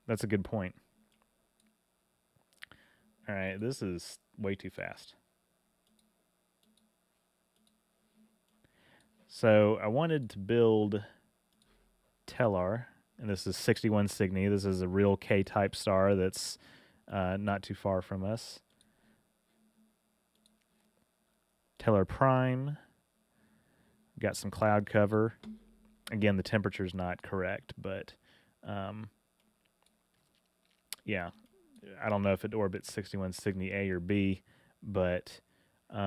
That's a good point. All right, this is way too fast. So I wanted to build Tellar, and this is 61 Cygni. This is a real K-type star that's not too far from us. Tellar Prime. Got some cloud cover. Again, the temperature's not correct, but yeah. I don't know if it orbits 61 Cygni A or B, but let's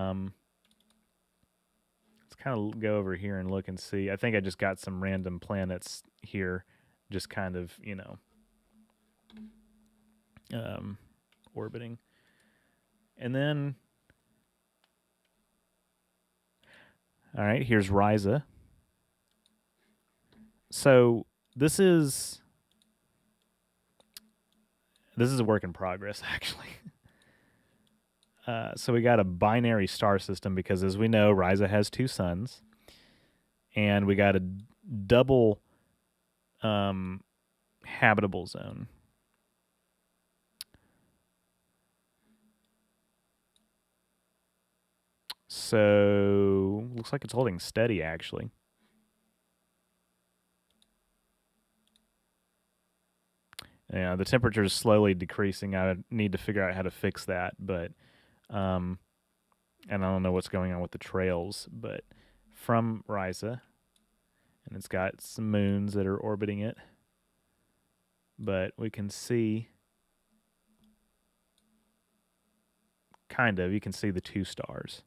kind of go over here and look and see. I think I just got some random planets here, just kind of, orbiting. And then, all right, here's Risa. So this is a work in progress, actually. So we got a binary star system because, as we know, Risa has 2 suns, and we got a double habitable zone. So looks like it's holding steady, actually. Yeah, the temperature is slowly decreasing. I need to figure out how to fix that, but and I don't know what's going on with the trails, but from Risa, and it's got some moons that are orbiting it, but we can see you can see the 2 stars.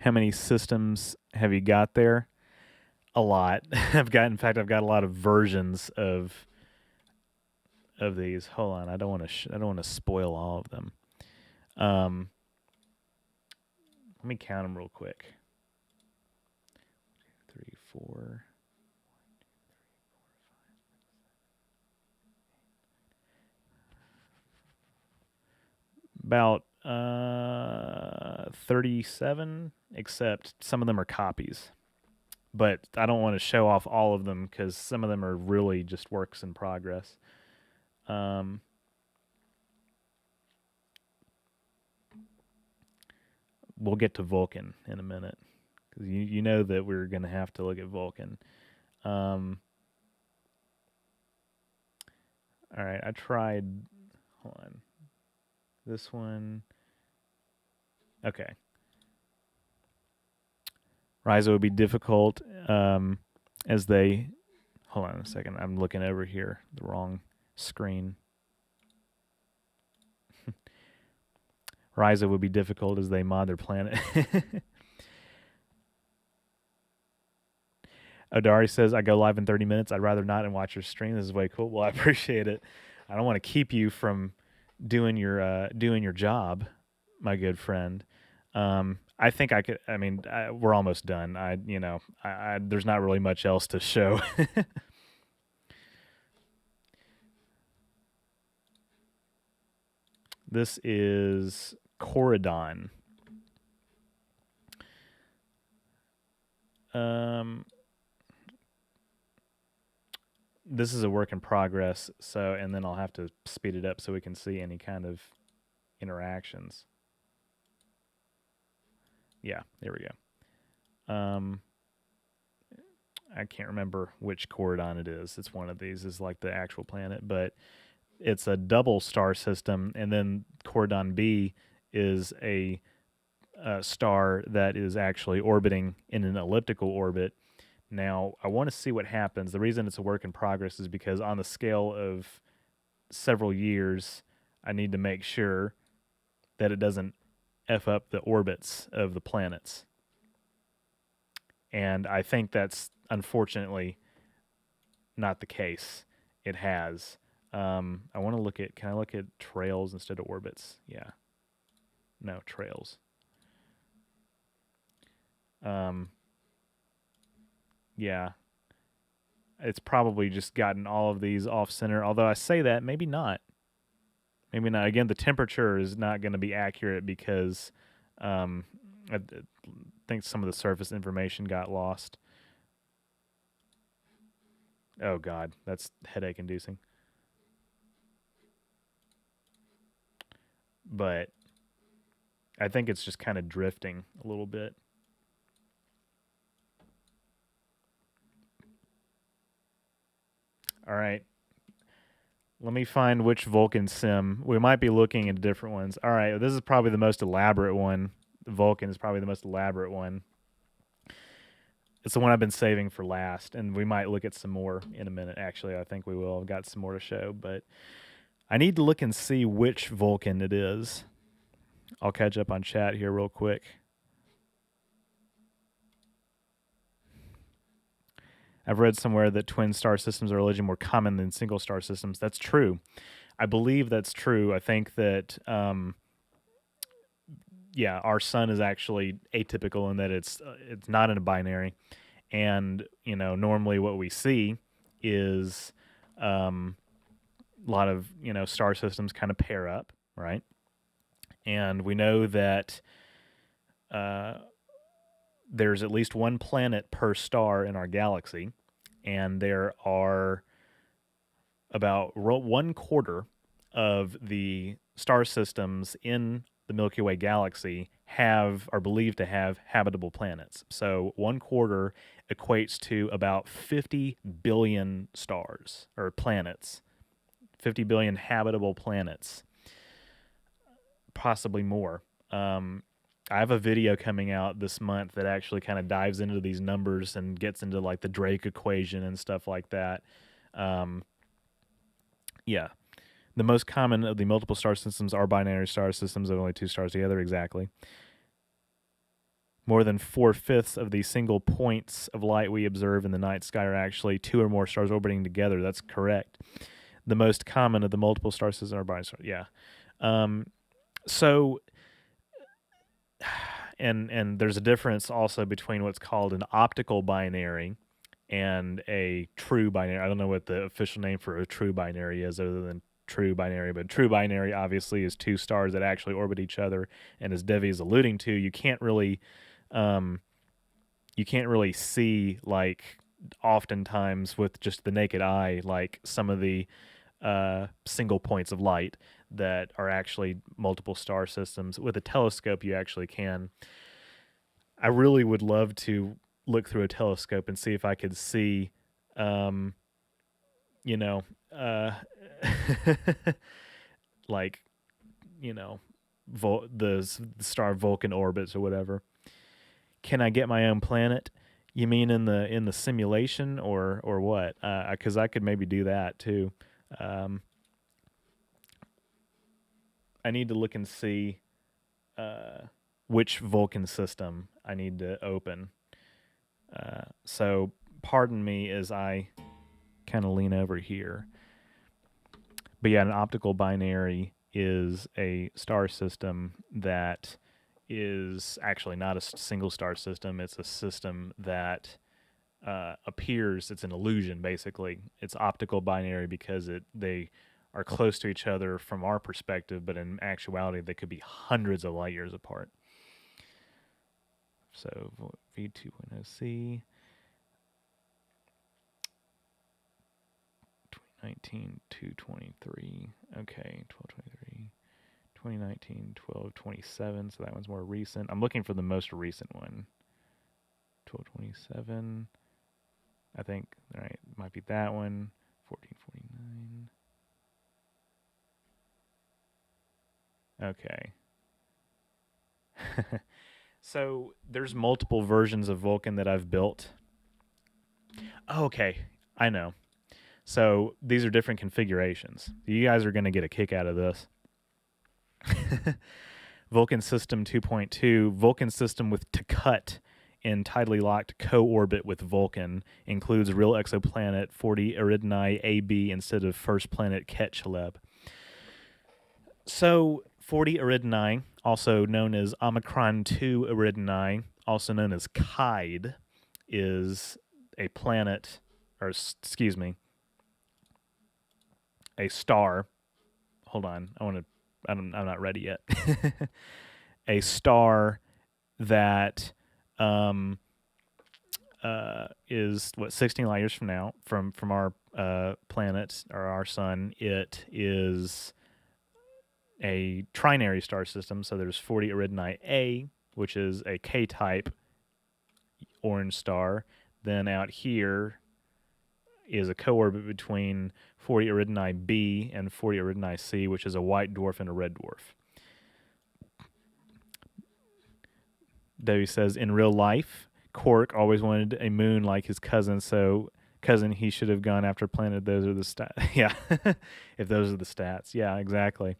How many systems have you got there? A lot. I've got a lot of versions of these. Hold on, I don't want to spoil all of them. Let me count them real quick. 1, 2, 3, 4. About 37, except some of them are copies. But I don't want to show off all of them because some of them are really just works in progress. We'll get to Vulcan in a minute because you know that we're going to have to look at Vulcan. All right, I tried. Hold on. This one. Okay. Risa would be difficult as they. Hold on a second. I'm looking over here, the wrong screen. Risa would be difficult as they mod their planet. Odari says, I go live in 30 minutes. I'd rather not and watch your stream. This is way cool. Well, I appreciate it. I don't want to keep you from doing your job, my good friend. I think I could. I mean, we're almost done. There's not really much else to show. This is Corridon. This is a work in progress, so and then I'll have to speed it up so we can see any kind of interactions. Yeah, there we go. I can't remember which Cordon it is. It's one of these. It's like the actual planet, but it's a double star system, and then Cordon B is a star that is actually orbiting in an elliptical orbit. Now, I want to see what happens. The reason it's a work in progress is because on the scale of several years, I need to make sure that it doesn't F up the orbits of the planets. And I think that's unfortunately not the case. It has. I want to look at, can I look at trails instead of orbits? Yeah. No, trails. Yeah. It's probably just gotten all of these off center. Although I say that, maybe not. Maybe not. Again, the temperature is not going to be accurate because I think some of the surface information got lost. Oh, God. That's headache inducing. But I think it's just kind of drifting a little bit. All right. Let me find which Vulcan sim. We might be looking at different ones. All right. This is probably the most elaborate one. Vulcan is probably the most elaborate one. It's the one I've been saving for last, and we might look at some more in a minute. Actually, I think we will. I've got some more to show, but I need to look and see which Vulcan it is. I'll catch up on chat here real quick. I've read somewhere that twin star systems are allegedly more common than single star systems. That's true. I believe that's true. I think that, yeah, our sun is actually atypical in that it's not in a binary, and normally what we see is a lot of star systems kind of pair up, right? And we know that there's at least one planet per star in our galaxy, and there are about 1/4 of the star systems in the Milky Way galaxy are believed to have habitable planets. So 1/4 equates to about 50 billion stars or planets, 50 billion habitable planets, possibly more. I have a video coming out this month that actually kind of dives into these numbers and gets into like the Drake equation and stuff like that. Yeah. The most common of the multiple star systems are binary star systems of only two stars together, exactly. More than 4/5 of the single points of light we observe in the night sky are actually two or more stars orbiting together. That's correct. The most common of the multiple star systems are binary stars. Yeah. So... And there's a difference also between what's called an optical binary and a true binary. I don't know what the official name for a true binary is other than true binary, but true binary obviously is two stars that actually orbit each other. And as Devi is alluding to, you can't really see, like, oftentimes with just the naked eye, like some of the single points of light that are actually multiple star systems. With a telescope, you actually can. I really would love to look through a telescope and see if I could see, like, the star Vulcan orbits or whatever. Can I get my own planet? You mean in the simulation or what? Because I could maybe do that too. I need to look and see which Vulcan system I need to open. So pardon me as I kind of lean over here. But yeah, an optical binary is a star system that is actually not a single star system. It's a system that appears, it's an illusion basically. It's optical binary because they are close to each other from our perspective, but in actuality they could be hundreds of light years apart. So V2.0C 2019 223. Okay, 1223. 2019 1227. So that one's more recent. I'm looking for the most recent one. 1227. I think, all right, might be that one. 1449. Okay. So there's multiple versions of Vulkan that I've built. Oh, okay, I know. So these are different configurations. You guys are going to get a kick out of this. Vulkan System 2.2, Vulkan System with Takut in tidally locked co-orbit with Vulcan, includes real exoplanet 40 Eridani AB instead of first planet Ketchleb. So 40 Eridani, also known as Omicron 2 Eridani, also known as Kaid, is a planet, or excuse me, a star. Hold on, I'm not ready yet. A star that is 16 light years from now from our planet or our sun. It is a trinary star system, so there's 40 Eridani A, which is a K-type orange star. Then out here is a co-orbit between 40 Eridani B and 40 Eridani C, which is a white dwarf and a red dwarf. Debbie says, in real life, Quark always wanted a moon like his cousin, so he should have gone after planet. Those are the stats. Yeah, if those are the stats. Yeah, exactly.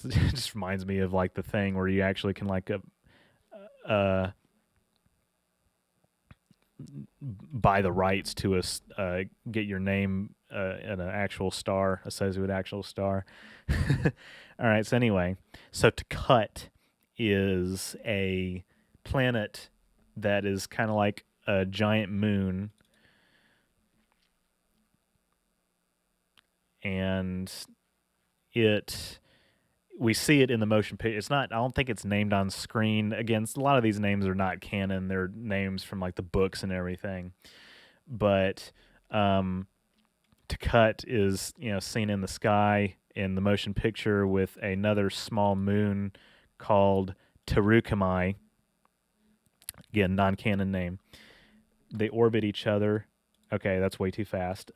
It just reminds me of like the thing where you actually can like buy the rights to get your name in an actual star associated with an actual star. All right. So anyway, so Takut is a planet that is kind of like a giant moon, and we see it in the motion picture. It's not. I don't think it's named on screen. Again, a lot of these names are not canon. They're names from like the books and everything. But Takut is seen in the sky in the motion picture with another small moon called Tarukamai. Again, non-canon name. They orbit each other. Okay, that's way too fast.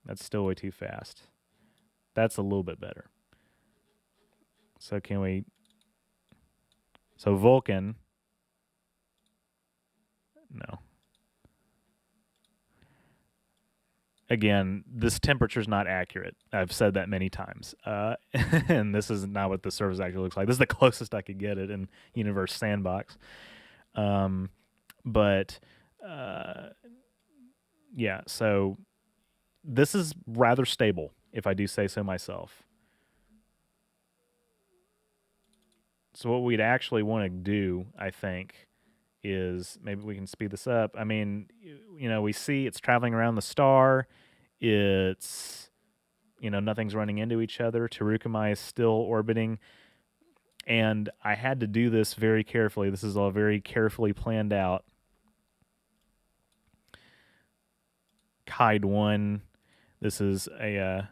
That's still way too fast. That's a little bit better. So can we... So Vulcan... No. Again, this temperature is not accurate. I've said that many times. And this is not what the surface actually looks like. This is the closest I could get it in Universe Sandbox. But yeah, so this is rather stable, if I do say so myself. So what we'd actually want to do, I think, is maybe we can speed this up. I mean, we see it's traveling around the star. It's, nothing's running into each other. Tarukamai is still orbiting. And I had to do this very carefully. This is all very carefully planned out. Kaid 1. This is a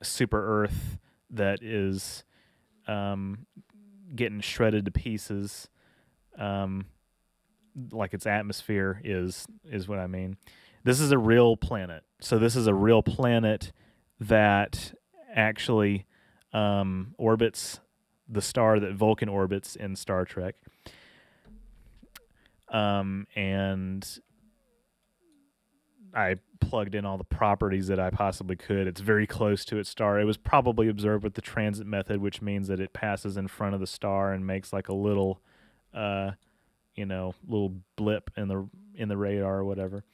super Earth that is getting shredded to pieces. Like its atmosphere is what I mean. This is a real planet. So this is a real planet that actually orbits the star that Vulcan orbits in Star Trek. And I plugged in all the properties that I possibly could. It's very close to its star. It was probably observed with the transit method, which means that it passes in front of the star and makes like a little little blip in the radar or whatever.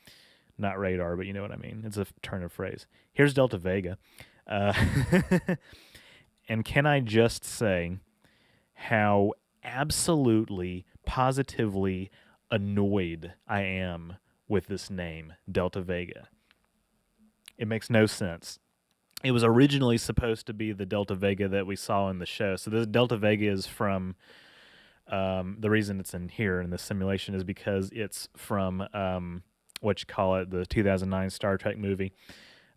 Not radar, but you know what I mean. It's a turn of phrase. Here's Delta Vega. And can I just say how absolutely, positively annoyed I am with this name, Delta Vega. It makes no sense. It was originally supposed to be the Delta Vega that we saw in the show. So this Delta Vega is from the reason it's in here in the simulation is because it's from what you call it, the 2009 Star Trek movie.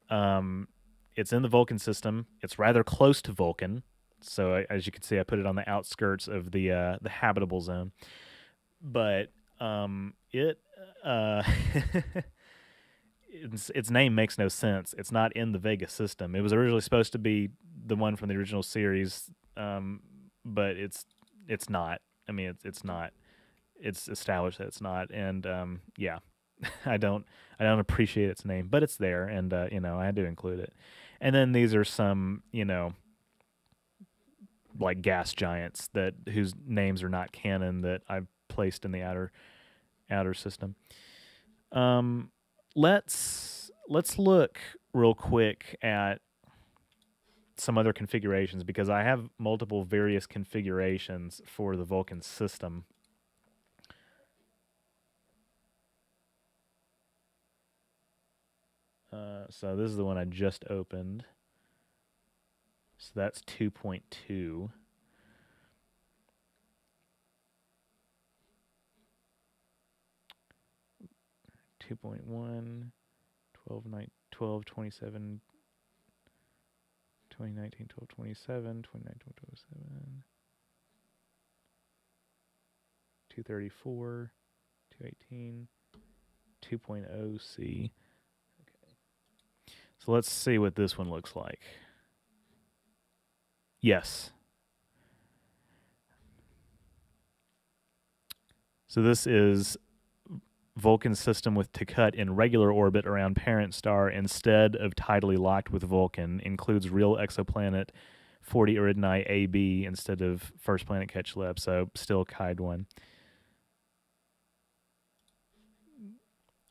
Um, it's in the Vulcan system. It's rather close to Vulcan. So as you can see, I put it on the outskirts of the habitable zone. But it its name makes no sense. It's not in the Vega system. It was originally supposed to be the one from the original series, but it's not. I mean, it's not. It's established that it's not, and yeah, I don't appreciate its name, but it's there, and I had to include it. And then these are some like gas giants that whose names are not canon that I've placed in the outer system. Let's look real quick at some other configurations because I have multiple various configurations for the Vulcan system. So this is the one I just opened. So that's 2.2. 2.1, 12, 27, 2019, 12, 27, 2019, 27, 234, 218, 2.0C. So let's see what this one looks like. Yes. So this is Vulcan system with Takut in regular orbit around parent star instead of tidally locked with Vulcan. Includes real exoplanet 40 Eridani AB instead of first planet Ketchleb. So still Kaid 1.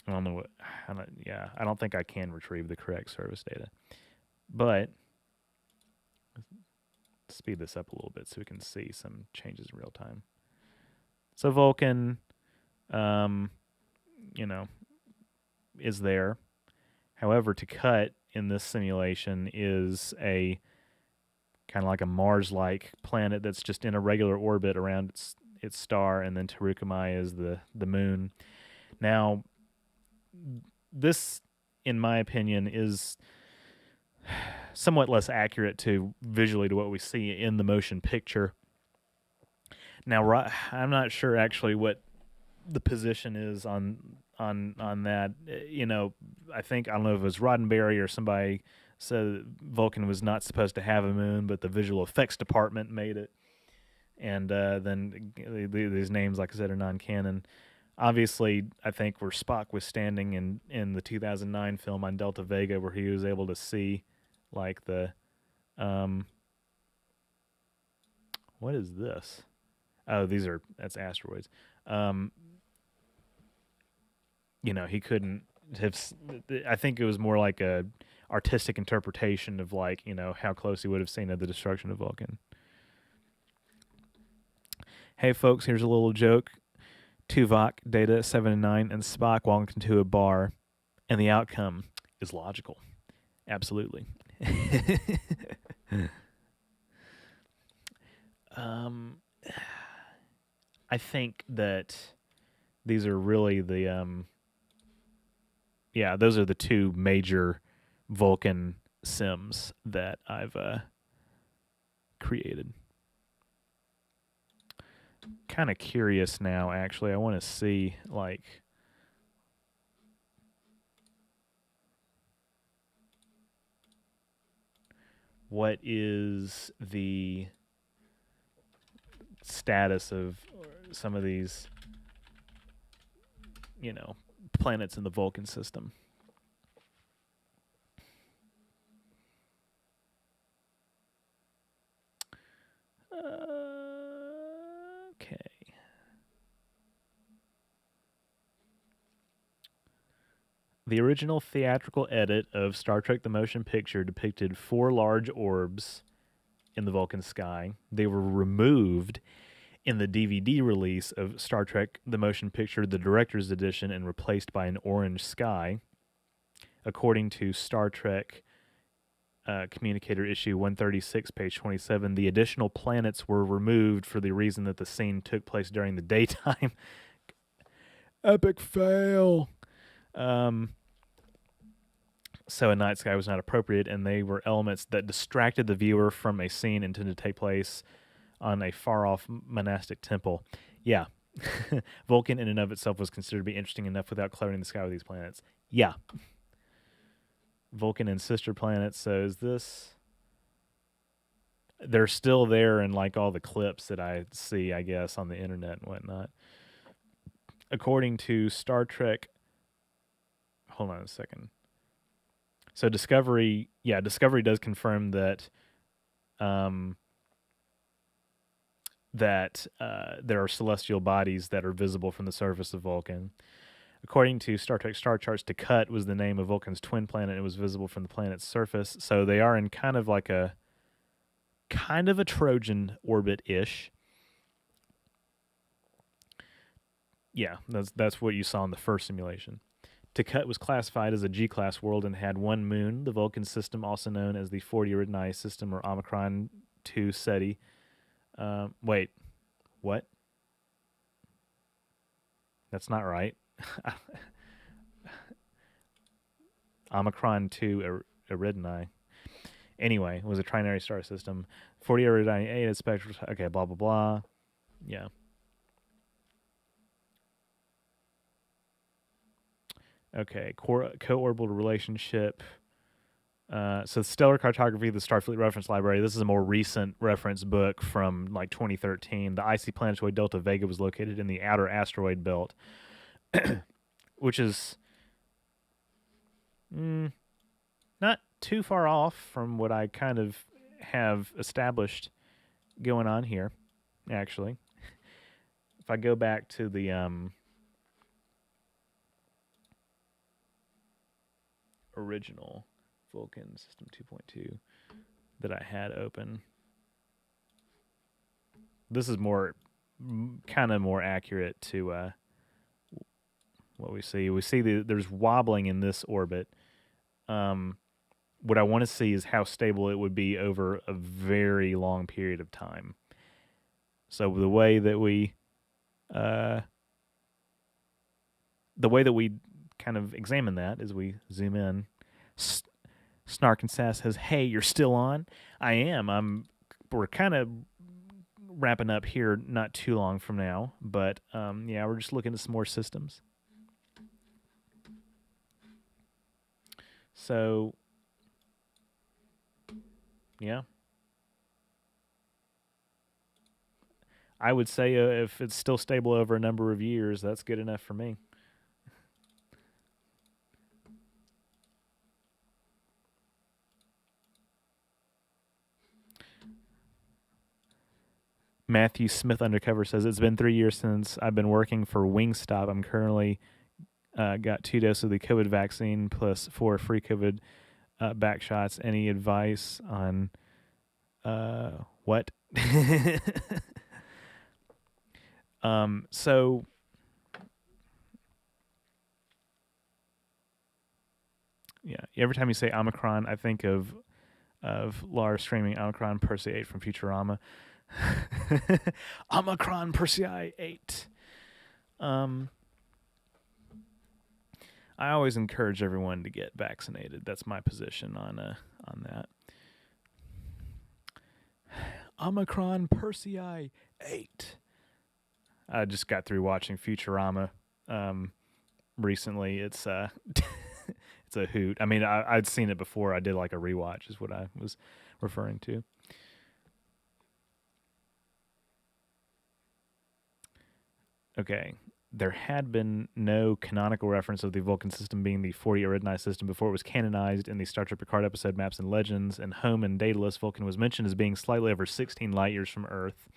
I don't know what. I don't think I can retrieve the correct service data, but speed this up a little bit so we can see some changes in real time. So Vulcan, is there. However, Takut in this simulation is a kind of like a Mars-like planet that's just in a regular orbit around its star, and then Tarukamai is the moon. Now, this, in my opinion, is somewhat less accurate visually to what we see in the motion picture. Now, I'm not sure actually what the position is on that. I don't know if it was Roddenberry or somebody said Vulcan was not supposed to have a moon, but the visual effects department made it. And then these names, like I said, are non-canon. Obviously, I think where Spock was standing in the 2009 film on Delta Vega, where he was able to see, like what is this? Oh, that's asteroids. He couldn't have. I think it was more like a artistic interpretation of how close he would have seen to the destruction of Vulcan. Hey folks, here's a little joke. Tuvok, Data 7 and 9, and Spock walk into a bar, and the outcome is logical. Absolutely. I think that these are really those are the two major Vulcan sims that I've created. Kind of curious now, actually. I want to see, what is the status of some of these, planets in the Vulcan system. Okay. The original theatrical edit of Star Trek the Motion Picture depicted 4 large orbs in the Vulcan sky. They were removed in the DVD release of Star Trek the Motion Picture, the Director's Edition, and replaced by an orange sky. according to Star Trek Communicator issue 136, page 27, the additional planets were removed for the reason that the scene took place during the daytime. Epic fail. So a night sky was not appropriate, and they were elements that distracted the viewer from a scene intended to take place on a far-off monastic temple. Yeah. Vulcan in and of itself was considered to be interesting enough without cluttering the sky with these planets. Yeah. Vulcan and sister planets. So is this... They're still there in like all the clips that I see, I guess, on the internet and whatnot. According to Star Trek... Hold on a second. So Discovery does confirm that there are celestial bodies that are visible from the surface of Vulcan. According to Star Trek Star Charts, Takut was the name of Vulcan's twin planet and it was visible from the planet's surface. So they are in kind of a Trojan orbit-ish. Yeah, that's what you saw in the first simulation. Takut was classified as a G-class world and had one moon. The Vulcan system, also known as the 40 Eridani system or Omicron 2 Ceti. Wait, what? That's not right. Omicron 2 Eridani. Anyway, it was a trinary star system. 40 Eridani 8 is spectral. Okay, blah, blah, blah. Yeah. Okay, co-orbital relationship. So Stellar Cartography, the Starfleet Reference Library. This is a more recent reference book from like 2013. The icy planetoid Delta Vega was located in the outer asteroid belt, which is not too far off from what I kind of have established going on here, actually. If I go back to the original Vulcan System 2.2 that I had open. This is kind of more accurate to what we see. We see there's wobbling in this orbit. What I want to see is how stable it would be over a very long period of time. So the way that we kind of examine that is we zoom in. Snark and Sass says, "Hey, you're still on?" I am. We're kind of wrapping up here not too long from now, but yeah, we're just looking at some more systems. So, yeah. I would say if it's still stable over a number of years, that's good enough for me. Matthew Smith Undercover says, "It's been 3 years since I've been working for Wingstop. I'm currently got 2 doses of the COVID vaccine plus 4 free COVID back shots. Any advice on what?" So yeah, every time you say Omicron, I think of Lars screaming Omicron Persei 8 from Futurama. Omicron Persei 8. I always encourage everyone to get vaccinated. That's my position on that. Omicron Persei 8. I just got through watching Futurama recently. It's it's a hoot. I mean, I'd seen it before. I did like a rewatch is what I was referring to. Okay. There had been no canonical reference of the Vulcan system being the 40 Eridani system before it was canonized in the Star Trek Picard episode Maps and Legends, and Home and Daedalus. Vulcan was mentioned as being slightly over 16 light years from Earth.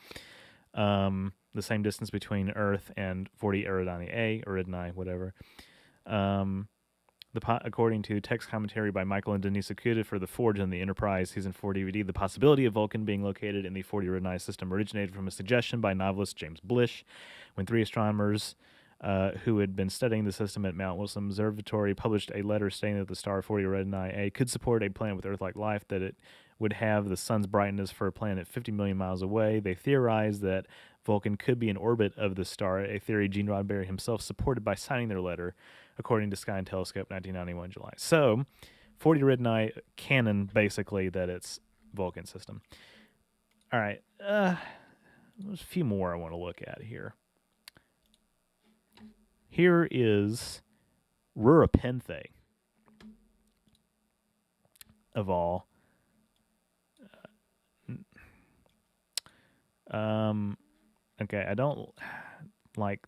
The same distance between Earth and 40 Eridani, whatever. According to text commentary by Michael and Denise Okuda for The Forge and the Enterprise Season 4 DVD, the possibility of Vulcan being located in the 40 Eridani system originated from a suggestion by novelist James Blish when 3 astronomers who had been studying the system at Mount Wilson Observatory, published a letter stating that the star 40 Eridani A could support a planet with Earth-like life, that it would have the sun's brightness for a planet 50 million miles away. They theorized that Vulcan could be in orbit of the star, a theory Gene Roddenberry himself supported by signing their letter, according to Sky and Telescope, 1991 July. So, 40 Eridani canon, basically, that it's Vulcan system. All right. There's a few more I want to look at here. Here is Rurapenthe, of all. Okay, I don't like.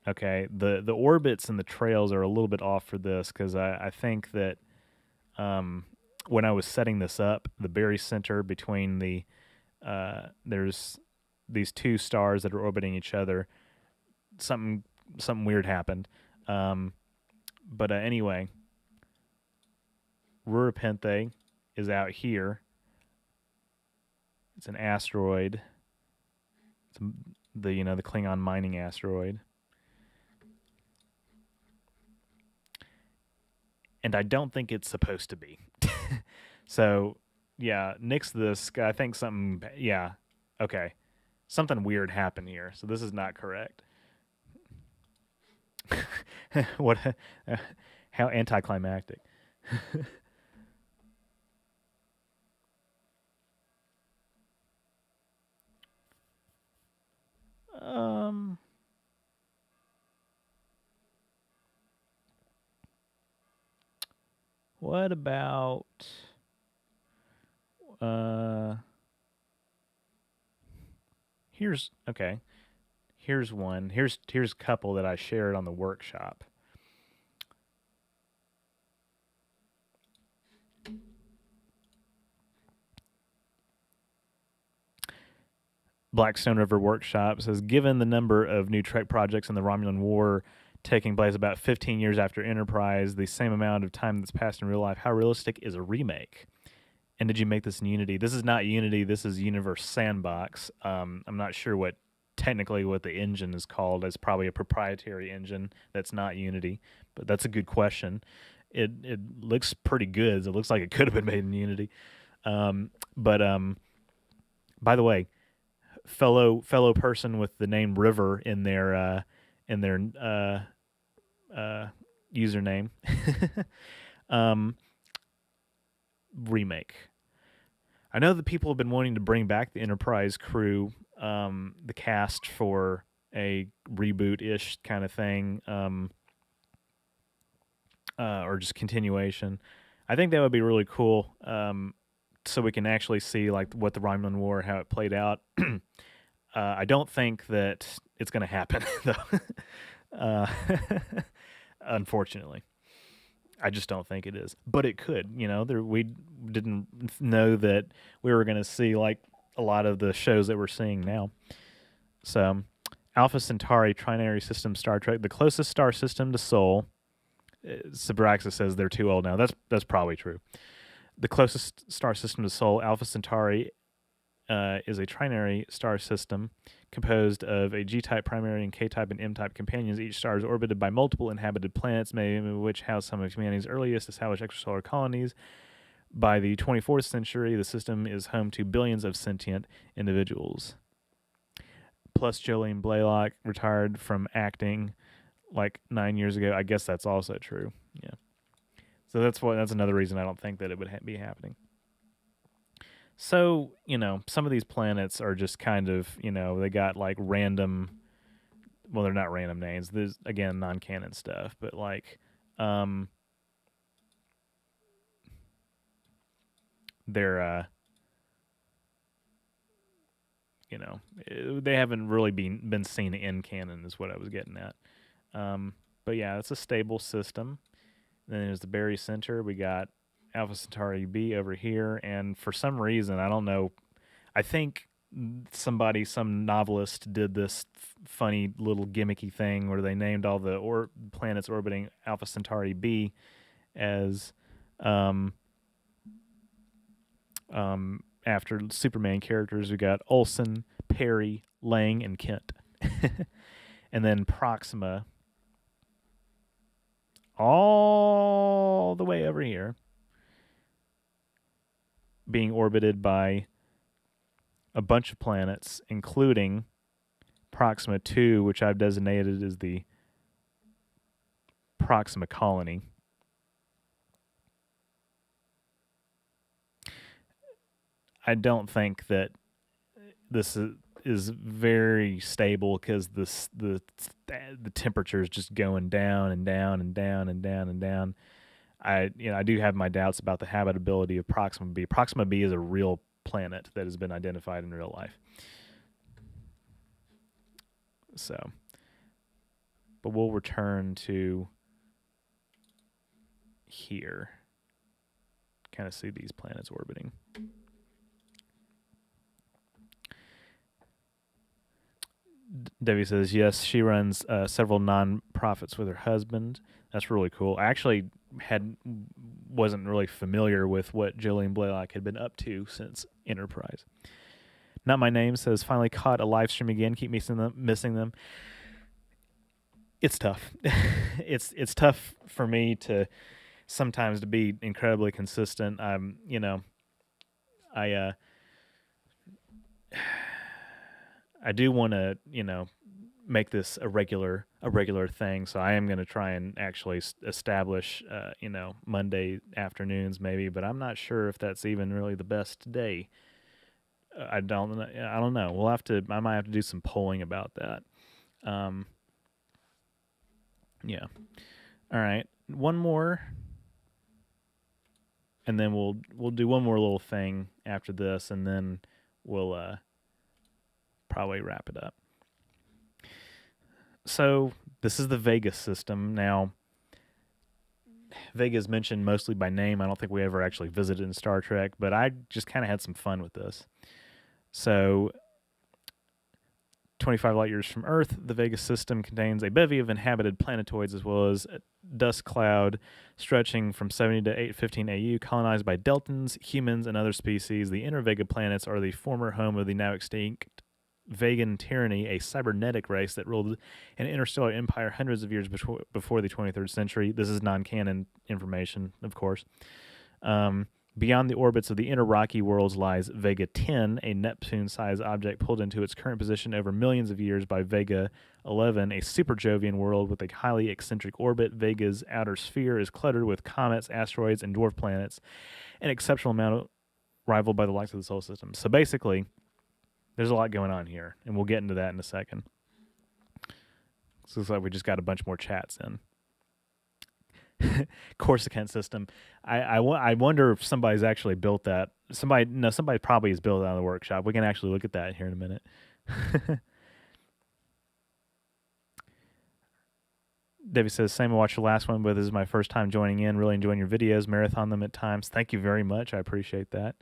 Okay, the orbits and the trails are a little bit off for this because I think that when I was setting this up, the very center between the there's these two stars that are orbiting each other. Something weird happened. But anyway, Rurapenthe is out here. It's an asteroid. It's the Klingon mining asteroid. And I don't think it's supposed to be. So, yeah, nix this. I think something, yeah, okay. Something weird happened here. So this is not correct. What? How anticlimactic. What about here's okay. Here's one. Here's a couple that I shared on the workshop. Blackstone River Workshop says, given the number of new Trek projects in the Romulan War taking place about 15 years after Enterprise, the same amount of time that's passed in real life, how realistic is a remake? And did you make this in Unity? This is not Unity. This is Universe Sandbox. I'm not sure what technically what the engine is called. It's probably a proprietary engine that's not Unity, but that's a good question. It looks pretty good. It looks like it could have been made in Unity. But by the way, fellow person with the name River in their username. Remake. I know that people have been wanting to bring back the Enterprise crew, the cast for a reboot-ish kind of thing, or just continuation. I think that would be really cool, so we can actually see like what the Romulan War, how it played out. I don't think that it's going to happen, though. Unfortunately. I just don't think it is, but it could. We didn't know that we were going to see like a lot of the shows that we're seeing now. So, Alpha Centauri Trinary System Star Trek, the closest star system to Sol. Sabraxa says they're too old now. That's probably true. The closest star system to Sol, Alpha Centauri, is a trinary star system composed of a G-type primary and K-type and M-type companions. Each star is orbited by multiple inhabited planets, many of which house some of humanity's earliest established extrasolar colonies. By the 24th century, the system is home to billions of sentient individuals. Plus, Jolene Blaylock retired from acting like 9 years ago. I guess that's also true. Yeah. So that's another reason I don't think that it would be happening. So, some of these planets are just kind of, they got like random, well, they're not random names. There's, again, non-canon stuff, but like, they're, they haven't really been seen in canon is what I was getting at. But yeah, it's a stable system. Then there's the Berry Center. We got Alpha Centauri B over here, and for some reason, I don't know, I think some novelist did this funny little gimmicky thing where they named all the planets orbiting Alpha Centauri B as after Superman characters. We got Olsen, Perry, Lang, and Kent. and then Proxima all the way over here, being orbited by a bunch of planets, including Proxima 2, which I've designated as the Proxima colony. I don't think that this is very stable because the temperature is just going down and down and down and down and down. I do have my doubts about the habitability of Proxima b. Proxima b is a real planet that has been identified in real life. So, but we'll return to here. Kind of see these planets orbiting. Debbie says, yes, she runs several non-profits with her husband. That's really cool. I actually wasn't really familiar with what Jillian Blaylock had been up to since Enterprise. Not My Name says, finally caught a live stream again. Keep missing them. It's tough. It's tough for me to sometimes to be incredibly consistent. I do want to, make this a regular thing. So I am going to try and actually establish, Monday afternoons maybe, but I'm not sure if that's even really the best day. I don't know. I might have to do some polling about that. Yeah. All right. One more. And then we'll do one more little thing after this, and then we'll probably wrap it up. So this is the Vega system. Now, Vega is mentioned mostly by name. I don't think we ever actually visited in Star Trek, but I just kind of had some fun with this. So 25 light years from Earth, the Vega system contains a bevy of inhabited planetoids as well as a dust cloud stretching from 70 to 815 AU, colonized by Deltans, humans, and other species. The inner Vega planets are the former home of the now extinct Vegan tyranny, a cybernetic race that ruled an interstellar empire hundreds of years before the 23rd century. This is non-canon information, of course. Beyond the orbits of the inner rocky worlds lies Vega 10, a Neptune-sized object pulled into its current position over millions of years by Vega 11, a super-Jovian world with a highly eccentric orbit. Vega's outer sphere is cluttered with comets, asteroids, and dwarf planets, an exceptional amount rivaled by the likes of the solar system. So basically, there's a lot going on here, and we'll get into that in a second. So it's like we just got a bunch more chats in. Corsican system. I wonder if somebody's actually built that. Somebody probably has built it on the workshop. We can actually look at that here in a minute. Debbie says, same, I watched the last one, but this is my first time joining in. Really enjoying your videos. Marathon them at times. Thank you very much. I appreciate that.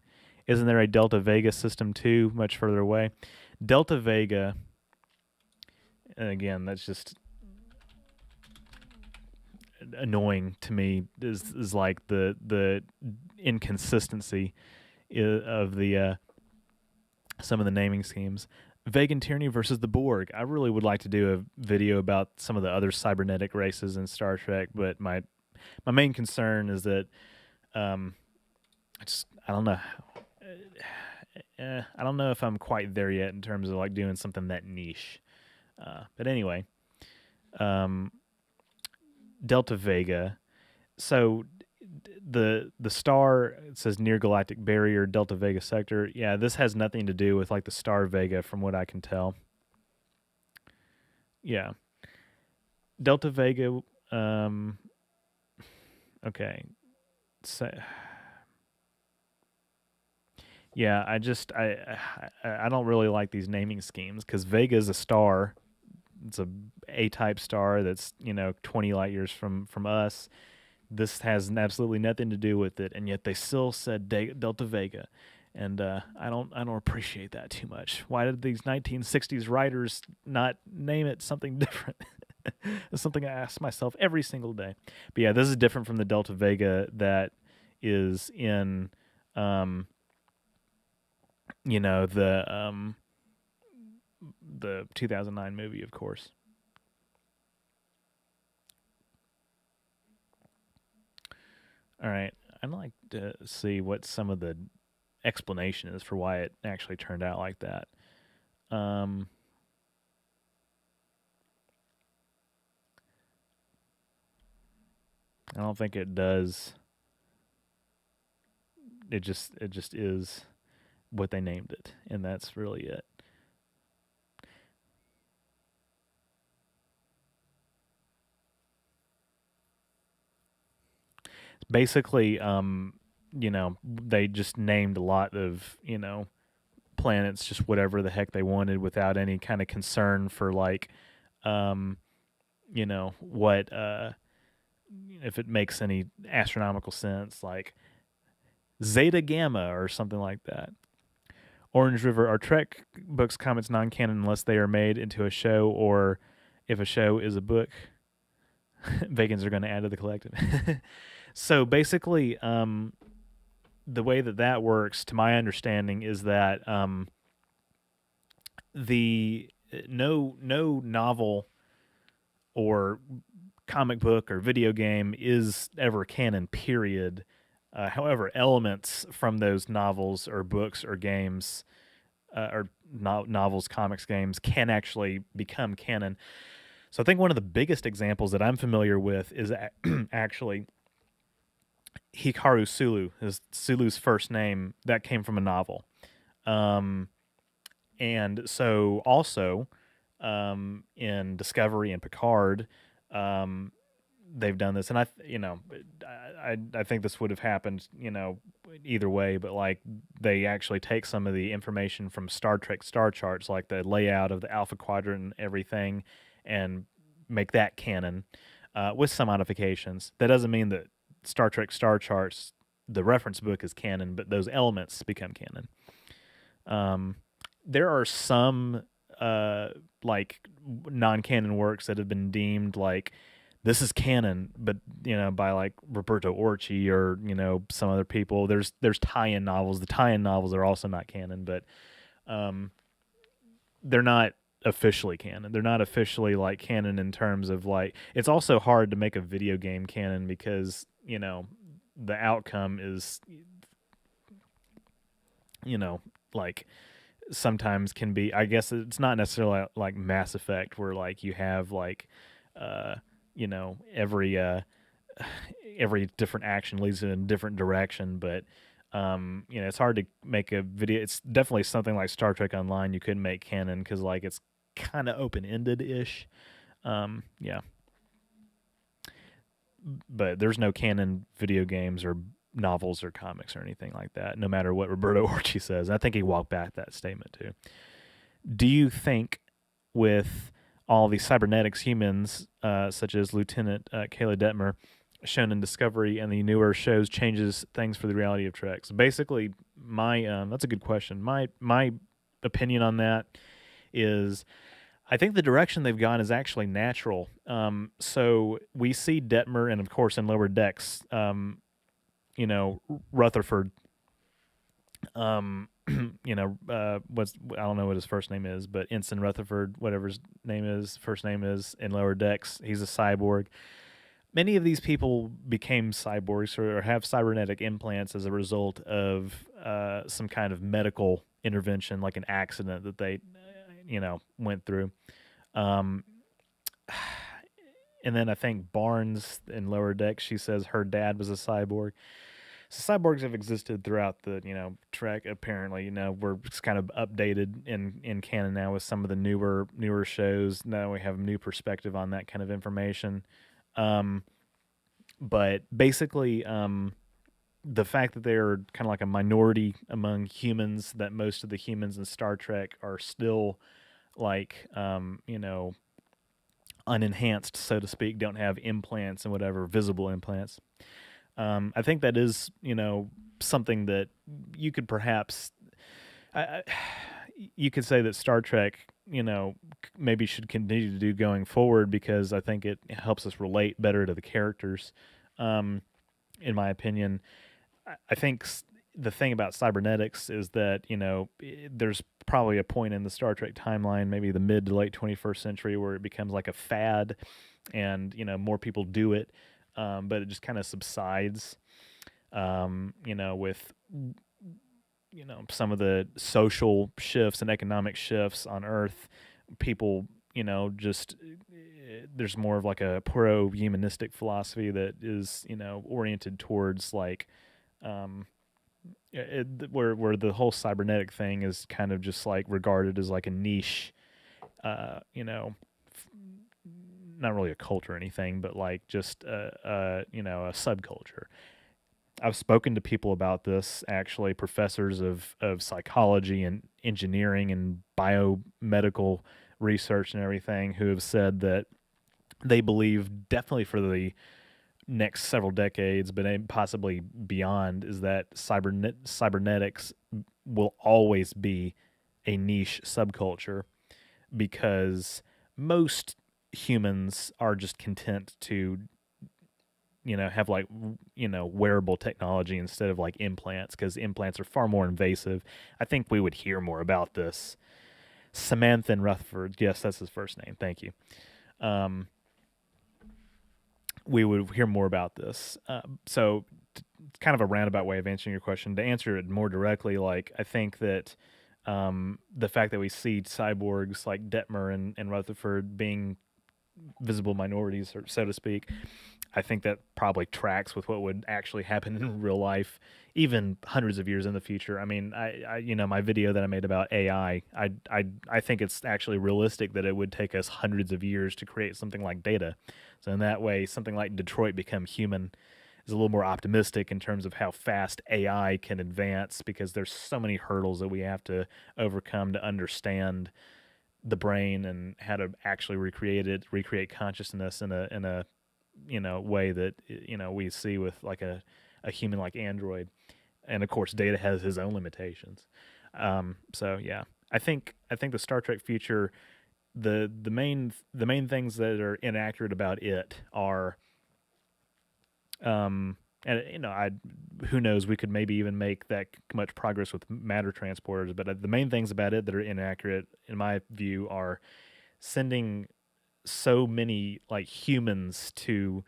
Isn't there a Delta Vega system too, much further away? Delta Vega, and again, that's just annoying to me, is like the inconsistency of the some of the naming schemes. Vegan tyranny versus the Borg. I really would like to do a video about some of the other cybernetic races in Star Trek, but my main concern is that I don't know. I don't know if I'm quite there yet in terms of like doing something that niche. But anyway, Delta Vega. So the star, it says near galactic barrier, Delta Vega sector. Yeah, this has nothing to do with like the star Vega from what I can tell. Yeah. Delta Vega, okay. So, yeah, I don't really like these naming schemes because Vega is a star. It's a A-type star that's 20 light years from us. This has absolutely nothing to do with it, and yet they still said Delta Vega, and I don't appreciate that too much. Why did these 1960s writers not name it something different? It's something I ask myself every single day. But yeah, this is different from the Delta Vega that is in the 2009 movie, of course. All right, I'd like to see what some of the explanation is for why it actually turned out like that. Um, I don't think it does. It just is what they named it, and that's really it. Basically, they just named a lot of planets, just whatever the heck they wanted, without any kind of concern for like, um, what if it makes any astronomical sense, like Zeta Gamma or something like that. Orange River are Trek books, comics non-canon unless they are made into a show, or if a show is a book, vegans are going to add to the collective. So basically, the way that works, to my understanding, is that the no novel or comic book or video game is ever canon. Period. However, elements from those novels or books or games or novels, comics, games can actually become canon. So I think one of the biggest examples that I'm familiar with is actually Hikaru Sulu, is Sulu's first name. That came from a novel. Um, and so also in Discovery and Picard, um, they've done this, and I think this would have happened, either way. But like, they actually take some of the information from Star Trek star charts, like the layout of the Alpha Quadrant and everything, and make that canon with some modifications. That doesn't mean that Star Trek star charts, the reference book, is canon, but those elements become canon. There are some like non-canon works that have been deemed like this is canon, but by like Roberto Orci or some other people. There's tie-in novels. The tie-in novels are also not canon, but they're not officially canon. They're not officially like canon in terms of like. It's also hard to make a video game canon because the outcome is like sometimes can be, I guess it's not necessarily like Mass Effect where like you have like uh every every different action leads in a different direction, but it's hard to make a video. It's definitely something like Star Trek Online you couldn't make canon because like it's kind of open-ended ish. Yeah, but there's no canon video games or novels or comics or anything like that, no matter what Roberto Orci says. I think he walked back that statement too. Do you think with all these cybernetics humans, such as Lieutenant Kayla Detmer, shown in Discovery and the newer shows, changes things for the reality of Trek? So basically, my that's a good question. My opinion on that is, I think the direction they've gone is actually natural. So we see Detmer, and of course in Lower Decks, Rutherford, what's, I don't know what his first name is, but Ensign Rutherford, whatever his name is, first name is in Lower Decks, he's a cyborg. Many of these people became cyborgs or have cybernetic implants as a result of some kind of medical intervention, like an accident that they, went through. Um, and then I think Barnes in Lower Decks, she says her dad was a cyborg. So cyborgs have existed throughout the Trek. Apparently, we're just kind of updated in canon now with some of the newer shows. Now we have a new perspective on that kind of information. But basically, the fact that they're kind of like a minority among humans, that most of the humans in Star Trek are still like unenhanced, so to speak, don't have implants and whatever, visible implants. I think that is, something that you could perhaps, you could say that Star Trek, maybe should continue to do going forward, because I think it helps us relate better to the characters. In my opinion, I think the thing about cybernetics is that there's probably a point in the Star Trek timeline, maybe the mid to late 21st century, where it becomes like a fad, and more people do it, but it just kind of subsides. With some of the social shifts and economic shifts on Earth, people just there's more of like a pro-humanistic philosophy that is oriented towards like um, where the whole cybernetic thing is kind of just like regarded as like a niche, uh, you know, f- not really a cult or anything, but like just a subculture. I've spoken to people about this, actually, professors of psychology and engineering and biomedical research and everything, who have said that they believe definitely for the next several decades, but possibly beyond, is that cybernetics will always be a niche subculture because most humans are just content to have like wearable technology instead of like implants, because implants are far more invasive. I think we would hear more about this. Samantha and Rutherford, yes, that's his first name, thank you. um, we would hear more about this. So it's kind of a roundabout way of answering your question. To answer it more directly, like I think that the fact that we see cyborgs like Detmer and Rutherford being visible minorities, or so to speak, I think that probably tracks with what would actually happen in real life, even hundreds of years in the future. I mean, my video that I made about AI, I think it's actually realistic that it would take us hundreds of years to create something like Data. So in that way, something like Detroit Become Human is a little more optimistic in terms of how fast AI can advance, because there's so many hurdles that we have to overcome to understand the brain and how to actually recreate consciousness in a way that we see with like a human like android. And of course Data has his own limitations. So yeah, I think the Star Trek future, the main things that are inaccurate about it are and I who knows, we could maybe even make that much progress with matter transporters, but the main things about it that are inaccurate in my view are sending so many like humans to,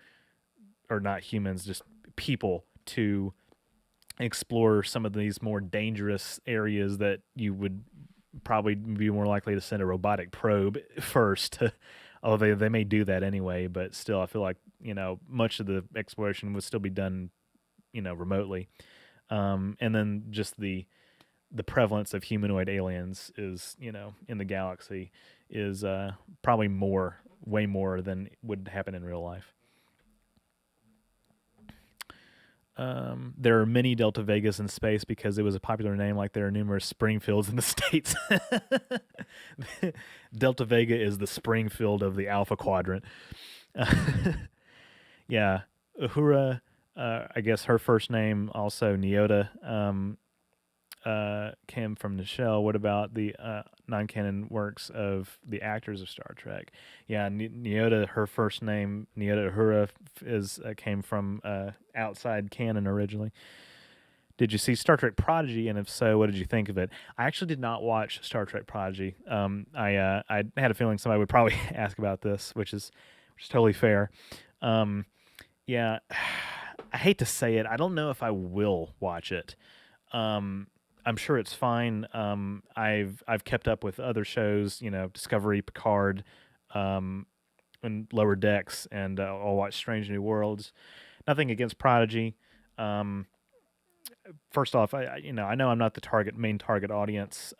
or not humans, just people to explore some of these more dangerous areas that you would probably be more likely to send a robotic probe first. Although they may do that anyway, but still, I feel like much of the exploration would still be done remotely. And then just the prevalence of humanoid aliens is in the galaxy is probably way more than would happen in real life. There are many Delta Vegas in space because it was a popular name, like there are numerous Springfields in the States. Delta Vega is the Springfield of the Alpha Quadrant. Yeah. Uhura, I guess her first name, also Nyota, came from Nichelle. What about the non-canon works of the actors of Star Trek? Yeah, Nyota, her first name, Nyota Uhura, came from outside canon originally. Did you see Star Trek Prodigy, and if so, what did you think of it? I actually did not watch Star Trek Prodigy. I had a feeling somebody would probably ask about this, which is totally fair. Um, yeah, I hate to say it. I don't know if I will watch it. Um, I'm sure it's fine. I've kept up with other shows, Discovery, Picard, um, and Lower Decks, and I'll watch Strange New Worlds. Nothing against Prodigy. Um, First off, I know I'm not the main target audience.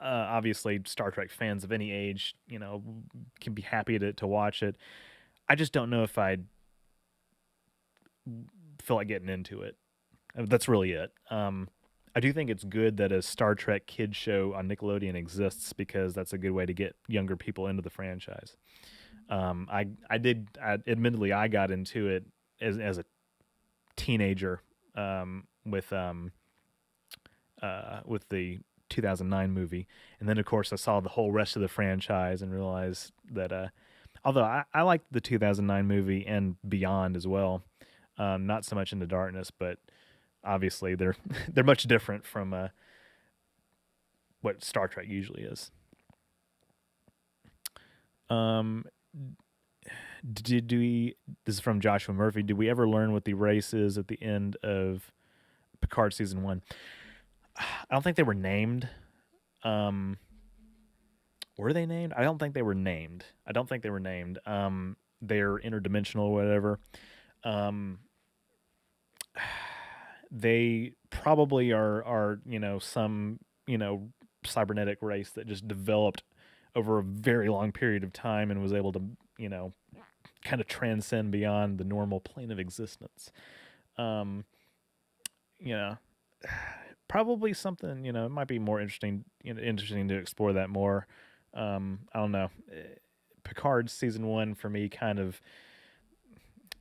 Obviously, Star Trek fans of any age, can be happy to watch it. I just don't know if I feel like getting into it. That's really it. I do think it's good that a Star Trek kids show on Nickelodeon exists, because that's a good way to get younger people into the franchise. Admittedly, I got into it as a teenager, with the 2009 movie, and then of course I saw the whole rest of the franchise and realized that although I liked the 2009 movie and Beyond as well, not so much Into Darkness, but obviously they're they're much different from what Star Trek usually is. Um, did we? This is from Joshua Murphy. Did we ever learn what the race is at the end of Picard season one? I don't think they were named. Um, were they named? I don't think they were named. I don't think they were named. They're interdimensional or whatever. Um, they probably are some cybernetic race that just developed over a very long period of time and was able to you know kind of transcend beyond the normal plane of existence. Um, you know, probably something. It might be more interesting to explore that more. I don't know. Picard season one for me kind of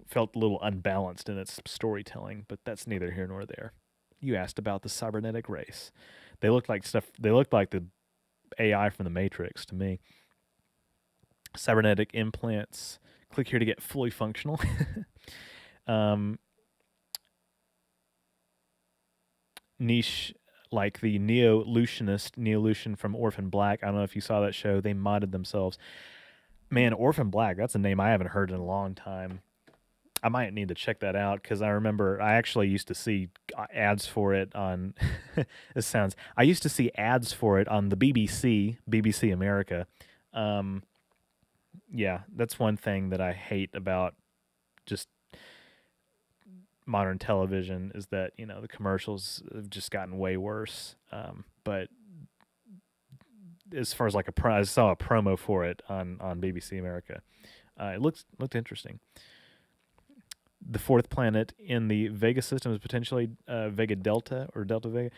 felt a little unbalanced in its storytelling, but that's neither here nor there. You asked about the cybernetic race. They looked like stuff. They looked like the AI from the Matrix to me. Cybernetic implants. Click here to get fully functional. um, Niche like the Neo-Lucian from Orphan Black. I don't know if you saw that show. They modded themselves. Man, Orphan Black, that's a name I haven't heard in a long time. I might need to check that out because I remember I actually used to see ads for it on. I used to see ads for it on the BBC America. Um, yeah, that's one thing that I hate about just modern television is that the commercials have just gotten way worse. But as far as like I saw a promo for it on BBC America. It looked interesting. The fourth planet in the Vega system is potentially Vega Delta or Delta Vega.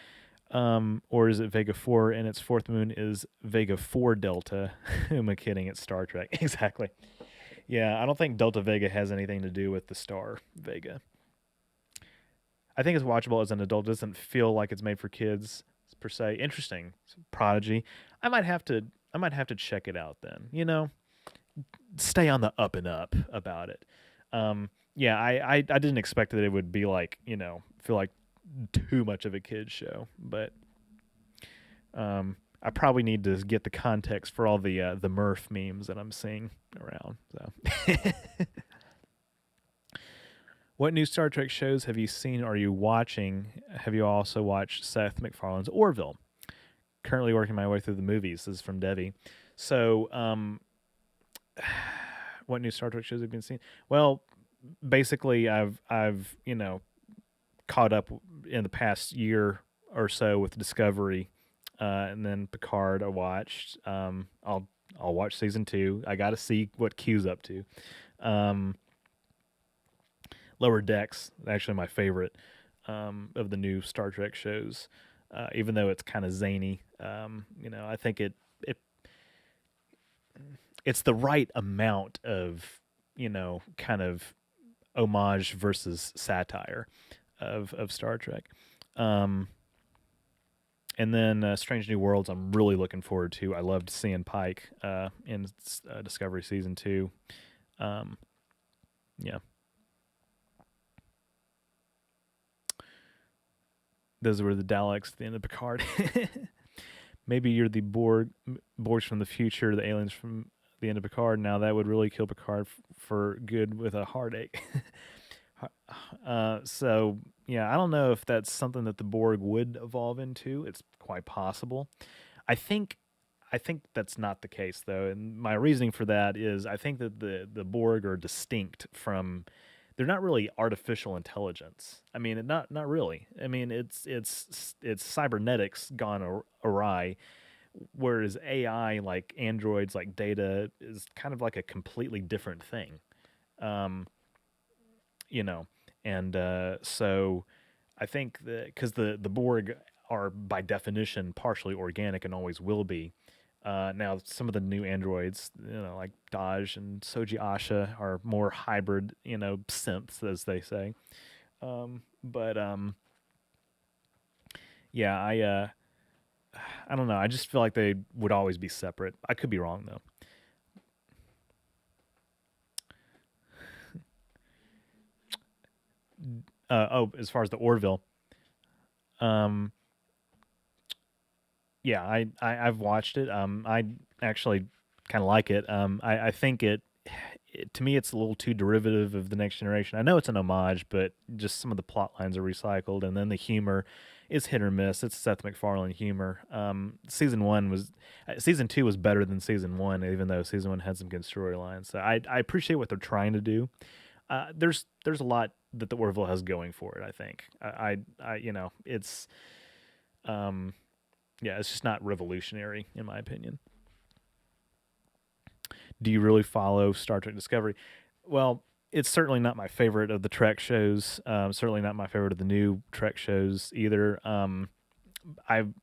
Or is it Vega 4 and its fourth moon is Vega 4 Delta? Who am I kidding? It's Star Trek. Exactly. Yeah, I don't think Delta Vega has anything to do with the star Vega. I think it's watchable as an adult. It doesn't feel like it's made for kids per se. Interesting. Prodigy. I might have to check it out then. Stay on the up and up about it. Yeah, I didn't expect that it would be like, feel like too much of a kid's show, but I probably need to get the context for all the Murph memes that I'm seeing around. So, what new Star Trek shows have you seen? Or are you watching? Have you also watched Seth MacFarlane's Orville? Currently working my way through the movies. This is from Devi. So, what new Star Trek shows have you been seeing? Well, basically, I've caught up in the past year or so with Discovery, and then Picard. I watched. I'll watch season 2. I got to see what Q's up to. Lower Decks, actually my favorite of the new Star Trek shows, even though it's kind of zany. I think it's the right amount of kind of homage versus satire of Star Trek. And then Strange New Worlds, I'm really looking forward to. I loved seeing Pike in Discovery season 2. Yeah. Those were the Daleks at the end of Picard. Maybe you're the Borgs from the future, the aliens from the end of Picard. Now that would really kill Picard for good with a heartache. So yeah, I don't know if that's something that the Borg would evolve into. It's quite possible. I think that's not the case though, and my reasoning for that is I think that the Borg are distinct from. They're not really artificial intelligence. I mean, not really. I mean, it's cybernetics gone awry, whereas AI like androids like Data is kind of like a completely different thing. Um, and so I think that because the Borg are by definition partially organic and always will be. Now, some of the new androids, like Daj and Soji Asha, are more hybrid, synths, as they say. But yeah, I don't know. I just feel like they would always be separate. I could be wrong though. As far as the Orville, Um, yeah, I've watched it. I actually kind of like it. I think to me it's a little too derivative of the Next Generation. I know it's an homage, but just some of the plot lines are recycled, and then the humor is hit or miss. It's Seth MacFarlane humor. Season two was better than season one, even though season one had some good storylines. So I appreciate what they're trying to do. There's a lot that the Orville has going for it. I think it's um yeah, it's just not revolutionary in my opinion. Do you really follow Star Trek Discovery? Well, it's certainly not my favorite of the Trek shows. Certainly not my favorite of the new Trek shows either. I've,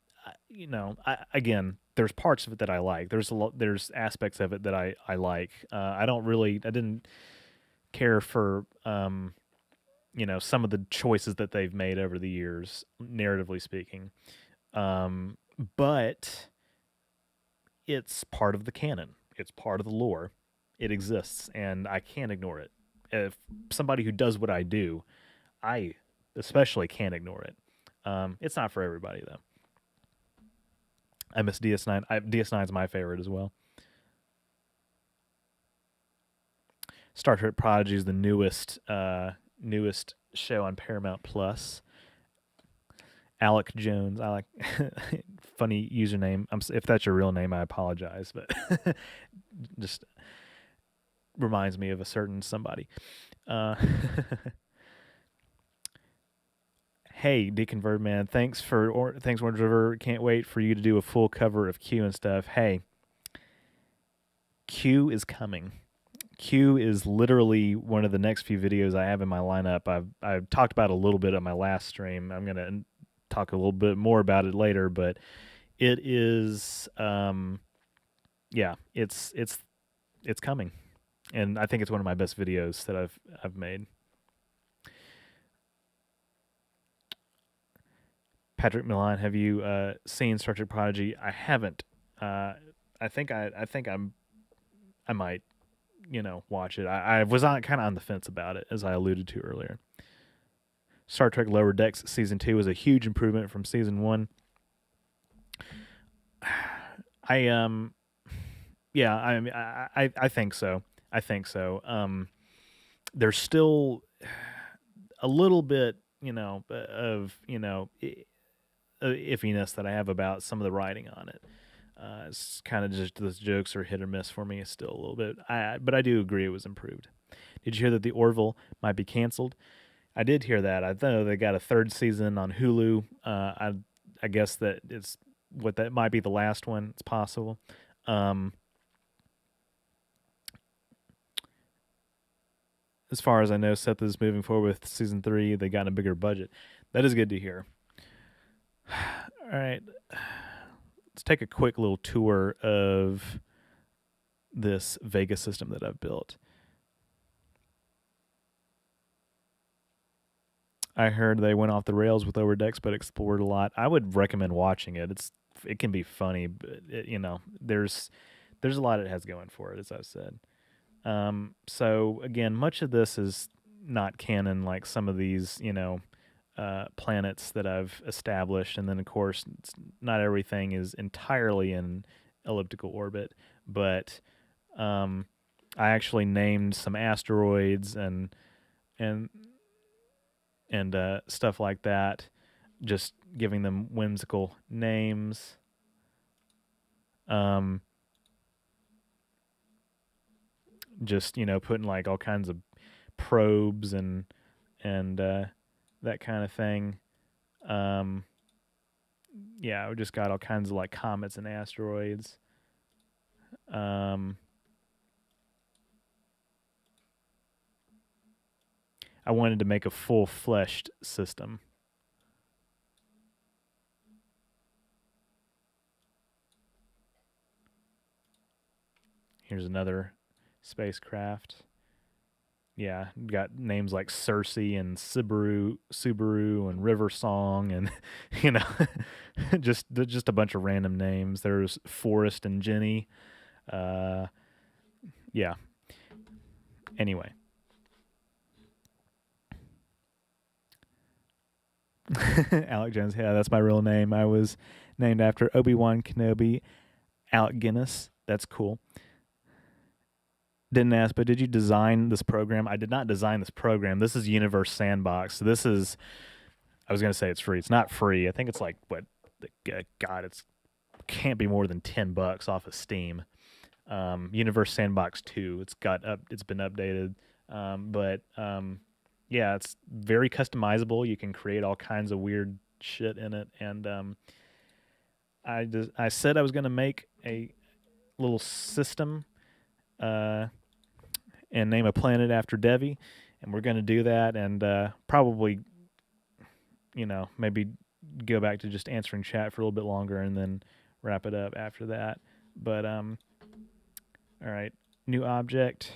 again, there's parts of it that I like. There's a lot. There's aspects of it that I like. I didn't care for some of the choices that they've made over the years, narratively speaking. But it's part of the canon. It's part of the lore. It exists, and I can't ignore it. If somebody who does what I do, I especially can't ignore it. It's not for everybody though. I miss DS9. DS9 is my favorite as well. Star Trek Prodigy is the newest show on Paramount Plus. Alec Jones. I like funny username. If that's your real name, I apologize, but just reminds me of a certain somebody. Uh, hey, Deconvert man, thanks Orange River. Can't wait for you to do a full cover of Q and stuff. Hey, Q is coming. Q is literally one of the next few videos I have in my lineup. I've talked about a little bit on my last stream. I'm gonna talk a little bit more about it later, but it is yeah, it's coming, and I think it's one of my best videos that I've made. Patrick Milan, have you seen Star Trek Prodigy? I haven't. I might watch it. I was on kind of on the fence about it, as I alluded to earlier. Star Trek Lower Decks season 2 is a huge improvement from season 1. I yeah, I think so. I think so. There's still a little bit, of iffiness that I have about some of the writing on it. It's kind of just those jokes are hit or miss for me still a little bit. But I do agree it was improved. Did you hear that the Orville might be canceled? I did hear that. I know they got a third season on Hulu. I guess that it's what that might be the last one. It's possible. As far as I know, Seth is moving forward with season 3. They got a bigger budget. That is good to hear. All right. Let's take a quick little tour of this Vega system that I've built. I heard they went off the rails with Lower Decks, but explored a lot. I would recommend watching it. It can be funny, but there's a lot it has going for it, as I've said. So again, much of this is not canon, like some of these, planets that I've established, and then of course, not everything is entirely in elliptical orbit, but I actually named some asteroids and stuff like that, just giving them whimsical names. Just putting like all kinds of probes and that kind of thing. Yeah, we just got all kinds of like comets and asteroids. I wanted to make a full-fleshed system. Here's another spacecraft. Yeah, got names like Cersei and Subaru and River Song, and just a bunch of random names. There's Forrest and Jenny. Yeah. Anyway, Alec Jones. Yeah, that's my real name. I was named after Obi-Wan Kenobi, Alec Guinness. That's cool. Didn't ask, but did you design this program? I did not design this program. This is Universe Sandbox. This is, I was going to say it's free. It's not free. I think it's like, what, God, it's can't be more than $10 off of Steam. Universe Sandbox 2. It's been updated. Yeah, it's very customizable. You can create all kinds of weird shit in it. And I said I was going to make a little system and name a planet after Devi, and we're going to do that, and probably, maybe go back to just answering chat for a little bit longer, and then wrap it up after that. But all right, new object.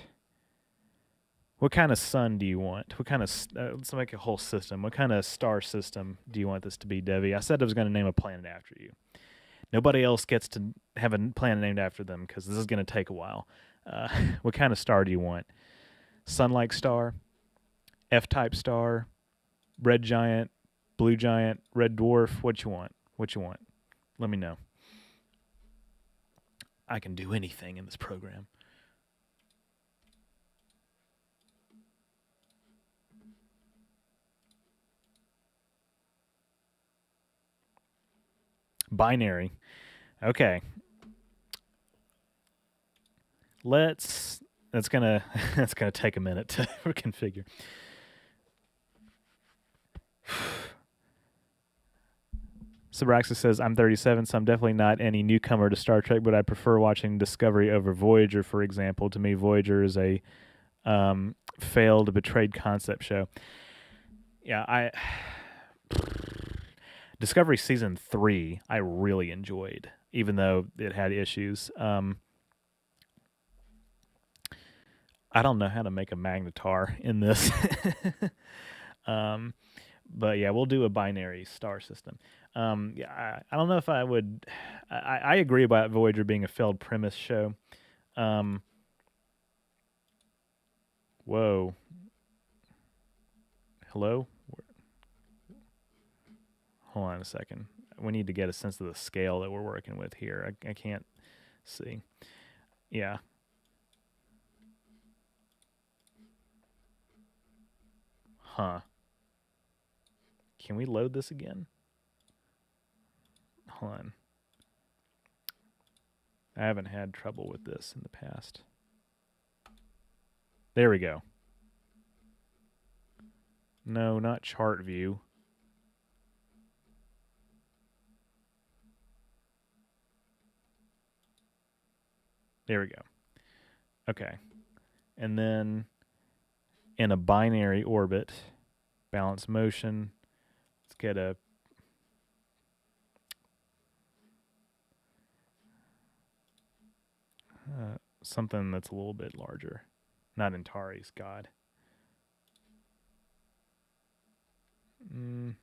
What kind of sun do you want? What kind of let's make a whole system. What kind of star system do you want this to be, Devi? I said I was going to name a planet after you. Nobody else gets to have a planet named after them because this is going to take a while. What kind of star do you want? Sun-like star, F-type star, red giant, blue giant, red dwarf. What you want? What you want? Let me know. I can do anything in this program. Binary. Okay. That's gonna that's gonna take a minute to configure. Sabraxa says, I'm 37, so I'm definitely not any newcomer to Star Trek, but I prefer watching Discovery over Voyager, for example. To me, Voyager is a failed, betrayed concept show. Yeah, Discovery Season 3, I really enjoyed, even though it had issues. I don't know how to make a magnetar in this. But yeah, we'll do a binary star system. Yeah, I don't know if I would. I agree about Voyager being a failed premise show. Whoa. Hello? Hold on a second. We need to get a sense of the scale that we're working with here. I can't see. Yeah. Huh. Can we load this again? Hold on. I haven't had trouble with this in the past. There we go. No, not chart view. There we go. Okay. And then in a binary orbit, balance motion, let's get a something that's a little bit larger. Not Antares, God. I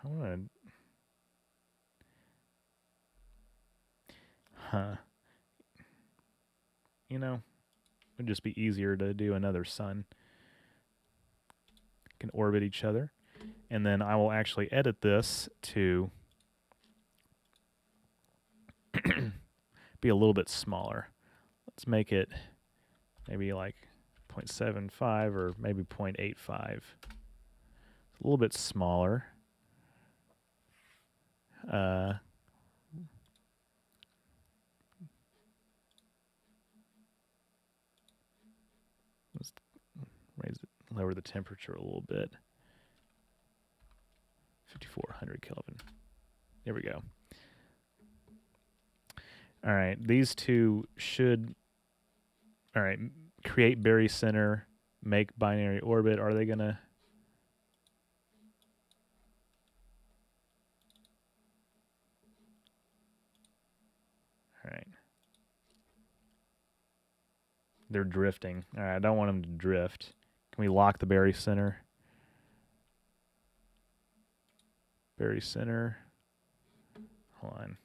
want to... You know, it would just be easier to do another sun. Can orbit each other. And then I will actually edit this to be a little bit smaller. Let's make it maybe like 0.75 or maybe 0.85. It's a little bit smaller. Let's lower the temperature a little bit. 5400 Kelvin. There we go. All right, these two should... All right, create Berry Center, make binary orbit. Are they going to... All right. They're drifting. All right, I don't want them to drift. Can we lock the Berry Center? Berry Center. Hold on.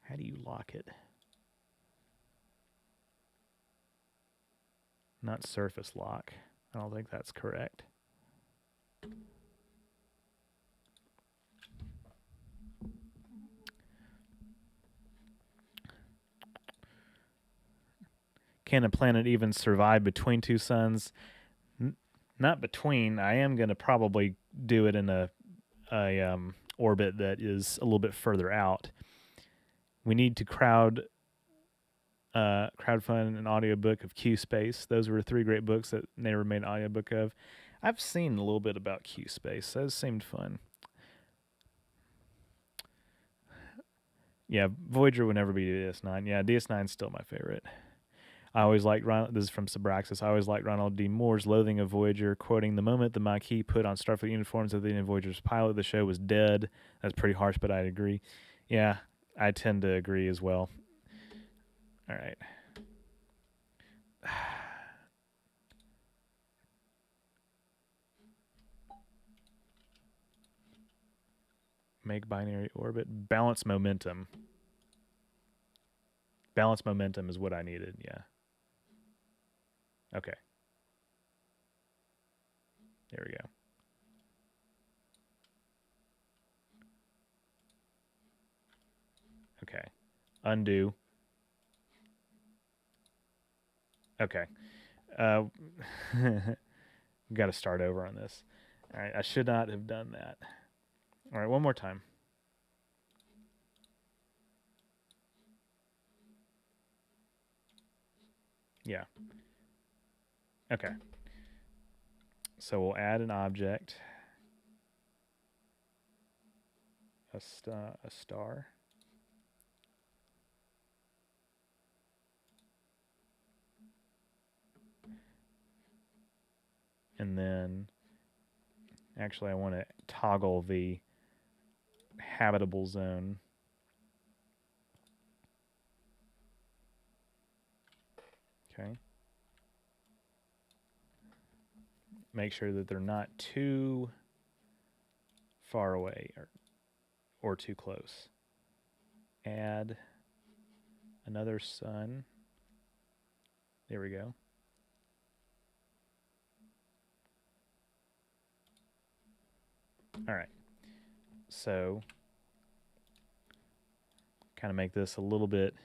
How do you lock it? Not surface lock. I don't think that's correct. Can a planet even survive between two suns? Not between. I am going to probably do it in a orbit that is a little bit further out. We need to crowdfund an audiobook of Q Space. Those were 3 great books that never made an audiobook of. I've seen a little bit about Q Space. Those seemed fun. Yeah, Voyager would never be DS9. Yeah, DS9 is still my favorite. I always liked this is from Subraxis. I always liked Ronald D. Moore's loathing of Voyager, quoting, "The moment the Maquis put on Starfleet uniforms of the end of Voyager's pilot, the show was dead." That's pretty harsh, but I'd agree. Yeah, I tend to agree as well. All right. Make binary orbit. Balance momentum. Balance momentum is what I needed, yeah. Okay. There we go. Okay. Undo. Okay. Got to start over on this. All right. I should not have done that. All right. One more time. Yeah. Okay. So we'll add an object. A star. And then, actually, I want to toggle the habitable zone. Okay. Make sure that they're not too far away or too close. Add another sun. There we go. All right. So, kind of make this a little bit,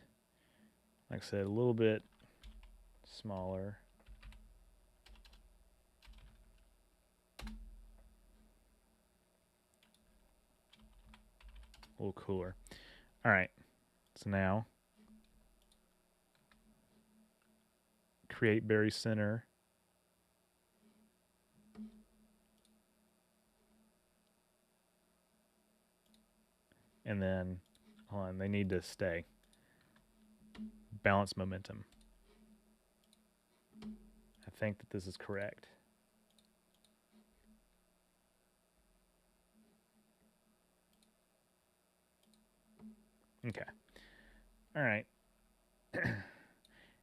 like I said, a little bit smaller. A little cooler. All right. So now, create Berry Center. And then, hold on, they need to stay. Balance momentum. I think that this is correct. Okay. All right.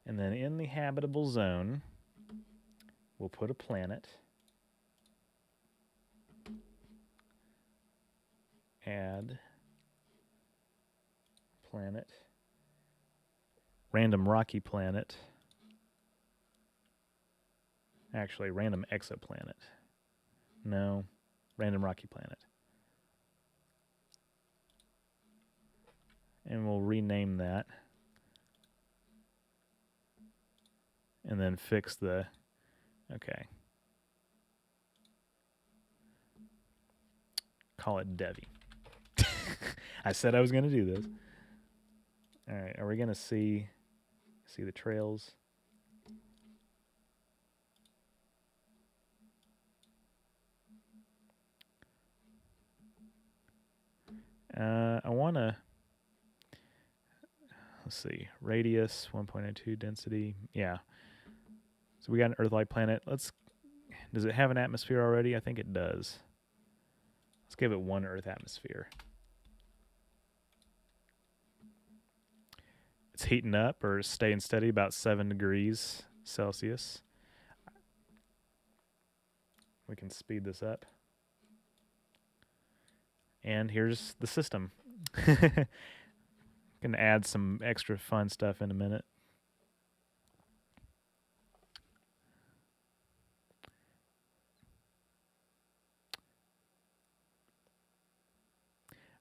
And then in the habitable zone, we'll put a planet. Add planet. Random rocky planet. Actually, random exoplanet. No, random rocky planet. And we'll rename that. And then fix the, okay. Call it Devi. I said I was going to do this. All right, are we going to see the trails? I want to, let's see, radius 1.02 density. Yeah. So we got an Earth-like planet. Does it have an atmosphere already? I think it does. Let's give it 1 Earth atmosphere. It's heating up or staying steady about 7 degrees Celsius. We can speed this up. And here's the system. Gonna add some extra fun stuff in a minute.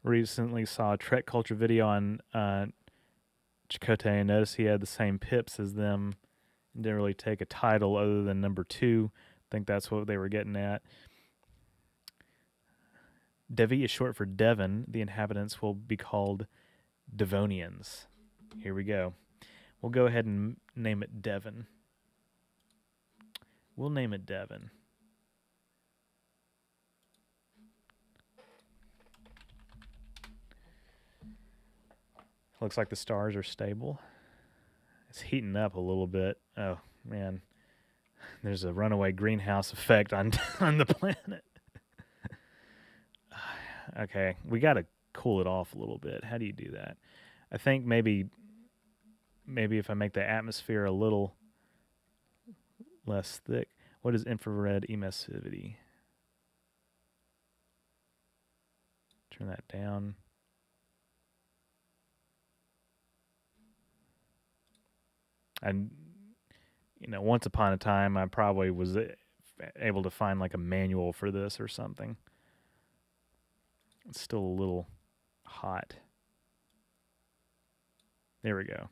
Recently saw a Trek Culture video on Chakotay and noticed he had the same pips as them. Didn't really take a title other than number 2. I think that's what they were getting at. Devi is short for Devon. The inhabitants will be called Devonians. Here we go. We'll go ahead and name it Devon. We'll name it Devon. Looks like the stars are stable. It's heating up a little bit. Oh, man. There's a runaway greenhouse effect on the planet. Okay, we got to cool it off a little bit. How do you do that? I think maybe if I make the atmosphere a little less thick. What is infrared emissivity? Turn that down. And once upon a time, I probably was able to find like a manual for this or something. It's still a little hot. There we go.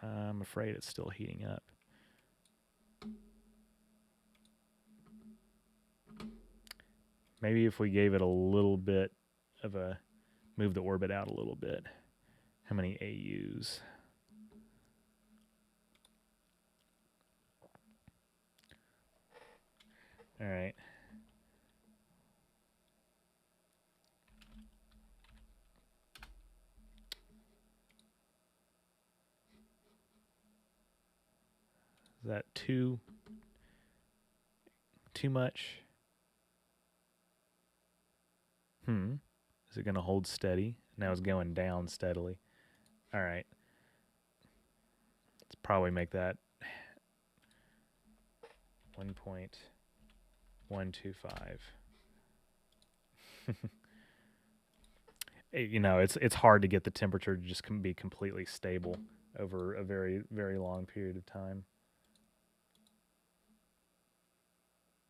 I'm afraid it's still heating up. Maybe if we gave it a little bit of a, move the orbit out a little bit. How many AUs? All right. Is that too much? Is it going to hold steady? Now it's going down steadily. All right. Let's probably make that 1.125. It's hard to get the temperature to just be completely stable over a very, very long period of time.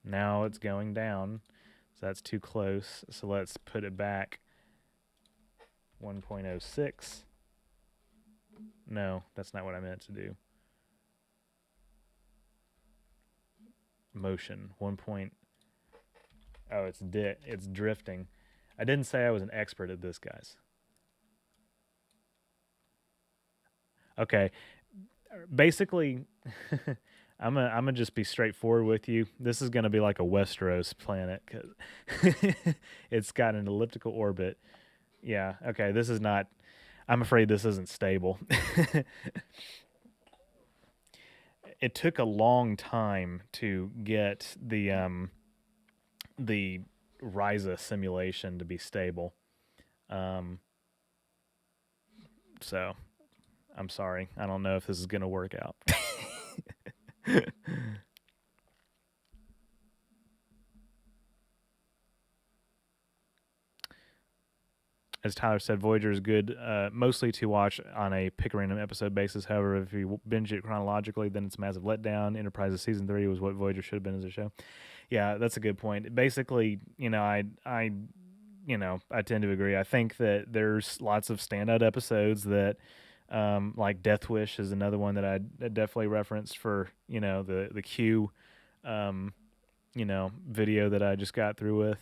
Now it's going down, so that's too close. So let's put it back 1.06. No, that's not what I meant to do. Motion 1. Oh, it's drifting. I didn't say I was an expert at this, guys. Okay, basically, I'm gonna just be straightforward with you. This is gonna be like a Westeros planet because it's got an elliptical orbit. Yeah. Okay. This is not. I'm afraid this isn't stable. It took a long time to get the Ryza simulation to be stable. So I'm sorry. I don't know if this is gonna work out. As Tyler said, Voyager is good, mostly to watch on a pick a random episode basis. However, if you binge it chronologically, then it's a massive letdown. Enterprise's season 3 was what Voyager should have been as a show. Yeah, that's a good point. Basically, I tend to agree. I think that there's lots of standout episodes that, like Death Wish is another one that I definitely referenced for the Q, video that I just got through with.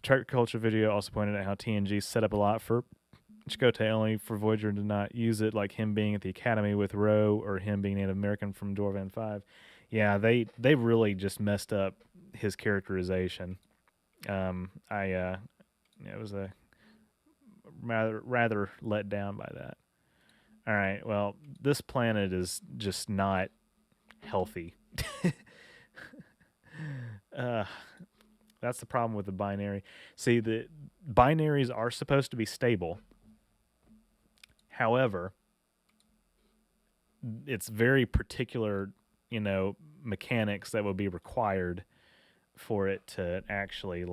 Trek Culture video also pointed out how TNG set up a lot for Chakotay, only for Voyager to not use it, like him being at the Academy with Ro or him being Native American from Dorvan 5. Yeah, they really just messed up his characterization. I was a rather let down by that. All right, well, this planet is just not healthy. That's the problem with the binary. See, the binaries are supposed to be stable. However, it's very particular, mechanics that will be required for it to actually,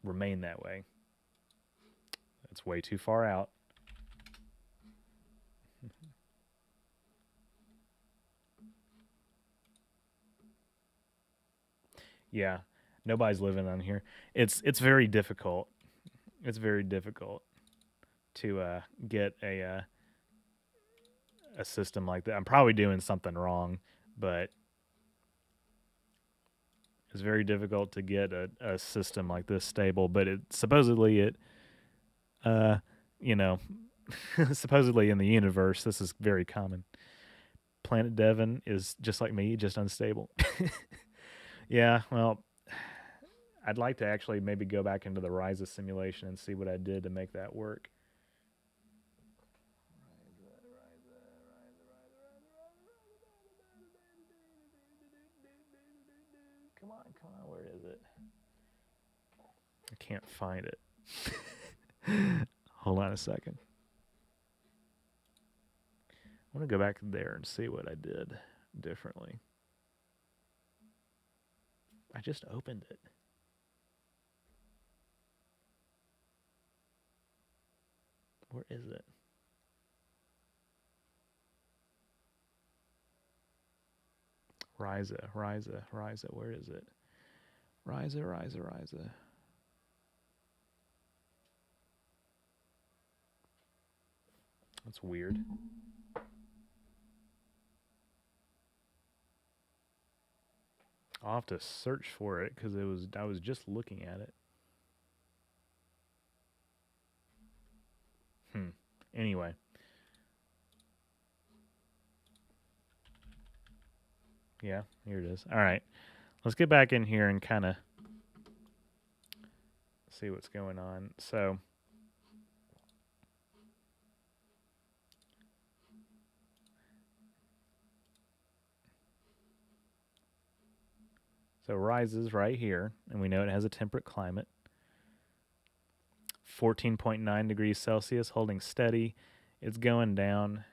remain that way. It's way too far out. Yeah, nobody's living on here. It's very difficult. It's very difficult to get a system like that. I'm probably doing something wrong, but it's very difficult to get a system like this stable. But it supposedly it uh you know supposedly in the universe this is very common. Planet Devon is just like me, just unstable. Yeah, well, I'd like to actually maybe go back into the Ryza simulation and see what I did to make that work. Come on, where is it? I can't find it. Hold on a second. I want to go back there and see what I did differently. I just opened it. Where is it? Ryza, where is it? Ryza. That's weird. I'll have to search for it because I was just looking at it. Anyway. Yeah, here it is. All right. Let's get back in here and kind of see what's going on. So rises right here, and we know it has a temperate climate. 14.9 degrees Celsius, holding steady. It's going down.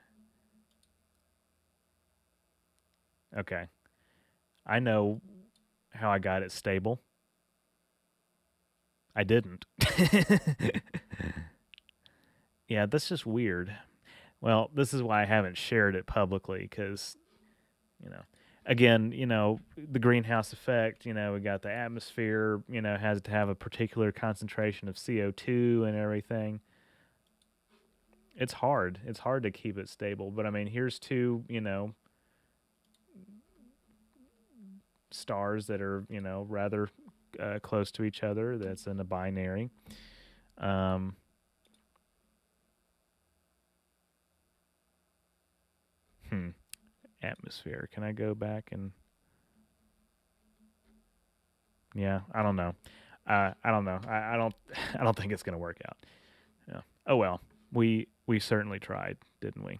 Okay. I know how I got it stable. I didn't. Yeah, that's just weird. Well, this is why I haven't shared it publicly because, again, the greenhouse effect, we got the atmosphere, has to have a particular concentration of CO2 and everything. It's hard. It's hard to keep it stable. But I mean, here's two, stars that are, rather close to each other. That's in a binary. Atmosphere. Can I go back and? Yeah, I don't know. I don't know. I don't. I don't think it's gonna work out. Yeah. Oh well. We certainly tried, didn't we?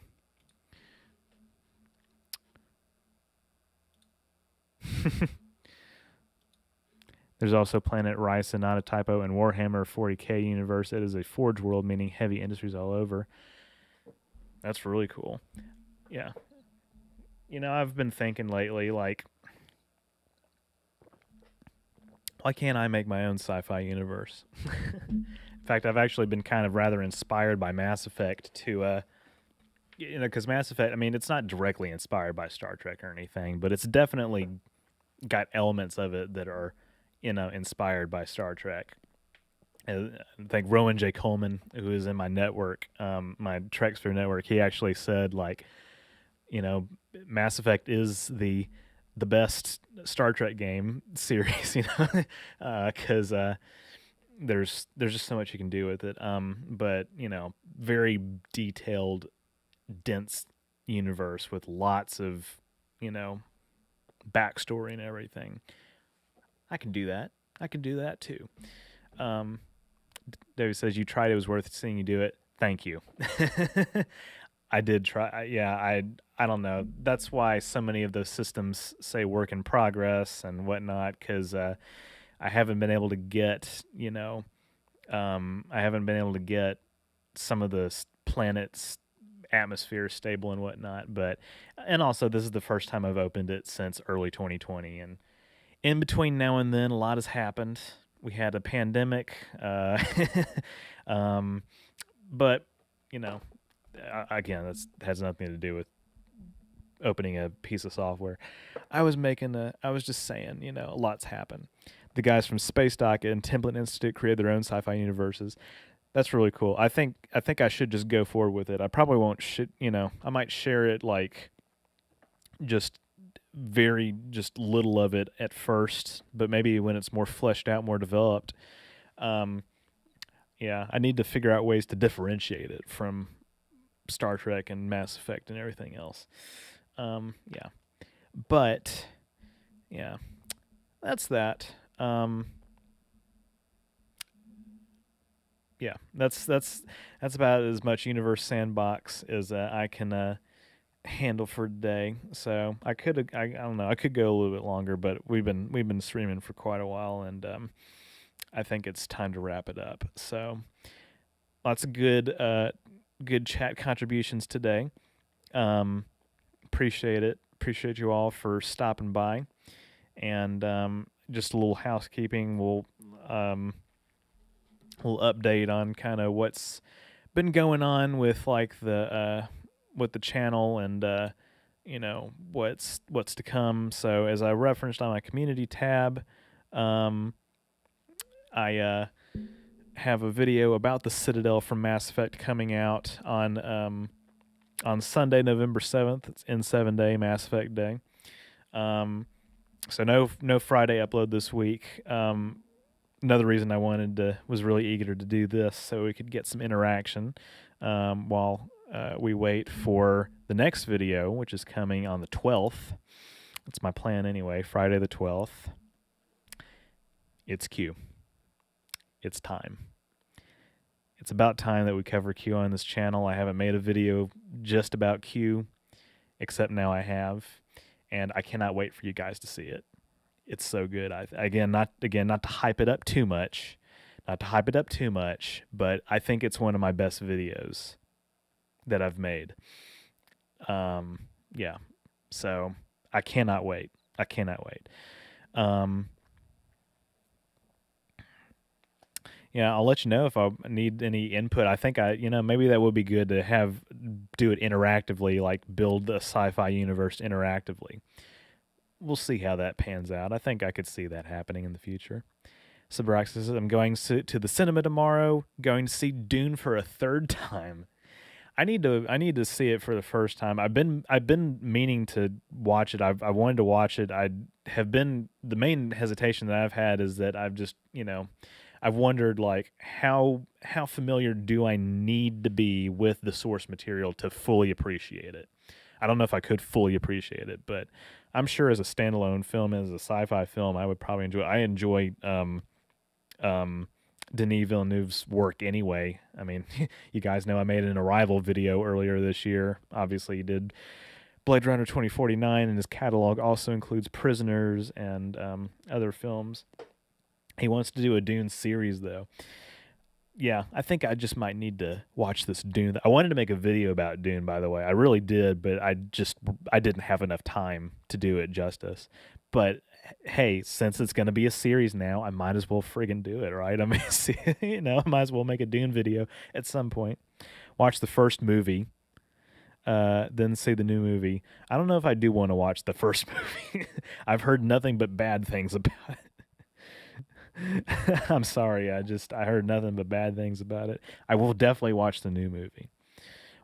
There's also Planet Rice, and not a typo, in Warhammer 40k universe. It is a forge world, meaning heavy industries all over. That's really cool. Yeah. I've been thinking lately, like, why can't I make my own sci-fi universe? In fact, I've actually been kind of rather inspired by Mass Effect to, because Mass Effect, I mean, it's not directly inspired by Star Trek or anything, but it's definitely got elements of it that are, inspired by Star Trek. I think Rowan J. Coleman, who is in my network, my Treksphere network, he actually said, like, Mass Effect is the best Star Trek game series, because there's just so much you can do with it. But very detailed, dense universe with lots of backstory and everything. I can do that. I can do that too. David says you tried. It was worth seeing you do it. Thank you. I did try. Yeah, I don't know. That's why so many of those systems say work in progress and whatnot, because I haven't been able to get, I haven't been able to get some of the planets' atmosphere stable and whatnot. And also this is the first time I've opened it since early 2020, and in between now and then, a lot has happened. we had a pandemic, um, but you know, again, that has nothing to do with opening a piece of software. I was just saying, a lot's happened. The guys from Space Dock and Template Institute created their own sci-fi universes. That's really cool. I think I should just go forward with it. I probably won't. I might share it like just just little of it at first, but maybe when it's more fleshed out, more developed. Um, yeah, I need to figure out ways to differentiate it from Star Trek and Mass Effect and everything else. Yeah, but yeah, that's that. Yeah, that's about as much Universe Sandbox as I can handle for today. So I don't know, I could go a little bit longer, but we've been streaming for quite a while, and I think it's time to wrap it up. So lots of good chat contributions today. Appreciate it. Appreciate you all for stopping by, and just a little housekeeping. We'll update on kind of what's been going on with like with the channel, and what's to come. So as I referenced on my community tab, I have a video about the Citadel from Mass Effect coming out on Sunday, November 7th. It's in 7-day Mass Effect Day. So no Friday upload this week. Another reason I was really eager to do this, so we could get some interaction while we wait for the next video, which is coming on the 12th. That's my plan anyway, Friday the 12th. It's Q. It's time. It's about time that we cover Q on this channel. I haven't made a video just about Q, except now I have, and I cannot wait for you guys to see it. It's so good. Not to hype it up too much, but I think it's one of my best videos that I've made. Yeah. So I cannot wait. Yeah, I'll let you know if I need any input. I think maybe that would be good to do it interactively, like build a sci-fi universe interactively. We'll see how that pans out. I think I could see that happening in the future. Subrax says, I'm going to the cinema tomorrow, going to see Dune for a third time. I need to see it for the first time. I've been meaning to watch it. I wanted to watch it. The main hesitation that I've had is that I've wondered like how familiar do I need to be with the source material to fully appreciate it. I don't know if I could fully appreciate it, but I'm sure as a standalone film, as a sci-fi film, I would probably enjoy. I enjoy Denis Villeneuve's work anyway. I mean, you guys know I made an Arrival video earlier this year. Obviously, he did Blade Runner 2049, and his catalog also includes Prisoners and other films. He wants to do a Dune series, though. Yeah, I think I just might need to watch this Dune. I wanted to make a video about Dune, by the way. I really did, but I didn't have enough time to do it justice. But hey, since it's going to be a series now, I might as well friggin' do it, right? I mean, I might as well make a Dune video at some point. Watch the first movie, then see the new movie. I don't know if I do want to watch the first movie. I've heard nothing but bad things about it. I'm sorry. I heard nothing but bad things about it. I will definitely watch the new movie.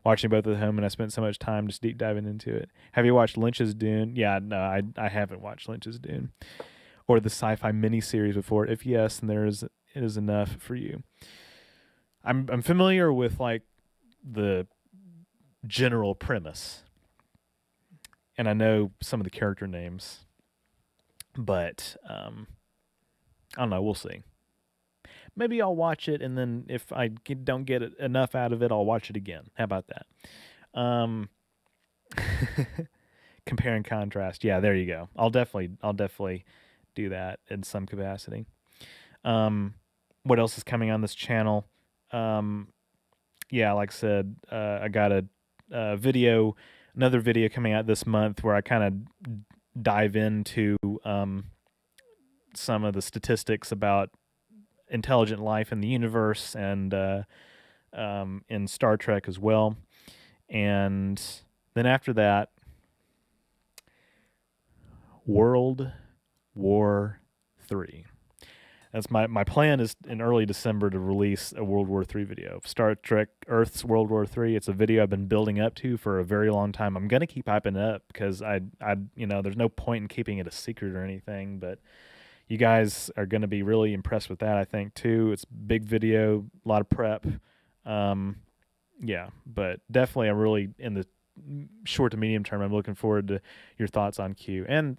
Watching both at home, and I spent so much time just deep diving into it. Have you watched Lynch's Dune? Yeah, no, I haven't watched Lynch's Dune or the sci-fi miniseries before. If yes, then it is enough for you. I'm familiar with like the general premise, and I know some of the character names, but I don't know. We'll see. Maybe I'll watch it, and then if I don't get enough out of it, I'll watch it again. How about that? Compare and contrast. Yeah, there you go. I'll definitely do that in some capacity. What else is coming on this channel? Yeah, like I said, I got another video coming out this month where I kind of dive into some of the statistics about intelligent life in the universe and in Star Trek as well. And then after that, World War III. That's my plan is in early December to release a World War III video. Star Trek Earth's World War III. It's a video I've been building up to for a very long time. I'm gonna keep hyping it up because there's no point in keeping it a secret or anything. But you guys are gonna be really impressed with that, I think too. It's big video, a lot of prep. Yeah, but definitely I'm really in the short to medium term. I'm looking forward to your thoughts on Q and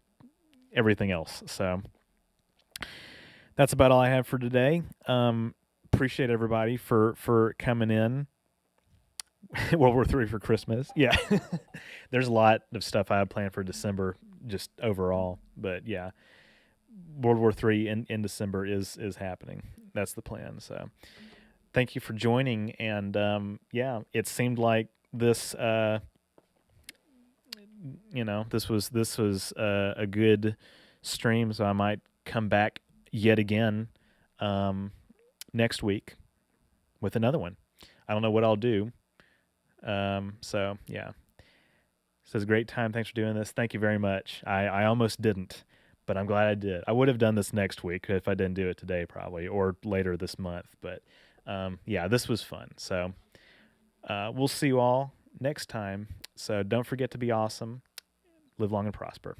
everything else. So that's about all I have for today. Appreciate everybody for coming in. World War III for Christmas. Yeah. There's a lot of stuff I have planned for December just overall. But yeah, World War III in December is happening. That's the plan. So thank you for joining. And yeah, it seemed like this this was a good stream, so I might come back yet again next week with another one. I don't know what I'll do. So yeah, this is a great time. Thanks for doing this. Thank you very much. I almost didn't, but I'm glad I did. I would have done this next week if I didn't do it today, probably, or later this month. But yeah, this was fun. So we'll see you all next time. So don't forget to be awesome. Live long and prosper.